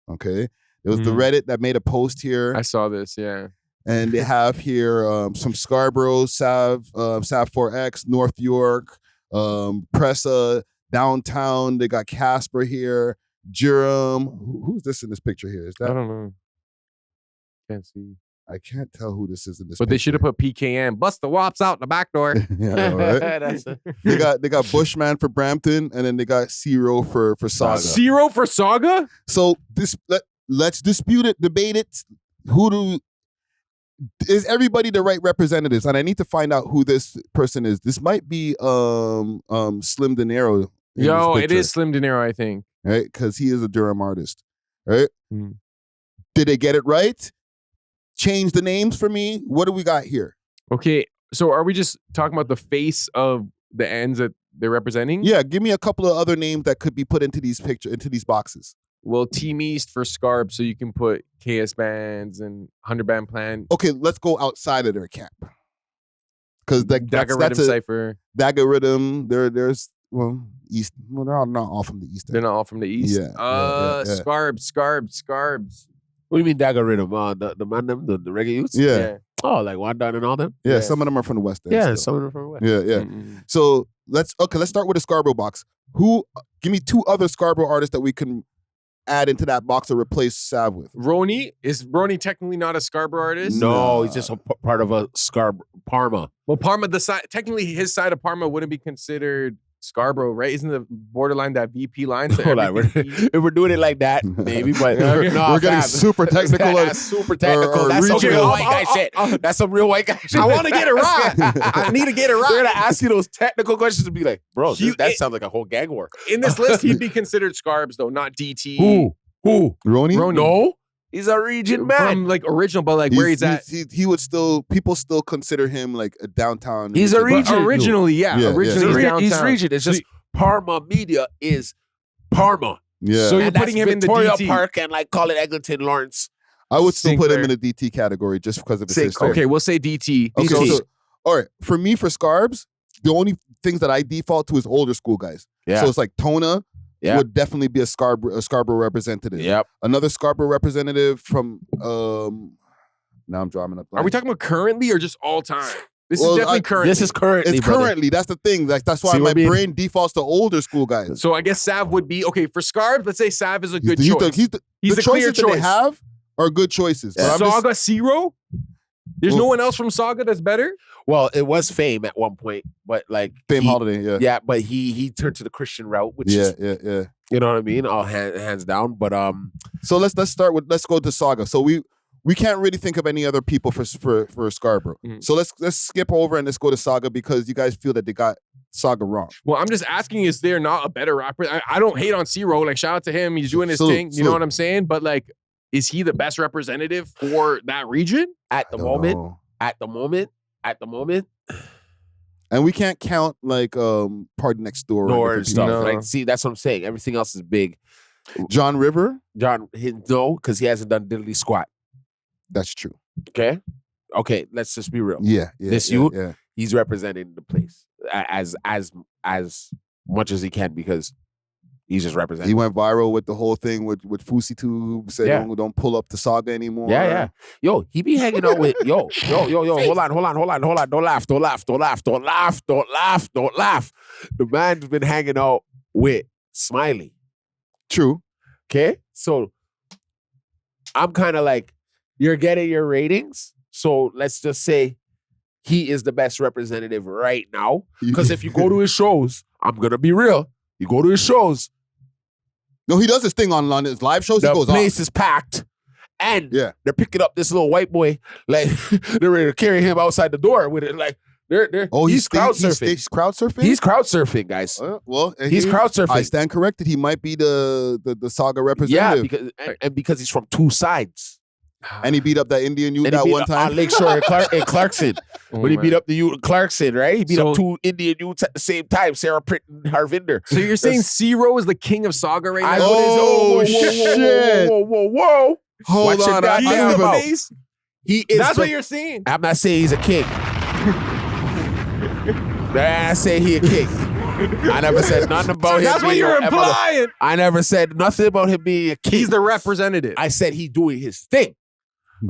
[SPEAKER 1] Okay. It was the Reddit that made a post here.
[SPEAKER 3] I saw this, yeah.
[SPEAKER 1] And they have here some Scarborough, Sav 4X, North York, Pressa, Downtown. They got Casper here, Durham. Who's this in this picture here? Is that?
[SPEAKER 3] I don't know. Can't see.
[SPEAKER 1] I can't tell who this is in this.
[SPEAKER 3] But they should have put PKM. Bust the wops out the back door.
[SPEAKER 1] Yeah, right? They got Bushman for Brampton, and then they got Zero for Saga.
[SPEAKER 3] Zero for Saga?
[SPEAKER 1] So let's dispute it, debate it. Is everybody the right representatives? And I need to find out who this person is. This might be Slim De Niro.
[SPEAKER 3] Yo, it is Slim De Niro, I think.
[SPEAKER 1] Right? Because he is a Durham artist. Right? Did they get it right? Change the names for me. What do we got here? Okay,
[SPEAKER 3] so are we just talking about the face of the ends that they're representing?
[SPEAKER 1] Yeah, give me a couple of other names that could be put into these boxes.
[SPEAKER 3] Well, Team East for Scarb, so you can put KS Bands and 100 Band Plan.
[SPEAKER 1] Okay, let's go outside of their camp. Because
[SPEAKER 3] Dagger Rhythm Cypher.
[SPEAKER 1] Dagger Rhythm, there's East. Well, they're not all from the East.
[SPEAKER 3] They're not all from the East?
[SPEAKER 1] Yeah.
[SPEAKER 3] Scarbs.
[SPEAKER 2] What do you mean Dagger Rhythm? The man them, the reggae youths?
[SPEAKER 1] Yeah.
[SPEAKER 2] Oh, like Wandon and all them?
[SPEAKER 1] Yeah, some of them are from the West End.
[SPEAKER 2] Yeah,
[SPEAKER 1] still.
[SPEAKER 2] some of them from the West.
[SPEAKER 1] Yeah. So let's start with the Scarborough box. Give me 2 other Scarborough artists that we can add into that box or replace Sav with.
[SPEAKER 3] Roni? Is Roni technically not a Scarborough artist?
[SPEAKER 2] No, he's just a part of a Parma.
[SPEAKER 3] Well, Parma, technically his side of Parma wouldn't be considered Scarborough, right? Isn't the borderline that VP line? So
[SPEAKER 2] Hold on, if we're doing it like that, maybe, but
[SPEAKER 1] we're getting super technical.
[SPEAKER 2] That's super technical.
[SPEAKER 1] or
[SPEAKER 2] That's some
[SPEAKER 1] regional.
[SPEAKER 2] real white guy shit. That's some real white guy shit.
[SPEAKER 3] I want to get it right. I need to get it right.
[SPEAKER 2] They're gonna ask you those technical questions and be like, bro, that sounds like a whole gang war.
[SPEAKER 3] In this list, he'd be considered Scarbs, though, not DT.
[SPEAKER 2] Who?
[SPEAKER 1] Roni?
[SPEAKER 2] No, he's a region man.
[SPEAKER 3] From like original, but like where he's at.
[SPEAKER 1] He would still, people still consider him like a downtown.
[SPEAKER 2] He's a region.
[SPEAKER 3] Originally, yeah. Originally, he's downtown.
[SPEAKER 2] He's region. It's just Parma media is Parma.
[SPEAKER 1] Yeah.
[SPEAKER 3] So you're
[SPEAKER 2] And that's
[SPEAKER 3] putting him in the
[SPEAKER 2] Victoria
[SPEAKER 3] DT.
[SPEAKER 2] Park and like call it Eglinton Lawrence.
[SPEAKER 1] I would still put him
[SPEAKER 3] Sinclair.
[SPEAKER 1] in the DT category just because of his
[SPEAKER 2] Sinclair.
[SPEAKER 1] history.
[SPEAKER 3] Okay, we'll say DT.
[SPEAKER 1] Okay,
[SPEAKER 2] DT.
[SPEAKER 1] so, all right. For me, for Scarbs, the only things that I default to is older school guys.
[SPEAKER 2] Yeah.
[SPEAKER 1] So it's like Tona
[SPEAKER 2] Yeah.
[SPEAKER 1] would definitely be a Scarborough representative.
[SPEAKER 2] Yep.
[SPEAKER 1] Another Scarborough representative from now I'm drawing up.
[SPEAKER 3] Are we talking about currently or just all time? This
[SPEAKER 1] Well,
[SPEAKER 3] is definitely currently.
[SPEAKER 2] This is currently.
[SPEAKER 1] It's
[SPEAKER 2] brother.
[SPEAKER 1] currently. That's the thing. Like that's why
[SPEAKER 2] See what
[SPEAKER 1] my
[SPEAKER 2] I mean?
[SPEAKER 1] brain defaults to older school guys.
[SPEAKER 3] So I guess Sav would be okay for Scarbs. Let's say Sav is a good
[SPEAKER 1] He's
[SPEAKER 3] choice.
[SPEAKER 1] the
[SPEAKER 3] He's
[SPEAKER 1] the
[SPEAKER 3] a clear
[SPEAKER 1] choices that they
[SPEAKER 3] choice.
[SPEAKER 1] have are good choices. But I'm just-
[SPEAKER 3] Saga Zero. There's no one else from Saga that's better.
[SPEAKER 2] Well, it was Fame at one point, but like
[SPEAKER 1] Fame Holiday, yeah.
[SPEAKER 2] Yeah, but he turned to the Christian route, which
[SPEAKER 1] Yeah,
[SPEAKER 2] is
[SPEAKER 1] yeah.
[SPEAKER 2] you know what I mean, all hands down. But
[SPEAKER 1] So let's go to Saga. So we can't really think of any other people for Scarborough.
[SPEAKER 3] Mhm.
[SPEAKER 1] So let's skip over and let's go to Saga because you guys feel that they got Saga wrong.
[SPEAKER 3] Well, I'm just asking, is there not a better rapper? I don't hate on Zero. Like, shout out to him. He's doing his
[SPEAKER 1] Salute,
[SPEAKER 3] thing. You know what I'm saying? But like, is he the best representative for that region?
[SPEAKER 2] at the
[SPEAKER 1] I don't
[SPEAKER 2] moment,
[SPEAKER 1] know.
[SPEAKER 2] at the moment,
[SPEAKER 1] And we can't count like Party Next Door
[SPEAKER 2] nor
[SPEAKER 1] different
[SPEAKER 2] stuff.
[SPEAKER 1] people.
[SPEAKER 2] Like, see, that's what I'm saying. Everything else is big.
[SPEAKER 1] John River,
[SPEAKER 2] John, no, because he hasn't done diddly squat.
[SPEAKER 1] that's true.
[SPEAKER 2] Okay, let's just be real.
[SPEAKER 1] Yeah.
[SPEAKER 2] This
[SPEAKER 1] yeah,
[SPEAKER 2] youth?
[SPEAKER 1] yeah.
[SPEAKER 2] He's representing the place as much as he can because he's just representing.
[SPEAKER 1] He went viral with the whole thing with Fousey Tube said
[SPEAKER 2] Yeah.
[SPEAKER 1] don't pull up to Saga anymore.
[SPEAKER 2] Yeah. Yo, he be hanging out with yo. Hold on. Don't laugh. The man's been hanging out with Smiley.
[SPEAKER 1] True.
[SPEAKER 2] Okay, so I'm kind of like, you're getting your ratings. So let's just say he is the best representative right now. Because if you go to his shows, I'm gonna be real. You go to his shows,
[SPEAKER 1] No, he does his thing on his live shows.
[SPEAKER 2] the
[SPEAKER 1] He goes
[SPEAKER 2] place
[SPEAKER 1] off.
[SPEAKER 2] is packed. And
[SPEAKER 1] Yeah.
[SPEAKER 2] they're picking up this little white boy, like they're ready to carry him outside the door with it. Like they're he's crowd surfing.
[SPEAKER 1] He's crowd surfing.
[SPEAKER 2] He's crowd surfing, guys.
[SPEAKER 1] Well, and
[SPEAKER 2] He's crowd surfing.
[SPEAKER 1] I stand corrected. He might be the Saga
[SPEAKER 2] Yeah,
[SPEAKER 1] representative.
[SPEAKER 2] because and because he's from two sides.
[SPEAKER 1] And he beat up that Indian youth
[SPEAKER 2] And he
[SPEAKER 1] that
[SPEAKER 2] beat
[SPEAKER 1] one
[SPEAKER 2] up
[SPEAKER 1] time.
[SPEAKER 2] on Lakeshore in Clarkson. When he beat up the youth in Clarkson, right? He beat
[SPEAKER 3] So-
[SPEAKER 2] up two Indian youths at the same time, Sarah Pritt and Harvinder.
[SPEAKER 3] So you're saying Zero is the king of Saga right
[SPEAKER 2] I
[SPEAKER 3] now?
[SPEAKER 1] Oh, shit.
[SPEAKER 2] Whoa.
[SPEAKER 1] Hold
[SPEAKER 2] Watch your
[SPEAKER 1] on, I
[SPEAKER 2] goddamn
[SPEAKER 1] don't even-
[SPEAKER 2] mouth.
[SPEAKER 3] Face?
[SPEAKER 2] He is
[SPEAKER 3] That's
[SPEAKER 2] the-
[SPEAKER 3] what you're saying.
[SPEAKER 2] I'm not saying he's a king. I say he a king. I never said nothing about him.
[SPEAKER 3] That's what
[SPEAKER 2] being
[SPEAKER 3] you're
[SPEAKER 2] a-
[SPEAKER 3] implying.
[SPEAKER 2] I never said nothing about him being a king.
[SPEAKER 3] He's the representative.
[SPEAKER 2] I said he doing his thing.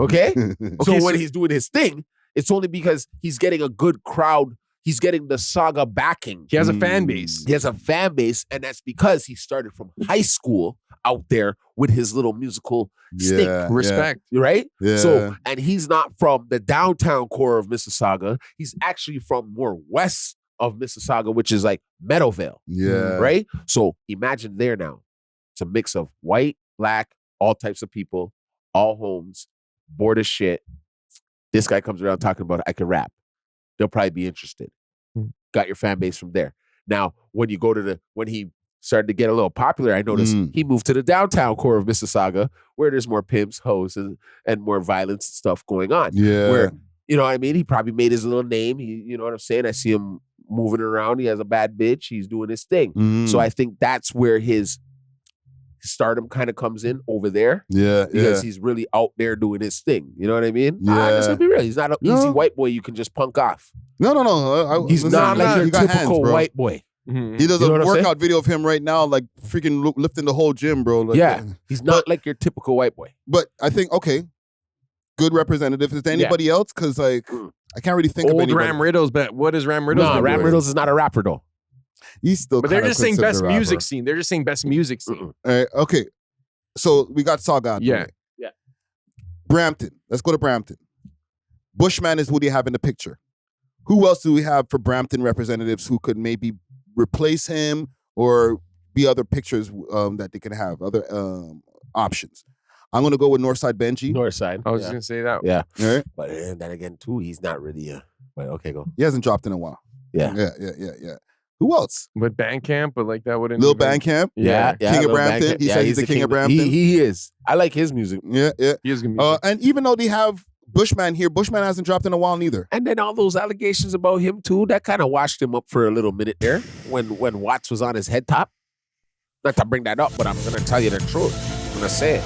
[SPEAKER 2] Okay? So
[SPEAKER 3] Okay,
[SPEAKER 2] when
[SPEAKER 3] so-
[SPEAKER 2] he's doing his thing, it's only because he's getting a good crowd. He's getting the Saga backing.
[SPEAKER 3] He has a fan base.
[SPEAKER 2] He has a fan base, and that's because he started from high school out there with his little musical stick.
[SPEAKER 1] Yeah,
[SPEAKER 3] Respect.
[SPEAKER 2] Right?
[SPEAKER 1] Yeah.
[SPEAKER 2] So, and he's not from the downtown core of Mississauga. He's actually from more west of Mississauga, which is like Meadowvale.
[SPEAKER 1] Yeah.
[SPEAKER 2] Right? So imagine there now. It's a mix of white, black, all types of people, all homes, bored as shit. This guy comes around talking about, I can rap. They'll probably be interested. Got your fan base from there. Now, when you go to when he started to get a little popular, I noticed he moved to the downtown core of Mississauga, where there's more pimps, hoes, and more violence and stuff going on.
[SPEAKER 1] Yeah.
[SPEAKER 2] Where, you know what I mean? He probably made his little name. You know what I'm saying? I see him moving around. He has a bad bitch. He's doing his thing.
[SPEAKER 1] Mm.
[SPEAKER 2] So I think that's where his stardom kind of comes in over there.
[SPEAKER 1] Yeah.
[SPEAKER 2] Because he's really out there doing his thing. You know what I mean?
[SPEAKER 1] Yeah.
[SPEAKER 2] Let's be real. He's not an easy
[SPEAKER 1] No.
[SPEAKER 2] white boy you can just punk off.
[SPEAKER 1] No.
[SPEAKER 2] He's
[SPEAKER 1] Listen,
[SPEAKER 2] not like your
[SPEAKER 1] he got
[SPEAKER 2] typical
[SPEAKER 1] hands, bro.
[SPEAKER 2] white boy.
[SPEAKER 3] Mhm.
[SPEAKER 1] He does
[SPEAKER 2] You know
[SPEAKER 1] a
[SPEAKER 2] what I'm saying?
[SPEAKER 1] workout video of him right now, like freaking lifting the whole gym, bro. Like,
[SPEAKER 2] Yeah. He's not like your typical white boy.
[SPEAKER 1] But I think, okay, good representative. Is there anybody else? Because like I can't really think of
[SPEAKER 3] Old
[SPEAKER 1] anybody.
[SPEAKER 3] Ram Riddles, but what is Ram Riddles?
[SPEAKER 2] No, Ram Riddles is not a rapper though.
[SPEAKER 1] He's still.
[SPEAKER 3] But they're
[SPEAKER 1] kind of
[SPEAKER 3] just saying best
[SPEAKER 1] considered a
[SPEAKER 3] music
[SPEAKER 1] rapper.
[SPEAKER 3] scene. They're just saying best music scene.
[SPEAKER 1] All right, okay. So we got Saga. out the
[SPEAKER 3] Yeah.
[SPEAKER 1] way.
[SPEAKER 2] Yeah.
[SPEAKER 1] Brampton. Let's go to Brampton. Bushman is who they have in the picture. Who else do we have for Brampton representatives who could maybe replace him or be other pictures that they can have, other options? I'm going to go with Northside Benji.
[SPEAKER 2] Northside.
[SPEAKER 3] I was just gonna say that.
[SPEAKER 2] Yeah.
[SPEAKER 1] All right.
[SPEAKER 2] But then again, too, he's not really a. But okay, go.
[SPEAKER 1] He hasn't dropped in a while.
[SPEAKER 2] Yeah.
[SPEAKER 1] Yeah. Who else?
[SPEAKER 3] But Bandcamp, but like that wouldn't.
[SPEAKER 1] Lil
[SPEAKER 3] even-
[SPEAKER 1] Bandcamp.
[SPEAKER 2] Yeah.
[SPEAKER 1] King of
[SPEAKER 2] Lil
[SPEAKER 1] Brampton.
[SPEAKER 2] Bandcamp.
[SPEAKER 1] He said he's the king of Brampton.
[SPEAKER 2] He is. I like his music.
[SPEAKER 1] Yeah.
[SPEAKER 3] He is gonna be.
[SPEAKER 1] And even though they have Bushman here, Bushman hasn't dropped in a while neither.
[SPEAKER 2] And then all those allegations about him too, that kind of washed him up for a little minute there when Watts was on his head top. Not to bring that up, but I'm gonna tell you the truth. I'm gonna say it.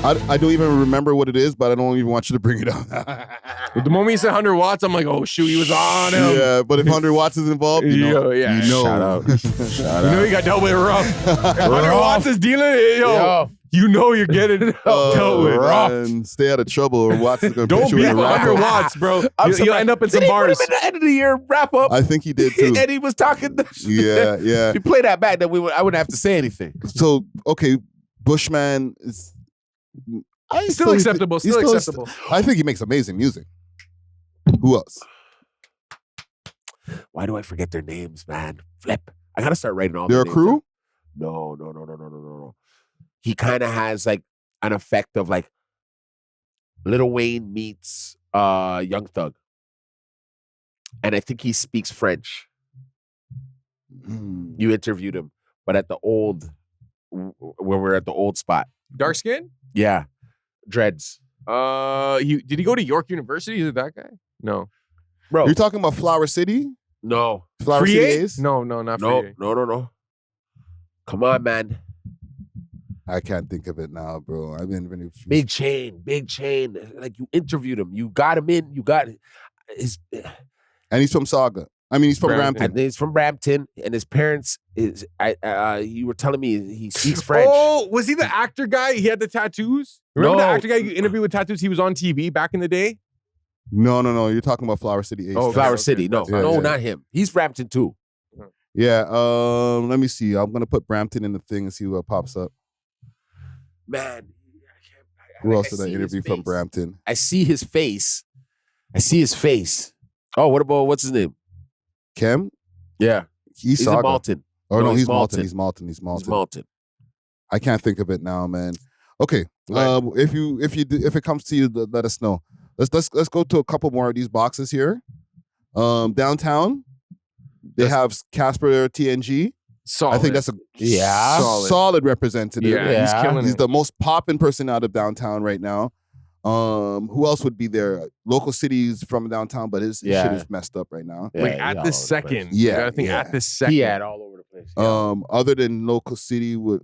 [SPEAKER 1] I don't even remember what it is, but I don't even want you to bring it up.
[SPEAKER 3] The moment he said 100 watts, I'm like, oh shoot, he was on him.
[SPEAKER 1] Yeah, but if 100 watts is involved, you know,
[SPEAKER 3] yeah.
[SPEAKER 1] you know.
[SPEAKER 2] Shout out. Shout
[SPEAKER 3] You know he got dealt with rough. If 100 watts is dealing it, yo. You know you're getting dealt with.
[SPEAKER 1] Man, stay out of trouble, or Watts is going to
[SPEAKER 3] Don't
[SPEAKER 1] put you
[SPEAKER 3] beat
[SPEAKER 1] in a wrap
[SPEAKER 3] 100
[SPEAKER 1] up.
[SPEAKER 3] watts, bro.
[SPEAKER 2] I'm
[SPEAKER 3] You'll
[SPEAKER 2] surprised.
[SPEAKER 3] end up in some
[SPEAKER 2] Did he put
[SPEAKER 3] bars.
[SPEAKER 2] him in the end of the year wrap up?
[SPEAKER 1] I think he did too.
[SPEAKER 2] And he was talking.
[SPEAKER 1] Yeah.
[SPEAKER 2] If you play that back, then I wouldn't have to say anything.
[SPEAKER 1] So, okay, Bushman is...
[SPEAKER 3] Still acceptable. Still acceptable.
[SPEAKER 1] I think he makes amazing music. Who else?
[SPEAKER 2] Why do I forget their names, man? Flip. I gotta start writing all
[SPEAKER 1] They're
[SPEAKER 2] their
[SPEAKER 1] a
[SPEAKER 2] names
[SPEAKER 1] crew?
[SPEAKER 2] down. No. He kind of has like an effect of like Lil Wayne meets Young Thug. And I think he speaks French. You interviewed him, but at the old, when we're at the old spot.
[SPEAKER 3] Dark skin?
[SPEAKER 2] Yeah. Dreads.
[SPEAKER 3] Did he go to York University? Is it that guy? No.
[SPEAKER 2] Bro.
[SPEAKER 1] You're talking about Flower City?
[SPEAKER 2] No.
[SPEAKER 1] Flower
[SPEAKER 3] Free
[SPEAKER 1] City
[SPEAKER 3] Eight?
[SPEAKER 1] Ace?
[SPEAKER 3] No, not
[SPEAKER 2] No,
[SPEAKER 3] Free Eight.
[SPEAKER 2] no. Come on, man.
[SPEAKER 1] I can't think of it now, bro. I've been really...
[SPEAKER 2] Big chain. Like you interviewed him. You got him in. You got his...
[SPEAKER 1] And he's from Saga. I mean, he's from Brampton.
[SPEAKER 2] And he's from Brampton, and his parents is. You were telling me he speaks French.
[SPEAKER 3] Oh, was he the actor guy? He had the tattoos. Remember
[SPEAKER 2] No.
[SPEAKER 3] the actor guy you interviewed with tattoos? He was on TV back in the day.
[SPEAKER 1] No. You're talking about Flower City Ace.
[SPEAKER 3] Oh,
[SPEAKER 2] Flower
[SPEAKER 3] okay.
[SPEAKER 2] City. No,
[SPEAKER 1] Yeah,
[SPEAKER 2] no,
[SPEAKER 1] yeah.
[SPEAKER 2] not him. He's Brampton too.
[SPEAKER 1] Yeah. Let me see. I'm gonna put Brampton in the thing and see what pops up.
[SPEAKER 2] Man,
[SPEAKER 1] Who else did I
[SPEAKER 2] see his
[SPEAKER 1] interview from
[SPEAKER 2] face.
[SPEAKER 1] Brampton?
[SPEAKER 2] I see his face. Oh, what about what's his name?
[SPEAKER 1] Kem?
[SPEAKER 2] Yeah,
[SPEAKER 1] He's
[SPEAKER 2] in
[SPEAKER 1] Saga.
[SPEAKER 2] Malton.
[SPEAKER 1] Oh no,
[SPEAKER 2] he's
[SPEAKER 1] he's Malton.
[SPEAKER 2] Malton.
[SPEAKER 1] He's Malton.
[SPEAKER 2] He's Malton.
[SPEAKER 1] I can't think of it now, man. Okay.
[SPEAKER 2] Right.
[SPEAKER 1] If it comes to you, let us know. Let's go to a couple more of these boxes here. Downtown, they have Casper TNG.
[SPEAKER 3] Solid.
[SPEAKER 1] I think that's a
[SPEAKER 2] Yeah.
[SPEAKER 1] solid representative.
[SPEAKER 3] Yeah, he's
[SPEAKER 2] Yeah.
[SPEAKER 3] killing
[SPEAKER 1] He's
[SPEAKER 3] it.
[SPEAKER 1] the most popping person out of downtown right now. Who else would be there? Local cities from downtown, but his shit is messed up right now.
[SPEAKER 2] Yeah,
[SPEAKER 3] Like
[SPEAKER 2] he's
[SPEAKER 3] at
[SPEAKER 2] all
[SPEAKER 3] this
[SPEAKER 2] over the place.
[SPEAKER 3] second.
[SPEAKER 1] Yeah,
[SPEAKER 3] You gotta think
[SPEAKER 1] yeah.
[SPEAKER 3] at this second.
[SPEAKER 2] He had all over the place. Yeah.
[SPEAKER 1] Other than local city with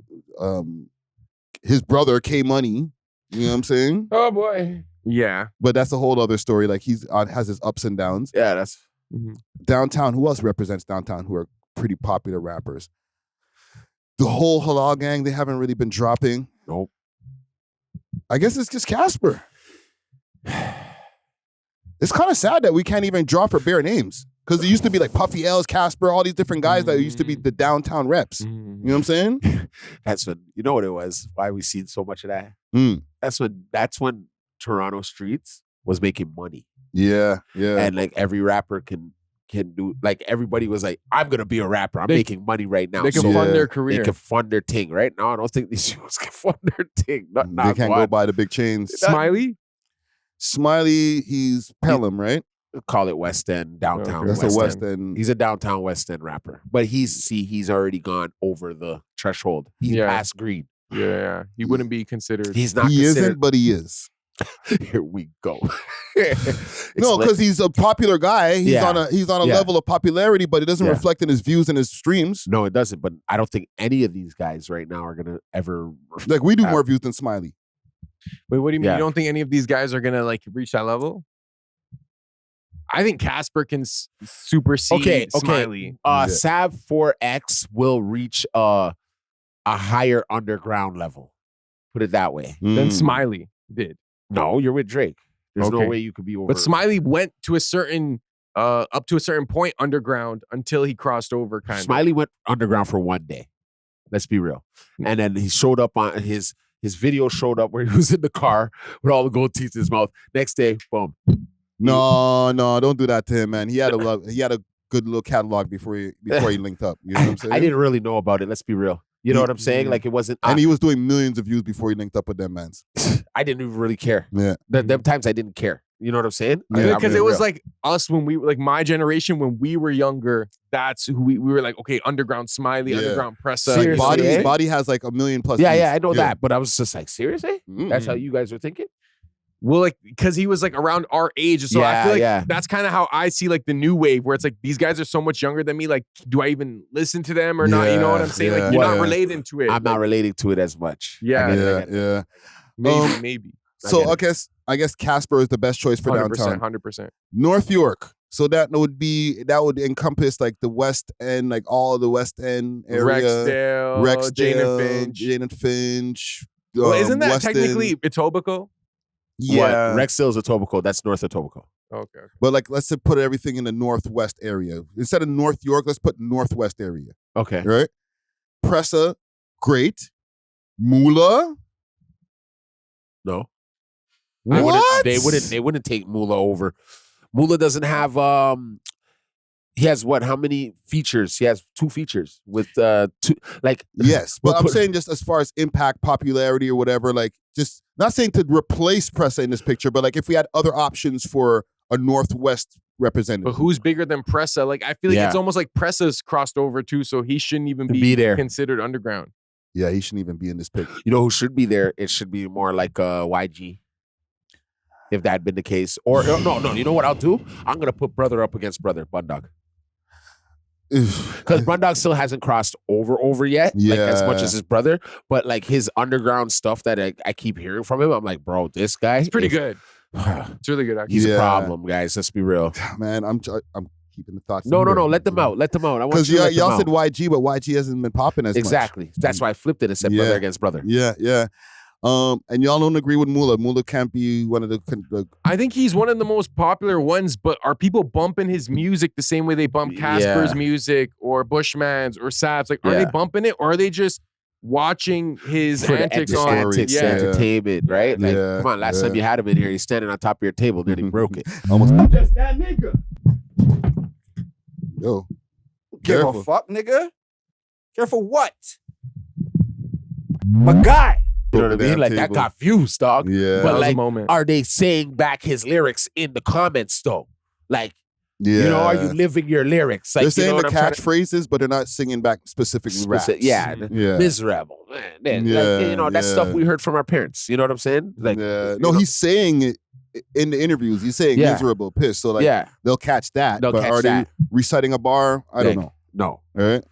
[SPEAKER 1] his brother K Money, you know what I'm saying?
[SPEAKER 3] Oh boy. Yeah.
[SPEAKER 1] But that's a whole other story. Like he's has his ups and downs.
[SPEAKER 2] Yeah, that's
[SPEAKER 1] Downtown, who else represents downtown who are pretty popular rappers? The whole Halal gang, they haven't really been dropping.
[SPEAKER 2] Nope.
[SPEAKER 1] I guess it's just Casper. It's kind of sad that we can't even draw for bare names. Because it used to be like Puffy L's, Casper, all these different guys that used to be the downtown reps. You know what I'm saying?
[SPEAKER 2] That's when you know what it was. Why we seen so much of that.
[SPEAKER 1] Mm.
[SPEAKER 2] That's when Toronto streets was making money,
[SPEAKER 1] Yeah.
[SPEAKER 2] and like every rapper can do. Like everybody was like, I'm gonna be a rapper. I'm making money right now.
[SPEAKER 3] They can
[SPEAKER 2] So
[SPEAKER 3] fund
[SPEAKER 1] Yeah.
[SPEAKER 3] their
[SPEAKER 2] they
[SPEAKER 3] career.
[SPEAKER 2] can fund their thing. Right now, I don't think these dudes can fund their thing. Not
[SPEAKER 1] They can't go
[SPEAKER 2] one.
[SPEAKER 1] by the big chains.
[SPEAKER 3] Smiley?
[SPEAKER 1] Smiley, he's Pelham, right?
[SPEAKER 2] Call it West End, downtown.
[SPEAKER 1] That's
[SPEAKER 2] West
[SPEAKER 1] a West
[SPEAKER 2] End.
[SPEAKER 1] End.
[SPEAKER 2] He's a downtown West End rapper, but he's already gone over the threshold. He's
[SPEAKER 3] Yeah.
[SPEAKER 2] past green.
[SPEAKER 3] Yeah. He wouldn't be considered.
[SPEAKER 2] He's not
[SPEAKER 1] He
[SPEAKER 2] considered.
[SPEAKER 1] isn't, but he is.
[SPEAKER 2] Here we go.
[SPEAKER 1] No, because he's a popular guy. He's
[SPEAKER 2] Yeah.
[SPEAKER 1] on a
[SPEAKER 2] Yeah.
[SPEAKER 1] level of popularity, but it doesn't
[SPEAKER 2] Yeah.
[SPEAKER 1] reflect in his views and his streams.
[SPEAKER 2] No, it doesn't. But I don't think any of these guys right now are gonna ever.
[SPEAKER 1] Like we do more views than Smiley.
[SPEAKER 3] Wait, what do you mean?
[SPEAKER 2] Yeah.
[SPEAKER 3] You don't think any of these guys are gonna like reach that level? I think Casper can supersede Smiley.
[SPEAKER 2] Sav 4X will reach a higher underground level. Put it that way.
[SPEAKER 3] Than
[SPEAKER 1] Mm.
[SPEAKER 3] Smiley did.
[SPEAKER 2] No, you're with Drake. There's no
[SPEAKER 3] Okay.
[SPEAKER 2] way you could be over.
[SPEAKER 3] But Smiley went to a certain up to a certain point underground until he crossed over. Kind of.
[SPEAKER 2] Smiley went underground for one day. Let's be real. And then he showed up on his video showed up where he was in the car with all the gold teeth in his mouth. Next day, boom.
[SPEAKER 1] No, don't do that to him, man. He had a good little catalog before he linked up. You know what I'm saying?
[SPEAKER 2] I didn't really know about it. Let's be real. You know what I'm saying? Like it wasn't.
[SPEAKER 1] And he was doing millions of views before he linked up with them, man.
[SPEAKER 2] I didn't even really care.
[SPEAKER 1] Yeah.
[SPEAKER 2] Them times I didn't care. You know what I'm saying?
[SPEAKER 1] Yeah,
[SPEAKER 3] Because it was like us when we like my generation when we were younger. That's who we were like. Okay, underground Smiley,
[SPEAKER 1] Yeah.
[SPEAKER 3] underground Pressa.
[SPEAKER 2] Seriously,
[SPEAKER 1] Body has like 1 million plus.
[SPEAKER 2] Yeah,
[SPEAKER 1] views.
[SPEAKER 2] I know that. But I was just like, seriously? That's how you guys are thinking?
[SPEAKER 3] Well, like because he was like around our age, so I feel like that's kind of how I see like the new wave, where it's like these guys are so much younger than me. Like, do I even listen to them or not? You know what I'm saying?
[SPEAKER 1] Yeah,
[SPEAKER 3] Like, you're not
[SPEAKER 1] yeah.
[SPEAKER 3] relating to it.
[SPEAKER 2] I'm not relating to it as much.
[SPEAKER 3] Yeah.
[SPEAKER 2] I get it.
[SPEAKER 1] Yeah.
[SPEAKER 3] Maybe.
[SPEAKER 1] So I guess Casper is the best choice for
[SPEAKER 3] 100%,
[SPEAKER 1] downtown.
[SPEAKER 3] 100%.
[SPEAKER 1] North York. So that would encompass like the West End, like all the West End area.
[SPEAKER 3] Rexdale,
[SPEAKER 1] Jane and Finch.
[SPEAKER 3] Well, isn't that
[SPEAKER 1] West End.
[SPEAKER 3] technically Etobicoke?
[SPEAKER 1] Yeah.
[SPEAKER 2] Rexdale's Etobicoke. That's north of Etobicoke.
[SPEAKER 3] Okay.
[SPEAKER 1] But like, let's put everything in the Northwest area. Instead of North York, let's put Northwest area.
[SPEAKER 2] Okay.
[SPEAKER 1] Right? Pressa, great. Moolah.
[SPEAKER 2] No.
[SPEAKER 1] What?
[SPEAKER 2] They wouldn't take Moolah over. Moolah doesn't have he has what? How many features? He has 2 features with 2 like
[SPEAKER 1] Yes, but
[SPEAKER 2] we'll
[SPEAKER 1] I'm
[SPEAKER 2] put-
[SPEAKER 1] saying just as far as impact, popularity, or whatever, like just not saying to replace Pressa in this picture, but like if we had other options for a Northwest representative.
[SPEAKER 3] But who's bigger than Pressa? Like, I feel like
[SPEAKER 2] Yeah.
[SPEAKER 3] it's almost like Pressa's crossed over too, so he shouldn't even
[SPEAKER 2] Be there.
[SPEAKER 3] considered underground.
[SPEAKER 1] Yeah, he shouldn't even be in this pic.
[SPEAKER 2] You know who should be there? It should be more like YG. If that had been the case. Or no, you know what I'll do? I'm gonna put brother up against brother, Bundog. Because Bundog still hasn't crossed over yet, like as much as his brother. But like his underground stuff that I keep hearing from him, I'm like, bro, this guy
[SPEAKER 3] It's pretty good. It's really good, actually.
[SPEAKER 2] He's a problem, guys. Let's be real.
[SPEAKER 1] Man, I'm keeping the thoughts.
[SPEAKER 2] No. Let them out. Let them out. I want
[SPEAKER 1] Because
[SPEAKER 2] you to let them
[SPEAKER 1] y'all said
[SPEAKER 2] out.
[SPEAKER 1] YG, but YG hasn't been popping as much.
[SPEAKER 2] Exactly. That's why I flipped it and said brother against brother.
[SPEAKER 1] Yeah. And y'all don't agree with Moolah. Moolah can't be one of the
[SPEAKER 3] I think he's one of the most popular ones, but are people bumping his music the same way they bump Casper's music or Bushman's or Sav's? Like, are they bumping it or are they just watching his
[SPEAKER 2] For the
[SPEAKER 3] antics on
[SPEAKER 2] antics, entertainment, right? Like, come on, last time you had him in here, he's standing on top of your table, then he broke it.
[SPEAKER 1] Almost.
[SPEAKER 5] Just that nigga.
[SPEAKER 1] Yo.
[SPEAKER 5] Give
[SPEAKER 1] Careful.
[SPEAKER 5] a fuck, nigga. Careful what? My guy.
[SPEAKER 2] You know what I mean?
[SPEAKER 1] Damn
[SPEAKER 2] Like that
[SPEAKER 1] table.
[SPEAKER 2] got views, dog.
[SPEAKER 1] Yeah.
[SPEAKER 3] That
[SPEAKER 2] But
[SPEAKER 3] was a
[SPEAKER 2] like,
[SPEAKER 3] moment.
[SPEAKER 2] are they saying back his lyrics in the comments though? Like,
[SPEAKER 1] Yeah.
[SPEAKER 2] you know, are you living your lyrics? Like,
[SPEAKER 1] They're
[SPEAKER 2] you
[SPEAKER 1] saying
[SPEAKER 2] know
[SPEAKER 1] the
[SPEAKER 2] what I'm trying to-
[SPEAKER 1] catchphrases, but they're not singing back specifically raps.
[SPEAKER 2] Yeah,
[SPEAKER 1] Yeah.
[SPEAKER 2] miserable. Man,
[SPEAKER 1] Yeah,
[SPEAKER 2] like, you know, that's stuff
[SPEAKER 1] yeah.
[SPEAKER 2] we heard from our parents. You know what I'm saying? Like,
[SPEAKER 1] Yeah.
[SPEAKER 2] you
[SPEAKER 1] No,
[SPEAKER 2] know-
[SPEAKER 1] he's saying it in the interviews. He's saying
[SPEAKER 2] Yeah.
[SPEAKER 1] miserable, pissed. So like
[SPEAKER 2] yeah,
[SPEAKER 1] they'll catch that.
[SPEAKER 2] They'll
[SPEAKER 1] but
[SPEAKER 2] catch
[SPEAKER 1] are
[SPEAKER 2] that.
[SPEAKER 1] they reciting a bar? I don't
[SPEAKER 2] Like,
[SPEAKER 1] know.
[SPEAKER 2] no.
[SPEAKER 1] All right.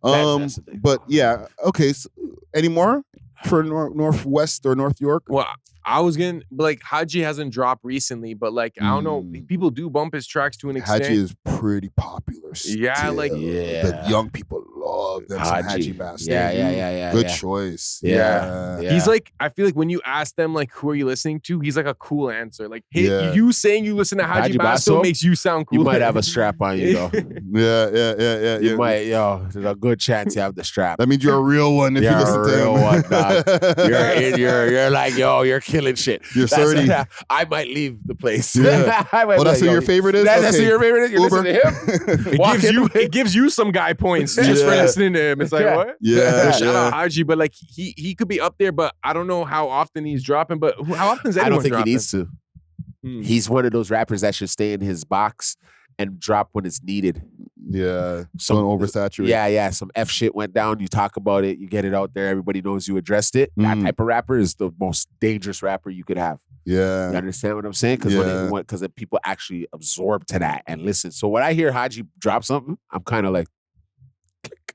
[SPEAKER 2] That's the thing.
[SPEAKER 1] But yeah, okay. So, any more for Northwest or North York?
[SPEAKER 3] Well, I was getting like Haji hasn't dropped recently, but like I don't know, people do bump his tracks to an extent.
[SPEAKER 1] Haji is pretty popular.
[SPEAKER 3] Yeah,
[SPEAKER 1] still.
[SPEAKER 3] like-
[SPEAKER 1] the young people love them. Some Haji Bastard.
[SPEAKER 2] Yeah.
[SPEAKER 1] Good choice.
[SPEAKER 2] Yeah.
[SPEAKER 3] He's like, I feel like when you ask them like, who are you listening to? He's like a cool answer. Like
[SPEAKER 1] Yeah.
[SPEAKER 3] you saying you listen to Haji
[SPEAKER 2] Haji
[SPEAKER 3] Basso
[SPEAKER 2] Basso?
[SPEAKER 3] makes you sound cool.
[SPEAKER 2] You might have a strap on you though.
[SPEAKER 1] Yeah.
[SPEAKER 2] You might, there's a good chance you have the strap.
[SPEAKER 1] That means you're a real one if you
[SPEAKER 2] You're
[SPEAKER 1] listen
[SPEAKER 2] a
[SPEAKER 1] to
[SPEAKER 2] real
[SPEAKER 1] him.
[SPEAKER 2] one, dog. You're like, yo, you're killing shit.
[SPEAKER 1] You're
[SPEAKER 2] That's-
[SPEAKER 1] 30.
[SPEAKER 2] I might leave the place.
[SPEAKER 1] Yeah.
[SPEAKER 2] I might
[SPEAKER 1] Oh,
[SPEAKER 2] be
[SPEAKER 1] that's
[SPEAKER 2] like,
[SPEAKER 1] who
[SPEAKER 2] yo,
[SPEAKER 1] your favorite is?
[SPEAKER 2] That's who
[SPEAKER 1] Okay.
[SPEAKER 2] your favorite is? You're
[SPEAKER 1] Uber.
[SPEAKER 2] listening to him?
[SPEAKER 3] It gives you some guy points just for
[SPEAKER 1] Yeah.
[SPEAKER 3] listening to him. It's like
[SPEAKER 2] Yeah.
[SPEAKER 3] what?
[SPEAKER 1] Yeah,
[SPEAKER 3] Shout out
[SPEAKER 1] yeah.
[SPEAKER 3] Haji, but like he could be up there, but I don't know how often he's dropping. But how often is anyone
[SPEAKER 2] I don't think
[SPEAKER 3] dropping?
[SPEAKER 2] he needs to. He's one of those rappers that should stay in his box and drop when it's needed.
[SPEAKER 1] Yeah.
[SPEAKER 2] Some-
[SPEAKER 1] Don't oversaturate.
[SPEAKER 2] Yeah. Some F shit went down. You talk about it. You get it out there. Everybody knows you addressed it. That type of rapper is the most dangerous rapper you could have.
[SPEAKER 1] Yeah.
[SPEAKER 2] You understand what I'm saying? Because
[SPEAKER 1] Yeah.
[SPEAKER 2] because people actually absorb to that and listen. So when I hear Haji drop something, I'm kind of like,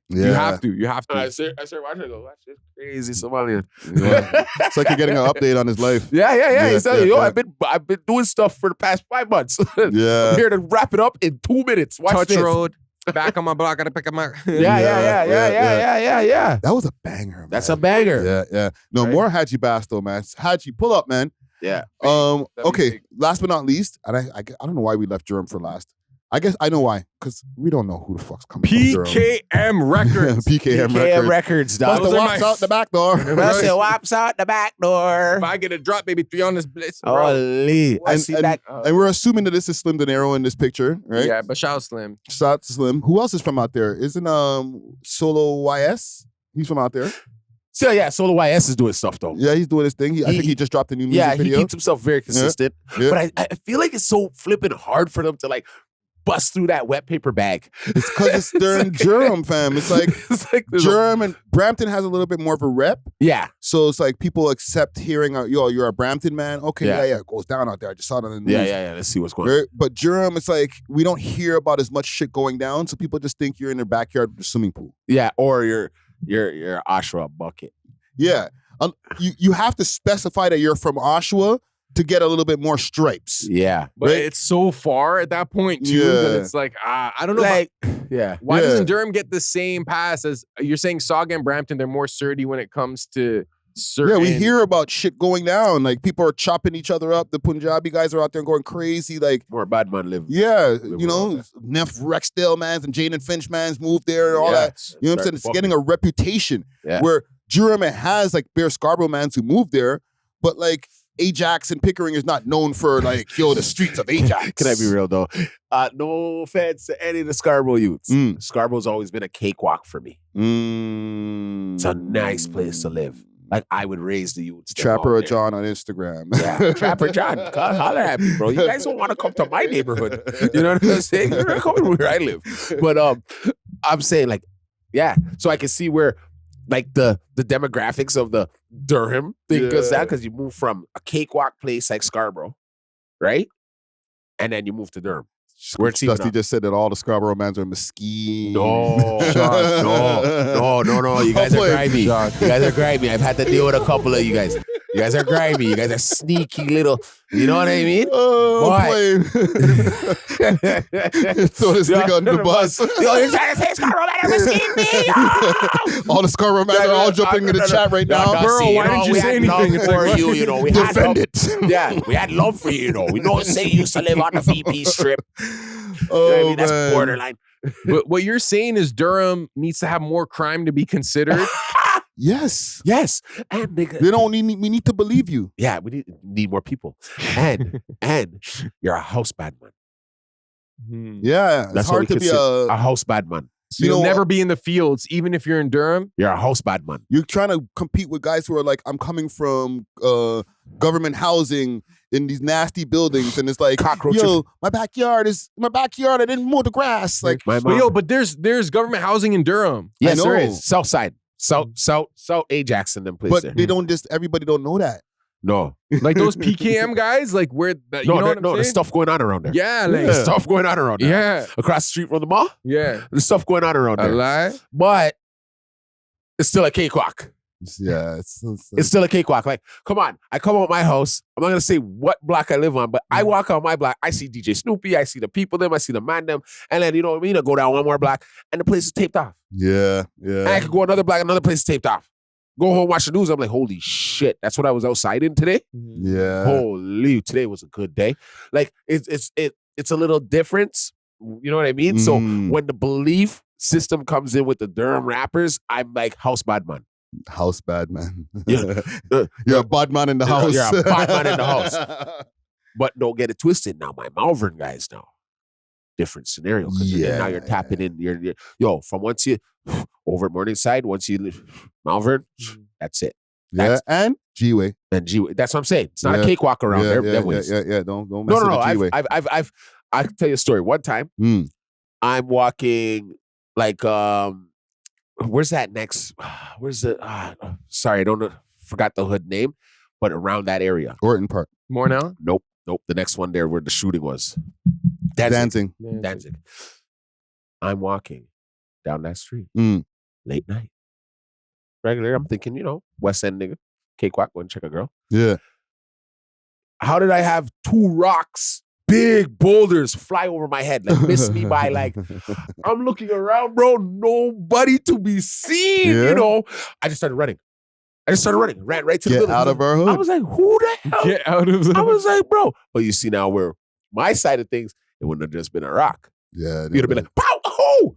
[SPEAKER 1] Yeah.
[SPEAKER 3] You have to. You have to.
[SPEAKER 2] I said, watch it. Watch this crazy Somalian.
[SPEAKER 1] Yeah. It's like you're getting an update on his life.
[SPEAKER 2] Yeah. He's telling you,
[SPEAKER 1] yeah.
[SPEAKER 2] I've been doing stuff for the past 5 months.
[SPEAKER 1] Yeah.
[SPEAKER 2] I'm here to wrap it up in 2 minutes. Watch
[SPEAKER 3] Touch
[SPEAKER 2] this.
[SPEAKER 3] road. Back on my block. Gotta pick up my.
[SPEAKER 2] Yeah.
[SPEAKER 1] That was a banger, man.
[SPEAKER 2] That's a banger.
[SPEAKER 1] Yeah. No,
[SPEAKER 3] Right.
[SPEAKER 1] more Haji Basto, man. Haji, pull up, man.
[SPEAKER 2] Yeah.
[SPEAKER 1] Okay. Last but not least, and I don't know why we left Durham for last. I guess I know why, because we don't know who the fuck's coming from Durham.
[SPEAKER 3] PKM Records.
[SPEAKER 1] PKM
[SPEAKER 2] Records, dog.
[SPEAKER 1] Bust the wops out the back door.
[SPEAKER 2] Bust the wops out the back door.
[SPEAKER 3] If I get a drop, maybe 3 on this blitz.
[SPEAKER 2] Holy. I see that.
[SPEAKER 1] And we're assuming that this is Slim De Niro in this picture, right?
[SPEAKER 3] Yeah, but shout out Slim.
[SPEAKER 1] Shout out to Slim. Who else is from out there? Isn't Solo YS? He's from out there.
[SPEAKER 2] So yeah, Solo YS is doing stuff though.
[SPEAKER 1] Yeah, he's doing his thing. I think he just dropped a new music video.
[SPEAKER 2] He keeps himself very consistent.
[SPEAKER 1] Yeah.
[SPEAKER 2] But I feel like it's so flipping hard for them to like bust through that wet paper bag.
[SPEAKER 1] It's because they're in Durham, fam. It's like Durham and Brampton has a little bit more of a rep.
[SPEAKER 2] Yeah.
[SPEAKER 1] So it's like people accept hearing, yo, you're a Brampton man. Okay, yeah, it goes down out there. I just saw it on the news.
[SPEAKER 2] Yeah. Let's see what's going on.
[SPEAKER 1] Right? But Durham, it's like we don't hear about as much shit going down, so people just think you're in their backyard with a swimming pool.
[SPEAKER 2] Yeah, or you're Oshawa bucket.
[SPEAKER 1] Yeah. You have to specify that you're from Oshawa to get a little bit more stripes.
[SPEAKER 2] Yeah.
[SPEAKER 3] But it's so far at that point, too, that it's like, I don't know.
[SPEAKER 2] Like,
[SPEAKER 3] why doesn't Durham get the same pass as you're saying Sauga and Brampton? They're more surdy when it comes to certain...
[SPEAKER 1] Yeah, we hear about shit going down. Like, people are chopping each other up. The Punjabi guys are out there going crazy. Like,
[SPEAKER 2] more bad man live.
[SPEAKER 1] Yeah, you know, Neff Rexdale mans and Jaden Finch mans moved there and all that. You know what I'm saying? It's getting a reputation where Durham has, like, Bear Scarborough mans who moved there, but, like, Ajax and Pickering is not known for, like, yo, the streets of Ajax.
[SPEAKER 2] Can I be real, though? No offense to any of the Scarborough youths. Scarborough's always been a cakewalk for me. It's a nice place to live. Like, I would raise the youths.
[SPEAKER 1] Trapper John on Instagram.
[SPEAKER 2] Yeah, Trapper John. Holler at me, bro. You guys don't want to come to my neighborhood. You know what I'm saying? You're not coming where I live. But I'm saying, like, yeah. So I can see where, like, the demographics of the Durham thing goes down, because you move from a cakewalk place like Scarborough, right? And then you move to Durham. Where it's
[SPEAKER 1] Dusty just said that all the Scarborough mans are mesquite.
[SPEAKER 2] No. You guys are grimy. You guys are grimy. I've had to deal with a couple of you guys. You guys are grimy. You guys are sneaky little. You know what I mean?
[SPEAKER 1] Oh, throw this nigga under the bus.
[SPEAKER 2] Yo, you're trying to say Scarborough man are mesquite me?
[SPEAKER 1] All the Scarborough mans are all jumping in the chat right now.
[SPEAKER 3] Bro, why didn't you say anything?
[SPEAKER 2] For you, you know, we
[SPEAKER 1] defend
[SPEAKER 2] had
[SPEAKER 1] it.
[SPEAKER 2] Yeah, we had love for you, you know. We know say you used to live on the VP strip.
[SPEAKER 1] Oh,
[SPEAKER 2] you know what I mean? That's borderline.
[SPEAKER 3] But what you're saying is Durham needs to have more crime to be considered.
[SPEAKER 1] Yes.
[SPEAKER 2] And nigga,
[SPEAKER 1] They don't need. We need to believe you.
[SPEAKER 2] yeah, we need more people. And you're a house bad man.
[SPEAKER 1] Yeah, it's
[SPEAKER 2] That's what
[SPEAKER 1] hard
[SPEAKER 2] we
[SPEAKER 1] to be
[SPEAKER 2] consider
[SPEAKER 1] a.
[SPEAKER 2] a house bad man.
[SPEAKER 3] So you'll never be in the fields, even if you're in Durham.
[SPEAKER 2] You're a house bad man.
[SPEAKER 1] You're trying to compete with guys who are like, I'm coming from government housing in these nasty buildings, and it's like, yo, my backyard. I didn't mow the grass. Like,
[SPEAKER 3] But there's government housing in Durham.
[SPEAKER 2] Yes,
[SPEAKER 1] I
[SPEAKER 2] there
[SPEAKER 1] know.
[SPEAKER 2] is. South side. South Ajax and them places.
[SPEAKER 1] but they don't just. Everybody don't know that.
[SPEAKER 2] No.
[SPEAKER 3] Like those PKM guys, like where you know what I'm saying?
[SPEAKER 2] There's stuff going on around there.
[SPEAKER 3] Yeah, like
[SPEAKER 2] There's stuff going on around there.
[SPEAKER 3] yeah,
[SPEAKER 2] Across the street from the mall,
[SPEAKER 3] yeah.
[SPEAKER 2] there's stuff going on around
[SPEAKER 3] A
[SPEAKER 2] there.
[SPEAKER 3] lie.
[SPEAKER 2] But it's still a cakewalk.
[SPEAKER 1] Yeah,
[SPEAKER 2] It's still a cakewalk. Like, come on. I come out my house. I'm not going to say what block I live on, but I walk out my block. I see DJ Snoopy. I see the people them. I see the man them. And then, you know what I mean? I go down one more block and the place is taped off.
[SPEAKER 1] Yeah.
[SPEAKER 2] And I could go another block, another place is taped off. Go home, watch the news. I'm like, holy shit. That's what I was outside in today?
[SPEAKER 1] Yeah.
[SPEAKER 2] Holy, today was a good day. Like, it's a little difference. You know what I mean? So when the belief system comes in with the Durham rappers, I'm like, house bad man.
[SPEAKER 1] House bad man.
[SPEAKER 2] Yeah.
[SPEAKER 1] You're a bad man in the house.
[SPEAKER 2] You're a bad man in the house. But don't get it twisted. Now, my Malvern guys now, different scenario. Because now you're tapping in. You're from once you over at Morningside, once you live Malvern, that's it.
[SPEAKER 1] And G-Way.
[SPEAKER 2] And G-Way. That's what I'm saying. It's not a cakewalk around there.
[SPEAKER 1] Yeah. Don't mess with the G-Way.
[SPEAKER 2] I can tell you a story. One time, I'm walking like where's that next? Where's the? Sorry, I don't know. Forgot the hood name, but around that area.
[SPEAKER 1] Orton Park.
[SPEAKER 3] More now?
[SPEAKER 2] Nope. The next one there where the shooting was.
[SPEAKER 1] Dancing.
[SPEAKER 2] I'm walking down that street. Late night. Regular. I'm thinking, West End nigga. Cakewalk, go and check a girl.
[SPEAKER 1] Yeah.
[SPEAKER 2] How did I have 2 rocks, big boulders, fly over my head? Like, miss me by, like, I'm looking around, bro. Nobody to be seen, I just started running. I just started running, ran right to the
[SPEAKER 1] Get
[SPEAKER 2] building.
[SPEAKER 1] out of our hood.
[SPEAKER 2] I was like, who the hell?
[SPEAKER 3] Get out of the
[SPEAKER 2] I was like, bro. But you see now where my side of things, it wouldn't have just been a rock.
[SPEAKER 1] Yeah.
[SPEAKER 2] You'd have been like, pow, oh,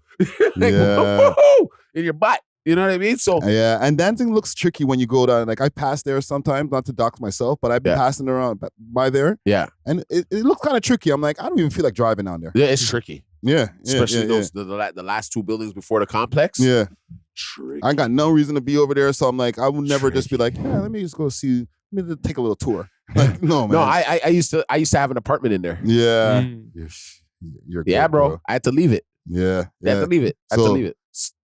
[SPEAKER 2] like,
[SPEAKER 1] Yeah.
[SPEAKER 2] woo-hoo, in your butt. You know what I mean? So
[SPEAKER 1] Yeah, and dancing looks tricky when you go down. Like I pass there sometimes, not to dox myself, but I've been passing around by there.
[SPEAKER 2] yeah,
[SPEAKER 1] And it looks kind of tricky. I'm like, I don't even feel like driving down there.
[SPEAKER 2] yeah, it's tricky.
[SPEAKER 1] Yeah.
[SPEAKER 2] Especially those the last two buildings before the complex.
[SPEAKER 1] Yeah.
[SPEAKER 2] Tricky.
[SPEAKER 1] I got no reason to be over there. So I'm like, I would never just be like, yeah, let me just go see, let me take a little tour. Like, no, man.
[SPEAKER 2] No, I used to have an apartment in there.
[SPEAKER 1] Yeah.
[SPEAKER 3] Mm.
[SPEAKER 1] You're
[SPEAKER 2] Yeah,
[SPEAKER 1] good,
[SPEAKER 2] bro. I had to leave it.
[SPEAKER 1] Yeah.
[SPEAKER 2] I had to leave it. I had to leave it.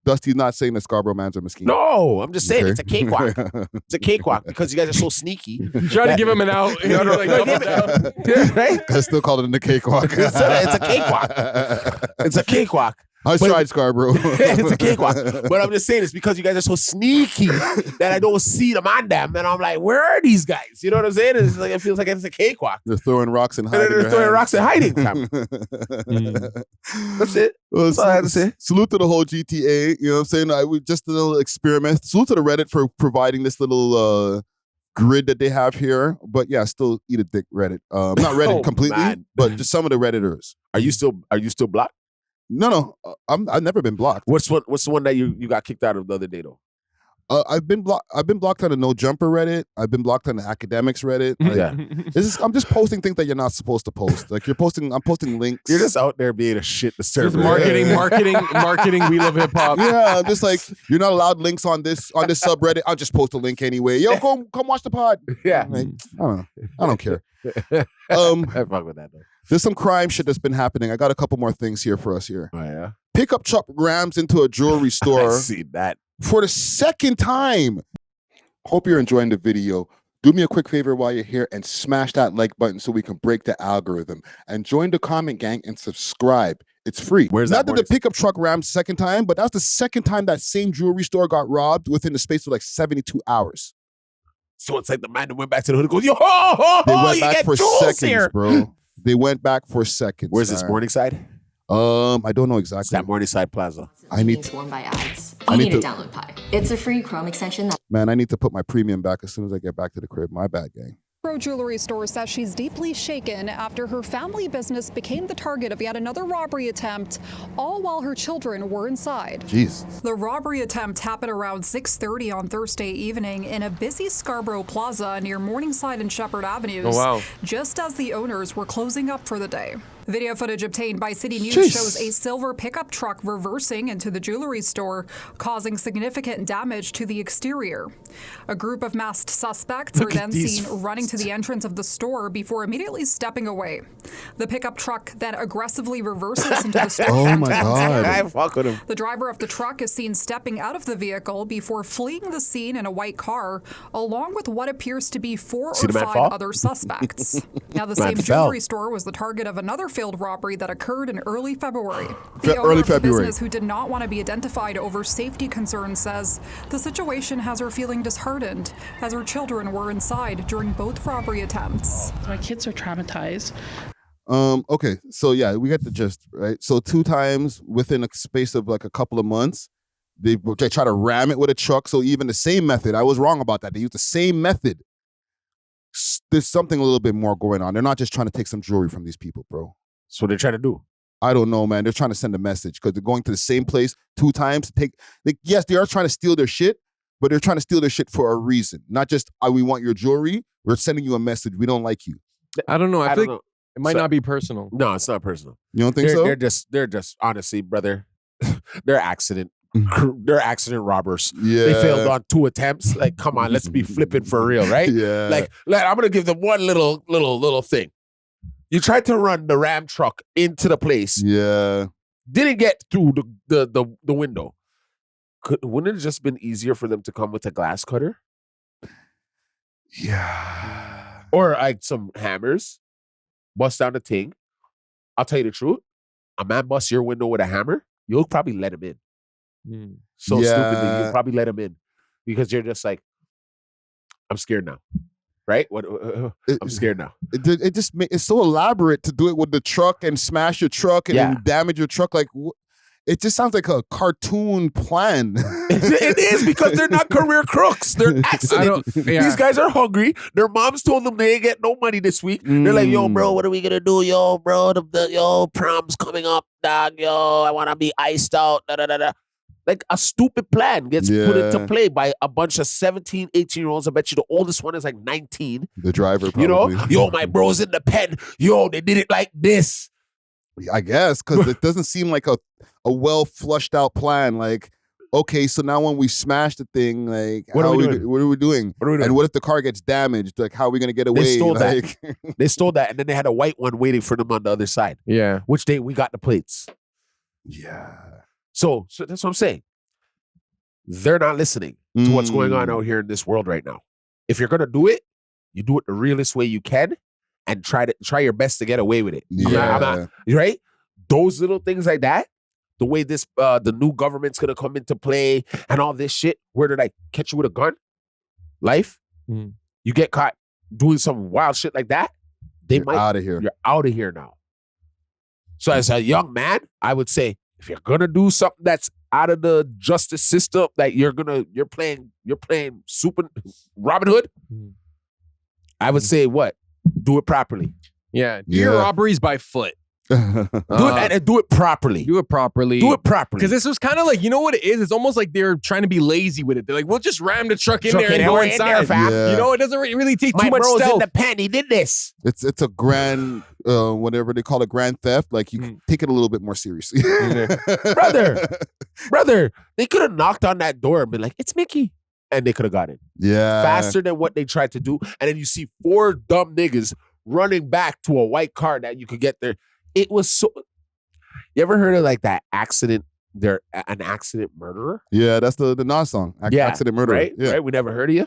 [SPEAKER 1] Dusty's not saying that Scarborough mans are mesquite.
[SPEAKER 2] No, I'm just saying
[SPEAKER 1] Okay.
[SPEAKER 2] it's a cakewalk. It's a cakewalk because you guys are so sneaky.
[SPEAKER 3] Try to give him an out. You know, like, double down.
[SPEAKER 2] Right?
[SPEAKER 1] I still call it a cakewalk.
[SPEAKER 2] It's a cakewalk. It's a cakewalk.
[SPEAKER 1] I tried Scarborough.
[SPEAKER 2] It's a cakewalk. But I'm just saying it's because you guys are so sneaky that I don't see them on them. And I'm like, where are these guys? You know what I'm saying? It's like it feels like it's a cakewalk.
[SPEAKER 1] They're throwing rocks and
[SPEAKER 2] And
[SPEAKER 1] hiding.
[SPEAKER 2] they're throwing rocks and hiding. Fam. That's it.
[SPEAKER 1] Well,
[SPEAKER 2] That's all I have to say.
[SPEAKER 1] Salute to the whole GTA. You know what I'm saying? We just a little experiment. Salute to the Reddit for providing this little grid that they have here. But yeah, still eat a dick, Reddit. Not Reddit
[SPEAKER 2] Oh,
[SPEAKER 1] completely,
[SPEAKER 2] man.
[SPEAKER 1] but just some of the Redditors.
[SPEAKER 2] Are you still blocked?
[SPEAKER 1] No, I've never been blocked.
[SPEAKER 2] What's the one that you got kicked out of the other day though?
[SPEAKER 1] I've been blocked on the No Jumper Reddit. I've been blocked on the Academics Reddit. Like,
[SPEAKER 2] Yeah.
[SPEAKER 1] I'm just posting things that you're not supposed to post. Like I'm posting links.
[SPEAKER 2] You're just out there being a shit
[SPEAKER 3] Just
[SPEAKER 2] disturber.
[SPEAKER 3] marketing. We love hip hop.
[SPEAKER 1] Yeah, I'm just like you're not allowed links on this subreddit. I'll just post a link anyway. Yo, come watch the pod.
[SPEAKER 2] Yeah.
[SPEAKER 1] Like, I don't care.
[SPEAKER 2] I fuck with that though.
[SPEAKER 1] There's some crime shit that's been happening. I got a couple more things here for us here.
[SPEAKER 2] Oh yeah.
[SPEAKER 1] Pickup truck rams into a jewelry
[SPEAKER 2] I
[SPEAKER 1] store
[SPEAKER 2] see that.
[SPEAKER 1] for the second time. Hope you're enjoying the video. Do me a quick favor while you're here and smash that like button so we can break the algorithm. And join the comment gang and subscribe. It's free.
[SPEAKER 2] Where's
[SPEAKER 1] Not
[SPEAKER 2] that
[SPEAKER 1] that the pickup truck rammed second time, but that's the second time that same jewelry store got robbed within the space of like 72 hours.
[SPEAKER 2] So it's like the man that went back to the hood and goes, yo, ho,
[SPEAKER 1] They
[SPEAKER 2] ho,
[SPEAKER 1] went
[SPEAKER 2] you
[SPEAKER 1] back
[SPEAKER 2] get
[SPEAKER 1] for
[SPEAKER 2] jewels
[SPEAKER 1] seconds,
[SPEAKER 2] here.
[SPEAKER 1] bro. They went back for seconds.
[SPEAKER 2] Where's this
[SPEAKER 1] man.
[SPEAKER 2] Morningside?
[SPEAKER 1] I don't know
[SPEAKER 2] It's
[SPEAKER 1] exactly.
[SPEAKER 2] that Morningside Plaza.
[SPEAKER 1] I need
[SPEAKER 9] Being sworn by ads.
[SPEAKER 1] I
[SPEAKER 9] You
[SPEAKER 1] need
[SPEAKER 9] need to
[SPEAKER 1] to-
[SPEAKER 9] download Pi. It's a free Chrome extension that
[SPEAKER 1] Man, I need to put my premium back as soon as I get back to the crib. My bad, gang.
[SPEAKER 10] Pro jewelry store says she's deeply shaken after her family business became the target of yet another robbery attempt, all while her children were inside.
[SPEAKER 1] Jesus.
[SPEAKER 10] The robbery attempt happened around 6:30 on Thursday evening in a busy Scarborough Plaza near Morningside and Shepherd Avenues,
[SPEAKER 3] Oh, wow.
[SPEAKER 10] just as the owners were closing up for the day. Video footage obtained by City News
[SPEAKER 1] Jeez.
[SPEAKER 10] shows a silver pickup truck reversing into the jewelry store, causing significant damage to the exterior. A group of masked suspects are then seen running to the entrance of the store before immediately stepping away. The pickup truck then aggressively reverses into the store.
[SPEAKER 1] Oh my
[SPEAKER 10] front
[SPEAKER 1] God.
[SPEAKER 2] I fuck with him.
[SPEAKER 10] The driver of the truck is seen stepping out of the vehicle before fleeing the scene in a white car, along with what appears to be 4
[SPEAKER 2] See
[SPEAKER 10] or
[SPEAKER 2] the man
[SPEAKER 10] 5
[SPEAKER 2] fall?
[SPEAKER 10] other suspects. Now, the
[SPEAKER 2] Man
[SPEAKER 10] same
[SPEAKER 2] fell.
[SPEAKER 10] jewelry store was the target of another failed robbery that occurred in early February. The owner
[SPEAKER 1] Early
[SPEAKER 10] of the
[SPEAKER 1] February.
[SPEAKER 10] business, who did not want to be identified over safety concerns, says the situation has her feeling disheartened as her children were inside during both robbery attempts.
[SPEAKER 11] My kids are traumatized.
[SPEAKER 1] Okay, so yeah, we get the gist, right? So 2 times within a space of like a couple of months, they try to ram it with a truck. So even the same method, I was wrong about that. They used the same method. There's something a little bit more going on. They're not just trying to take some jewelry from these people, bro.
[SPEAKER 2] That's what they're trying to do.
[SPEAKER 1] I don't know, man. They're trying to send a message because they're going to the same place 2 times to take. Yes, they are trying to steal their shit, but they're trying to steal their shit for a reason. Not just, we want your jewelry. We're sending you a message. We don't like you.
[SPEAKER 3] I don't know. I
[SPEAKER 2] I
[SPEAKER 3] feel
[SPEAKER 2] don't
[SPEAKER 3] like
[SPEAKER 2] know.
[SPEAKER 3] it might
[SPEAKER 2] So-
[SPEAKER 3] not be personal.
[SPEAKER 2] No, it's not personal.
[SPEAKER 1] You don't think
[SPEAKER 2] They're,
[SPEAKER 1] so?
[SPEAKER 2] they're just honestly, brother, they're accident. They're accident robbers.
[SPEAKER 1] Yeah.
[SPEAKER 2] They failed on 2 attempts. Like, come on, let's be flipping for real, right?
[SPEAKER 1] Yeah.
[SPEAKER 2] Like, I'm gonna give them one little thing. You tried to run the Ram truck into the place,
[SPEAKER 1] Yeah.
[SPEAKER 2] didn't get through the window. Wouldn't it have just been easier for them to come with a glass cutter
[SPEAKER 1] Yeah.
[SPEAKER 2] or like some hammers, bust down the thing? I'll tell you the truth. A man busts your window with a hammer, you'll probably let him in. So
[SPEAKER 1] Yeah.
[SPEAKER 2] stupidly, you'll probably let him in because you're just like, I'm scared now, right? What? I'm scared now.
[SPEAKER 1] It just it's so elaborate to do it with the truck and smash your truck and
[SPEAKER 2] Yeah.
[SPEAKER 1] then damage your truck. Like it just sounds like a cartoon plan.
[SPEAKER 2] It is because they're not career crooks. They're accident. These guys are hungry. Their moms told them they ain't get no money this week. They're like, yo, bro, what are we gonna do? Yo, bro, yo, prom's coming up, dog. Yo, I wanna be iced out. Da, da, da, da. Like a stupid plan gets put into play by a bunch of 17, 18-year-olds. I bet you the oldest one is like 19.
[SPEAKER 1] The driver, probably.
[SPEAKER 2] You know, yo, my bro's in the pen. Yo, they did it like this.
[SPEAKER 1] I guess, because it doesn't seem like a well flushed out plan. Like, okay, so now when we smash the thing, like,
[SPEAKER 2] what are we doing?
[SPEAKER 1] What are we doing? And what if the car gets damaged? Like, how are we gonna get away?
[SPEAKER 2] They stole
[SPEAKER 1] like,
[SPEAKER 2] that. They stole that, and then they had a white one waiting for them on the other side.
[SPEAKER 3] Yeah,
[SPEAKER 2] which we got the plates.
[SPEAKER 1] Yeah.
[SPEAKER 2] So that's what I'm saying. They're not listening to what's going on out here in this world right now. If you're gonna do it, you do it the realest way you can, and try your best to get away with it.
[SPEAKER 1] Yeah.
[SPEAKER 2] I'm not, right? Those little things like that, the way this the new government's gonna come into play and all this shit, where they're like catch you with a gun, life, you get caught doing some wild shit like that, you're
[SPEAKER 1] out of here.
[SPEAKER 2] You're out of here now. So as a young man, I would say if you're gonna do something that's out of the justice system, that you're playing super Robin Hood, I would say do it properly.
[SPEAKER 3] Yeah, do your robberies by foot.
[SPEAKER 2] Do it properly.
[SPEAKER 3] Do it properly.
[SPEAKER 2] Do it properly.
[SPEAKER 3] Because this was kind of like, you know what it is? It's almost like they're trying to be lazy with it. They're like, we'll just ram the truck in there and go inside. You know, it doesn't really take too much
[SPEAKER 2] bro's
[SPEAKER 3] stealth.
[SPEAKER 2] in the pen. He did this.
[SPEAKER 1] It's a grand, whatever they call it, grand theft. Like, you can take it a little bit more seriously.
[SPEAKER 2] Brother, they could have knocked on that door and been like, it's Mickey. And they could have got it.
[SPEAKER 1] Yeah.
[SPEAKER 2] Faster than what they tried to do. And then you see 4 dumb niggas running back to a white car that you could get there. It was so... You ever heard of like that accident? They're an accident murderer?
[SPEAKER 1] Yeah, that's the Nas song. Accident murderer.
[SPEAKER 2] Right?
[SPEAKER 1] Yeah.
[SPEAKER 2] Right? We never heard of you?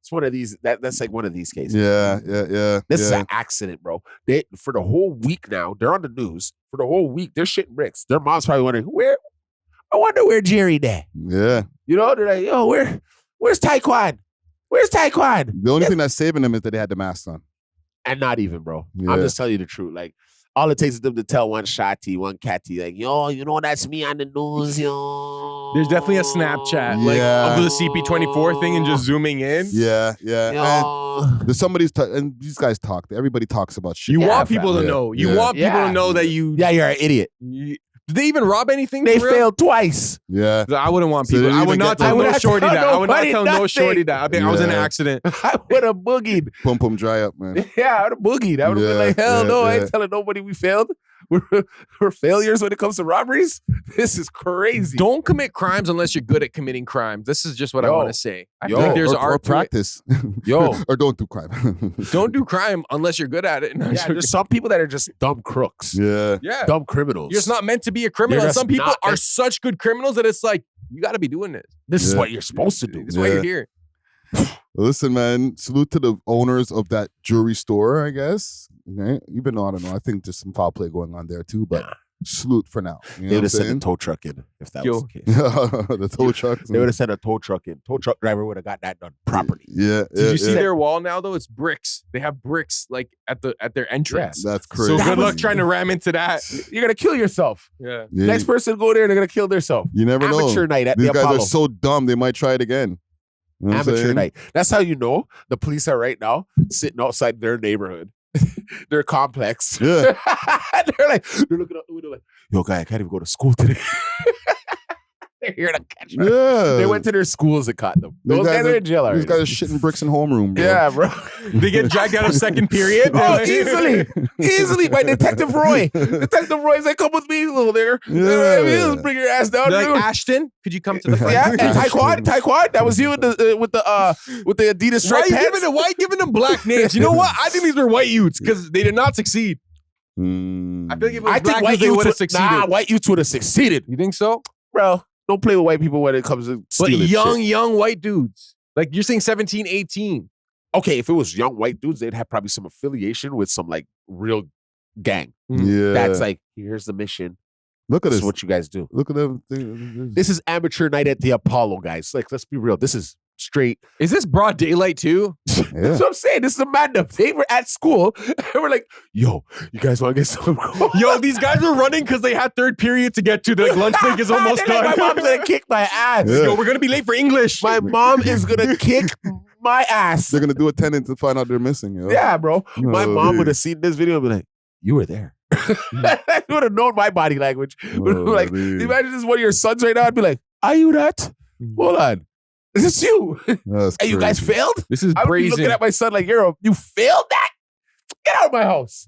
[SPEAKER 2] It's one of these... That's like one of these cases.
[SPEAKER 1] Yeah.
[SPEAKER 2] This is an accident, bro. For the whole week now, they're on the news. For the whole week, they're shitting bricks. Their mom's probably wondering, I wonder where Jerry at.
[SPEAKER 1] Yeah.
[SPEAKER 2] You know, they're like, yo, where's Taekwon? Where's Taekwon?
[SPEAKER 1] The only thing that's saving them is that they had the mask on.
[SPEAKER 2] And not even, bro.
[SPEAKER 1] Yeah.
[SPEAKER 2] I'm just telling you the truth. Like, all it takes is them to tell one shotty, one catty, like, yo, you know, that's me on the news, yo.
[SPEAKER 3] There's definitely a Snapchat, like, of the CP24 thing and just zooming in.
[SPEAKER 1] Yeah.
[SPEAKER 2] Yo.
[SPEAKER 1] And there's and these guys talk. Everybody talks about shit.
[SPEAKER 3] You want people to know. You want people to know that you...
[SPEAKER 2] Yeah, you're an idiot.
[SPEAKER 3] Did they even rob anything?
[SPEAKER 2] They failed twice.
[SPEAKER 1] Yeah.
[SPEAKER 3] I wouldn't want people. I would not tell no shorty that. I would not tell no shorty that. I was in an accident.
[SPEAKER 2] I would have boogied.
[SPEAKER 1] Pum dry up, man.
[SPEAKER 2] Yeah, I would have boogied. I would have been like, hell no, I ain't telling nobody we failed. We're failures when it comes to robberies. This is crazy.
[SPEAKER 3] Don't commit crimes unless you're good at committing crimes. This is just what I want to say. I feel like there's
[SPEAKER 1] or practice. Or don't do crime.
[SPEAKER 3] Don't do crime unless you're good at it.
[SPEAKER 2] Yeah, there's some people that are just dumb crooks.
[SPEAKER 1] Yeah.
[SPEAKER 2] Dumb criminals.
[SPEAKER 3] You're just not meant to be a criminal. And some people are such good criminals that it's like, you got to be doing this.
[SPEAKER 2] This is what you're supposed to do.
[SPEAKER 3] This is why you're here.
[SPEAKER 1] Listen, man, salute to the owners of that jewelry store, I guess. Okay? Even though, I don't know, I think there's some foul play going on there too, but salute for now. You know
[SPEAKER 2] They would have
[SPEAKER 1] what I'm
[SPEAKER 2] sent a tow truck in if that was the case.
[SPEAKER 1] the tow truck.
[SPEAKER 2] They would have sent a tow truck in. Tow truck driver would have got that done properly.
[SPEAKER 1] Yeah.
[SPEAKER 3] Did you see their wall now though? It's bricks. They have bricks like at their entrance.
[SPEAKER 1] Yeah, that's crazy.
[SPEAKER 3] So good luck trying to ram into that.
[SPEAKER 2] You're gonna kill yourself.
[SPEAKER 3] Yeah.
[SPEAKER 2] Next person go there, they're gonna kill themselves.
[SPEAKER 1] You never know.
[SPEAKER 2] Amateur night at
[SPEAKER 1] These
[SPEAKER 2] the
[SPEAKER 1] guys
[SPEAKER 2] Apollo.
[SPEAKER 1] are so dumb, they might try it again. You know what I'm
[SPEAKER 2] Amateur
[SPEAKER 1] saying?
[SPEAKER 2] night. That's how you know the police are right now sitting outside their neighborhood, their complex.
[SPEAKER 1] Yeah.
[SPEAKER 2] they're looking out the window like, yo, guy, I can't even go to school today. They're here to catch them.
[SPEAKER 1] Yeah.
[SPEAKER 2] They went to their schools and caught them. Those guys are in jail already.
[SPEAKER 1] These guys are shitting bricks in homeroom, bro.
[SPEAKER 2] Yeah, bro.
[SPEAKER 3] They get dragged out of second period.
[SPEAKER 2] Oh, easily by Detective Roy. Detective Roy's like, come with me, little nigger.
[SPEAKER 1] Yeah.
[SPEAKER 2] Let's bring your ass down.
[SPEAKER 3] They're like, Ashton, could you come to the front?
[SPEAKER 2] Yeah, and Taekwon, that was you with the Adidas striped pants.
[SPEAKER 3] Why giving them black names? You know what? I think these were white youths because they did not succeed. I feel like if it was black youths, they would have succeeded.
[SPEAKER 2] Nah, white youths would have succeeded.
[SPEAKER 3] You think so?
[SPEAKER 2] Bro, don't play with white people when it comes to stealing
[SPEAKER 3] But
[SPEAKER 2] shit.
[SPEAKER 3] young white dudes. Like you're saying 17, 18.
[SPEAKER 2] Okay, if it was young white dudes, they'd have probably some affiliation with some like real gang.
[SPEAKER 1] Yeah.
[SPEAKER 2] That's like, here's the mission.
[SPEAKER 1] Look at
[SPEAKER 2] This
[SPEAKER 1] this.
[SPEAKER 2] is what you guys do.
[SPEAKER 1] Look at them.
[SPEAKER 2] This is amateur night at the Apollo, guys. Like, let's be real. This is straight.
[SPEAKER 3] Is this broad daylight too?
[SPEAKER 2] That's what I'm saying. This is a madness. They were at school and we're like, yo, you guys want to get some?
[SPEAKER 3] Yo, these guys were running because they had third period to get to. The lunch break is almost done.
[SPEAKER 2] Like, my mom's going to kick my ass.
[SPEAKER 3] Yo, we're going to be late for English.
[SPEAKER 2] My mom is going to kick my ass.
[SPEAKER 1] They're going to do attendance to find out they're missing. Yo.
[SPEAKER 2] Yeah, bro. My mom would have seen this video and be like, you were there. I would have known my body language. Like, imagine this is one of your sons right now. I'd be like, are you that? Hold on. Is this you?
[SPEAKER 1] That's
[SPEAKER 2] And you guys failed?
[SPEAKER 3] This is
[SPEAKER 2] I would be
[SPEAKER 3] brazen.
[SPEAKER 2] looking at my son like, you failed that? Get out of my house.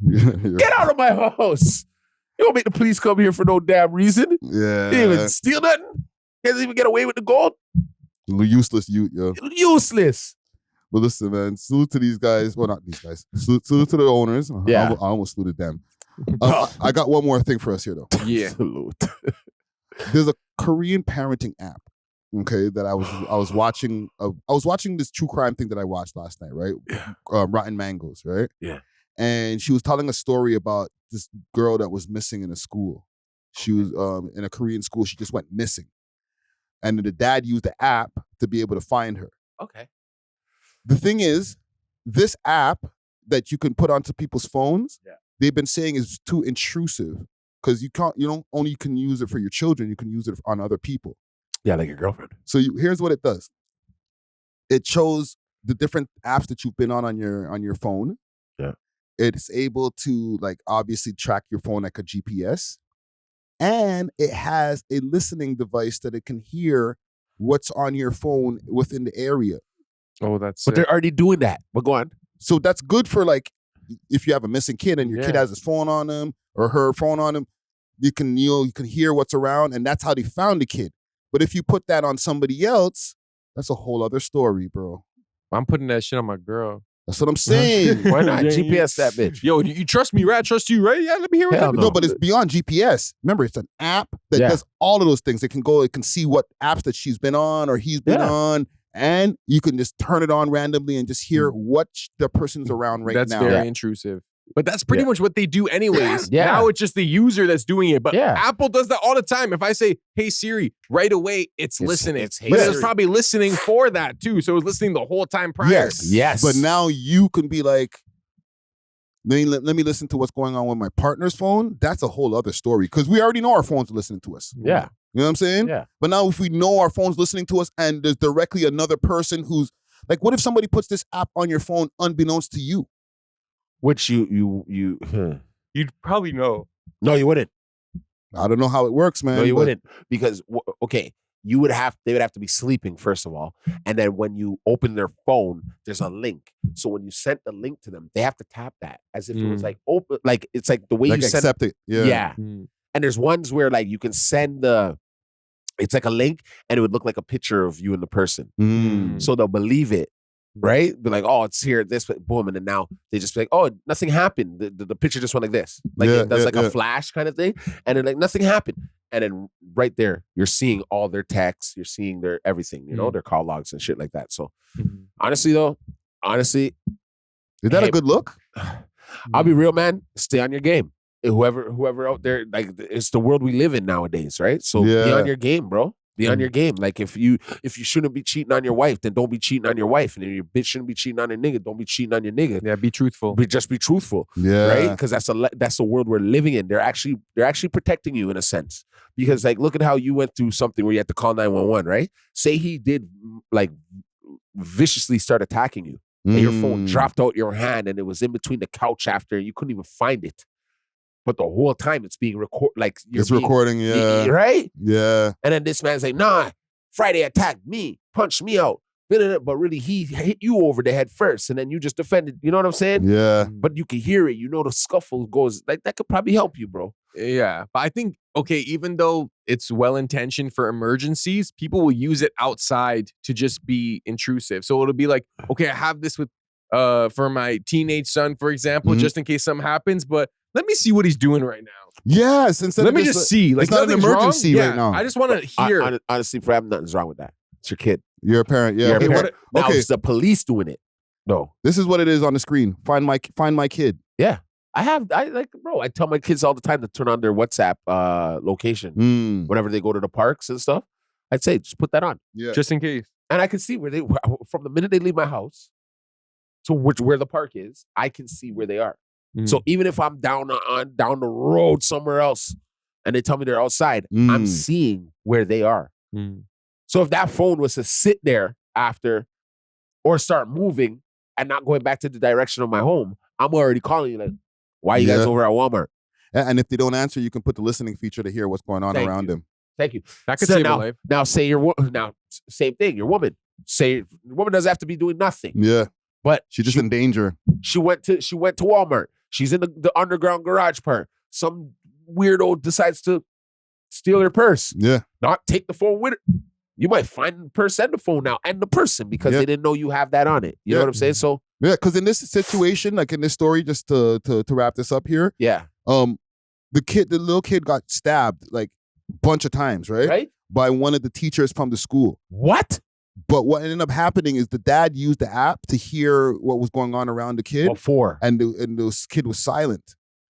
[SPEAKER 2] Get out of my house. You don't make the police come here for no damn reason.
[SPEAKER 1] Yeah.
[SPEAKER 2] You didn't even steal nothing. Can't even get away with the gold.
[SPEAKER 1] Useless youth, yo.
[SPEAKER 2] Useless.
[SPEAKER 1] But listen, man, salute to these guys. Well, not these guys. Salute to the owners.
[SPEAKER 2] Yeah.
[SPEAKER 1] I almost saluted them. I got one more thing for us here, though.
[SPEAKER 3] Yeah.
[SPEAKER 2] Salute.
[SPEAKER 1] There's a Korean parenting app, okay, that I was watching. I was watching this true crime thing that I watched last night, right?
[SPEAKER 2] Yeah.
[SPEAKER 1] Rotten Mangoes, right?
[SPEAKER 2] Yeah.
[SPEAKER 1] And she was telling a story about this girl that was missing in a school. She was in a Korean school. She just went missing. And the dad used the app to be able to find her.
[SPEAKER 2] Okay.
[SPEAKER 1] The thing is, this app that you can put onto people's phones, they've been saying is too intrusive because you don't only can use it for your children, you can use it on other people.
[SPEAKER 2] Yeah, like your girlfriend.
[SPEAKER 1] So here's what it does. It shows the different apps that you've been on your phone.
[SPEAKER 2] Yeah.
[SPEAKER 1] It's able to like obviously track your phone like a GPS. And it has a listening device that it can hear what's on your phone within the area.
[SPEAKER 3] Oh, that's
[SPEAKER 2] But they're already doing that. But go on.
[SPEAKER 1] So that's good for like if you have a missing kid and your kid has his phone on him or her phone on him, you can hear what's around, and that's how they found the kid. But if you put that on somebody else, that's a whole other story, bro.
[SPEAKER 3] I'm putting that shit on my girl.
[SPEAKER 1] That's what I'm saying.
[SPEAKER 2] Why not? GPS that bitch.
[SPEAKER 3] Yo, you trust me, right? I trust you, right? Yeah, let me hear what
[SPEAKER 1] No, but it's beyond GPS. Remember, it's an app that does all of those things. It can see what apps that she's been on or he's been on, and you can just turn it on randomly and just hear what the person's around right now.
[SPEAKER 3] That's very intrusive. But that's pretty much what they do anyways. Now it's just the user that's doing it. But Apple does that all the time. If I say, hey Siri, right away, it's listening. But it's probably listening for that too. So it's listening the whole time prior.
[SPEAKER 1] Yes. But now you can be like, let me listen to what's going on with my partner's phone. That's a whole other story. Because we already know our phones are listening to us.
[SPEAKER 2] Yeah.
[SPEAKER 1] You know what I'm saying?
[SPEAKER 2] Yeah.
[SPEAKER 1] But now if we know our phone's listening to us and there's directly another person who's like, what if somebody puts this app on your phone unbeknownst to you?
[SPEAKER 2] Which you'd
[SPEAKER 3] probably know.
[SPEAKER 2] No, you wouldn't.
[SPEAKER 1] I don't know how it works, man.
[SPEAKER 2] No, you wouldn't. Because, okay, they would have to be sleeping, first of all. And then when you open their phone, there's a link. So when you sent the link to them, they have to tap that as if it was like open, like it's like the way
[SPEAKER 1] like
[SPEAKER 2] you send
[SPEAKER 1] accept it. Yeah.
[SPEAKER 2] Yeah. And there's ones where like you can send it's like a link and it would look like a picture of you and the person. So they'll believe it. Right? Be like, oh, it's here, this, boom. And then now they just be like, oh, nothing happened. The picture just went like this. Like it does a flash kind of thing. And then like nothing happened. And then right there, you're seeing all their texts, you're seeing their everything, their call logs and shit like that. So honestly, is
[SPEAKER 1] that a good look?
[SPEAKER 2] I'll be real, man. Stay on your game. Whoever out there, like it's the world we live in nowadays, right? So be on your game, bro. Be on your game. Like if you shouldn't be cheating on your wife, then don't be cheating on your wife. And if your bitch shouldn't be cheating on your nigga, don't be cheating on your nigga.
[SPEAKER 3] Yeah, be truthful.
[SPEAKER 2] Just be truthful.
[SPEAKER 1] Yeah.
[SPEAKER 2] Right? Because that's the world we're living in. They're actually protecting you in a sense. Because like look at how you went through something where you had to call 911, right? Say he did like viciously start attacking you. And your phone dropped out your hand and it was in between the couch after and you couldn't even find it. But the whole time it's being recorded, like
[SPEAKER 1] it's recording,
[SPEAKER 2] right?
[SPEAKER 1] Yeah.
[SPEAKER 2] And then this man's like, nah, Friday attacked me, punched me out, but really he hit you over the head first, and then you just defended. You know what I'm saying?
[SPEAKER 1] Yeah.
[SPEAKER 2] But you can hear it. You know the scuffle goes like that could probably help you, bro.
[SPEAKER 3] Yeah, but I think even though it's well intentioned for emergencies, people will use it outside to just be intrusive. So it'll be like, okay, I have this with for my teenage son, for example, just in case something happens, but let me see what he's doing right now.
[SPEAKER 1] Yes,
[SPEAKER 3] let me just see. Like
[SPEAKER 1] it's not an emergency right now.
[SPEAKER 3] I just want to hear.
[SPEAKER 2] Honestly, for him, nothing's wrong with that. It's your kid.
[SPEAKER 1] You're a parent. Yeah.
[SPEAKER 2] You're a parent. Now, it's the police doing it. No.
[SPEAKER 1] This is what it is on the screen. Find my kid.
[SPEAKER 2] Yeah. I tell my kids all the time to turn on their WhatsApp location whenever they go to the parks and stuff. I'd say just put that on.
[SPEAKER 1] Yeah.
[SPEAKER 3] Just in case.
[SPEAKER 2] And I can see where from the minute they leave my house to where the park is, I can see where they are. So even if I'm down the road somewhere else and they tell me they're outside, I'm seeing where they are. So if that phone was to sit there after or start moving and not going back to the direction of my home, I'm already calling you like, why are you guys over at Walmart?
[SPEAKER 1] And if they don't answer, you can put the listening feature to hear what's going on around them.
[SPEAKER 2] Thank you.
[SPEAKER 3] That could save a life.
[SPEAKER 2] Now say same thing, your woman. Say your woman doesn't have to be doing nothing.
[SPEAKER 1] Yeah.
[SPEAKER 2] But
[SPEAKER 1] she's just in danger.
[SPEAKER 2] She went to Walmart. She's in the underground garage part. Some weirdo decides to steal her purse.
[SPEAKER 1] Yeah.
[SPEAKER 2] Not take the phone with her. You might find the purse and the phone now and the person because they didn't know you have that on it. You know what I'm saying? So
[SPEAKER 1] yeah, because in this situation, like in this story, just to wrap this up here, the little kid got stabbed like a bunch of times, right? By one of the teachers from the school.
[SPEAKER 2] What?
[SPEAKER 1] But what ended up happening is the dad used the app to hear what was going on around the kid. And the kid was silent.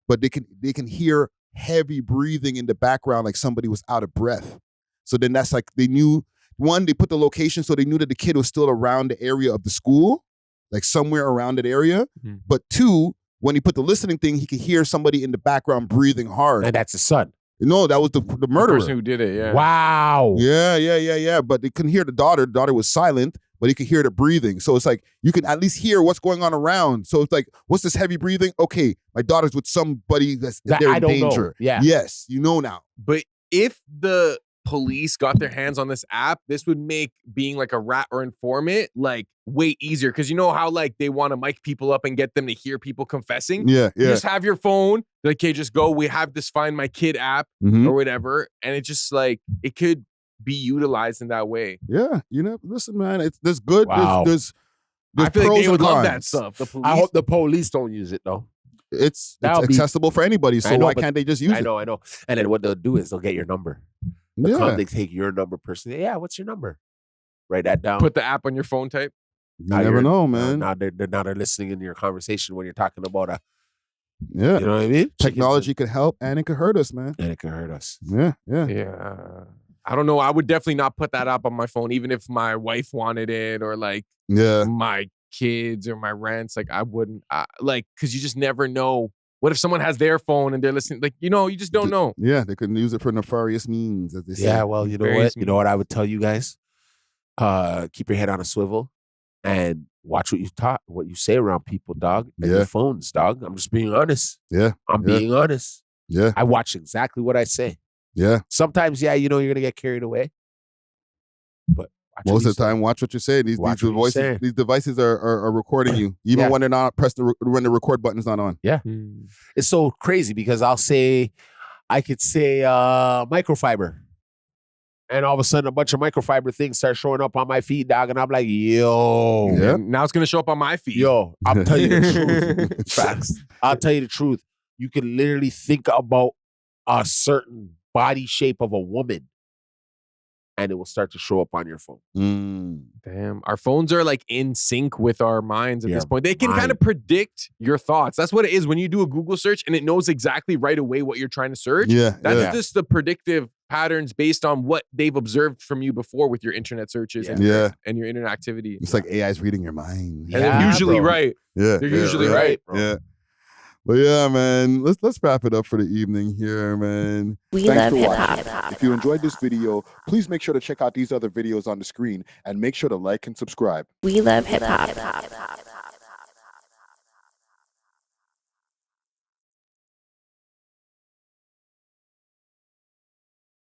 [SPEAKER 1] But they can hear heavy breathing in the background like somebody was out of breath. So then that's like they knew, one, they put the location so they knew that the kid was still around the area of the school, like somewhere around that area. But two, when he put the listening thing, he could hear somebody in the background breathing hard.
[SPEAKER 2] And that's his son.
[SPEAKER 1] No, that was the murderer.
[SPEAKER 3] The person who did it, yeah.
[SPEAKER 2] Wow.
[SPEAKER 1] Yeah. But they couldn't hear the daughter. The daughter was silent, but he could hear the breathing. So it's like, you can at least hear what's going on around. So it's like, what's this heavy breathing? Okay, my daughter's with somebody that they're in danger.
[SPEAKER 2] Know. Yeah.
[SPEAKER 1] Yes, you know now.
[SPEAKER 3] But if the police got their hands on this app, this would make being like a rat or informant like way easier. Because you know how like they want to mic people up and get them to hear people confessing?
[SPEAKER 1] Yeah.
[SPEAKER 3] You just have your phone, like, okay, just go, we have this Find My Kid app or whatever. And it just like, it could be utilized in that way.
[SPEAKER 1] Yeah. Listen, man, there's good.
[SPEAKER 2] Wow.
[SPEAKER 1] There's
[SPEAKER 3] I feel like they would love that
[SPEAKER 1] cons.
[SPEAKER 3] stuff. The police.
[SPEAKER 2] I hope the police don't use it though.
[SPEAKER 1] It's accessible for anybody. So why can't they just use it?
[SPEAKER 2] I know. And then what they'll do is they'll get your number. They take your number personally. Yeah, what's your number? Write that down.
[SPEAKER 3] Put the app on your phone type.
[SPEAKER 1] You never know, man.
[SPEAKER 2] Now they're listening in your conversation when you're talking about
[SPEAKER 1] yeah.
[SPEAKER 2] You know what I mean?
[SPEAKER 1] Technology could help and it could hurt us, man.
[SPEAKER 2] And it could hurt us.
[SPEAKER 1] Yeah.
[SPEAKER 3] I don't know. I would definitely not put that app on my phone, even if my wife wanted it or like my kids or my rents. Like I wouldn't because you just never know. What if someone has their phone and they're listening? Like, you just don't know.
[SPEAKER 1] Yeah, they could use it for nefarious means, as they say.
[SPEAKER 2] Yeah, well, you know what? You know what I would tell you guys? Keep your head on a swivel and watch what you say around people, dog. And your phones, dog. I'm just being honest.
[SPEAKER 1] Yeah.
[SPEAKER 2] I'm being honest.
[SPEAKER 1] Yeah.
[SPEAKER 2] I watch exactly what I say.
[SPEAKER 1] Yeah.
[SPEAKER 2] Sometimes, you're going to get carried away. But
[SPEAKER 1] most of the time, watch what you say. These devices are recording you, even when they're not pressed when the record button's not on.
[SPEAKER 2] Yeah, it's so crazy because I could say microfiber, and all of a sudden a bunch of microfiber things start showing up on my feed, dog, and I'm like, yo,
[SPEAKER 3] now it's gonna show up on my feed.
[SPEAKER 2] Yo, I'm telling you the truth. Facts. I'll tell you the truth. You can literally think about a certain body shape of a woman, and it will start to show up on your phone.
[SPEAKER 3] Damn. Our phones are like in sync with our minds at this point. They can kind of predict your thoughts. That's what it is. When you do a Google search and it knows exactly right away what you're trying to search. That's just the predictive patterns based on what they've observed from you before with your internet searches and your internet activity.
[SPEAKER 1] It's like AI's reading your mind.
[SPEAKER 3] And they're usually right.
[SPEAKER 1] Yeah.
[SPEAKER 3] They're usually right, bro.
[SPEAKER 1] Yeah. But yeah, man, let's wrap it up for the evening here, man. Thanks for watching. If you enjoyed this video, please make sure to check out these other videos on the screen and make sure to like and subscribe.
[SPEAKER 12] We love hip hop.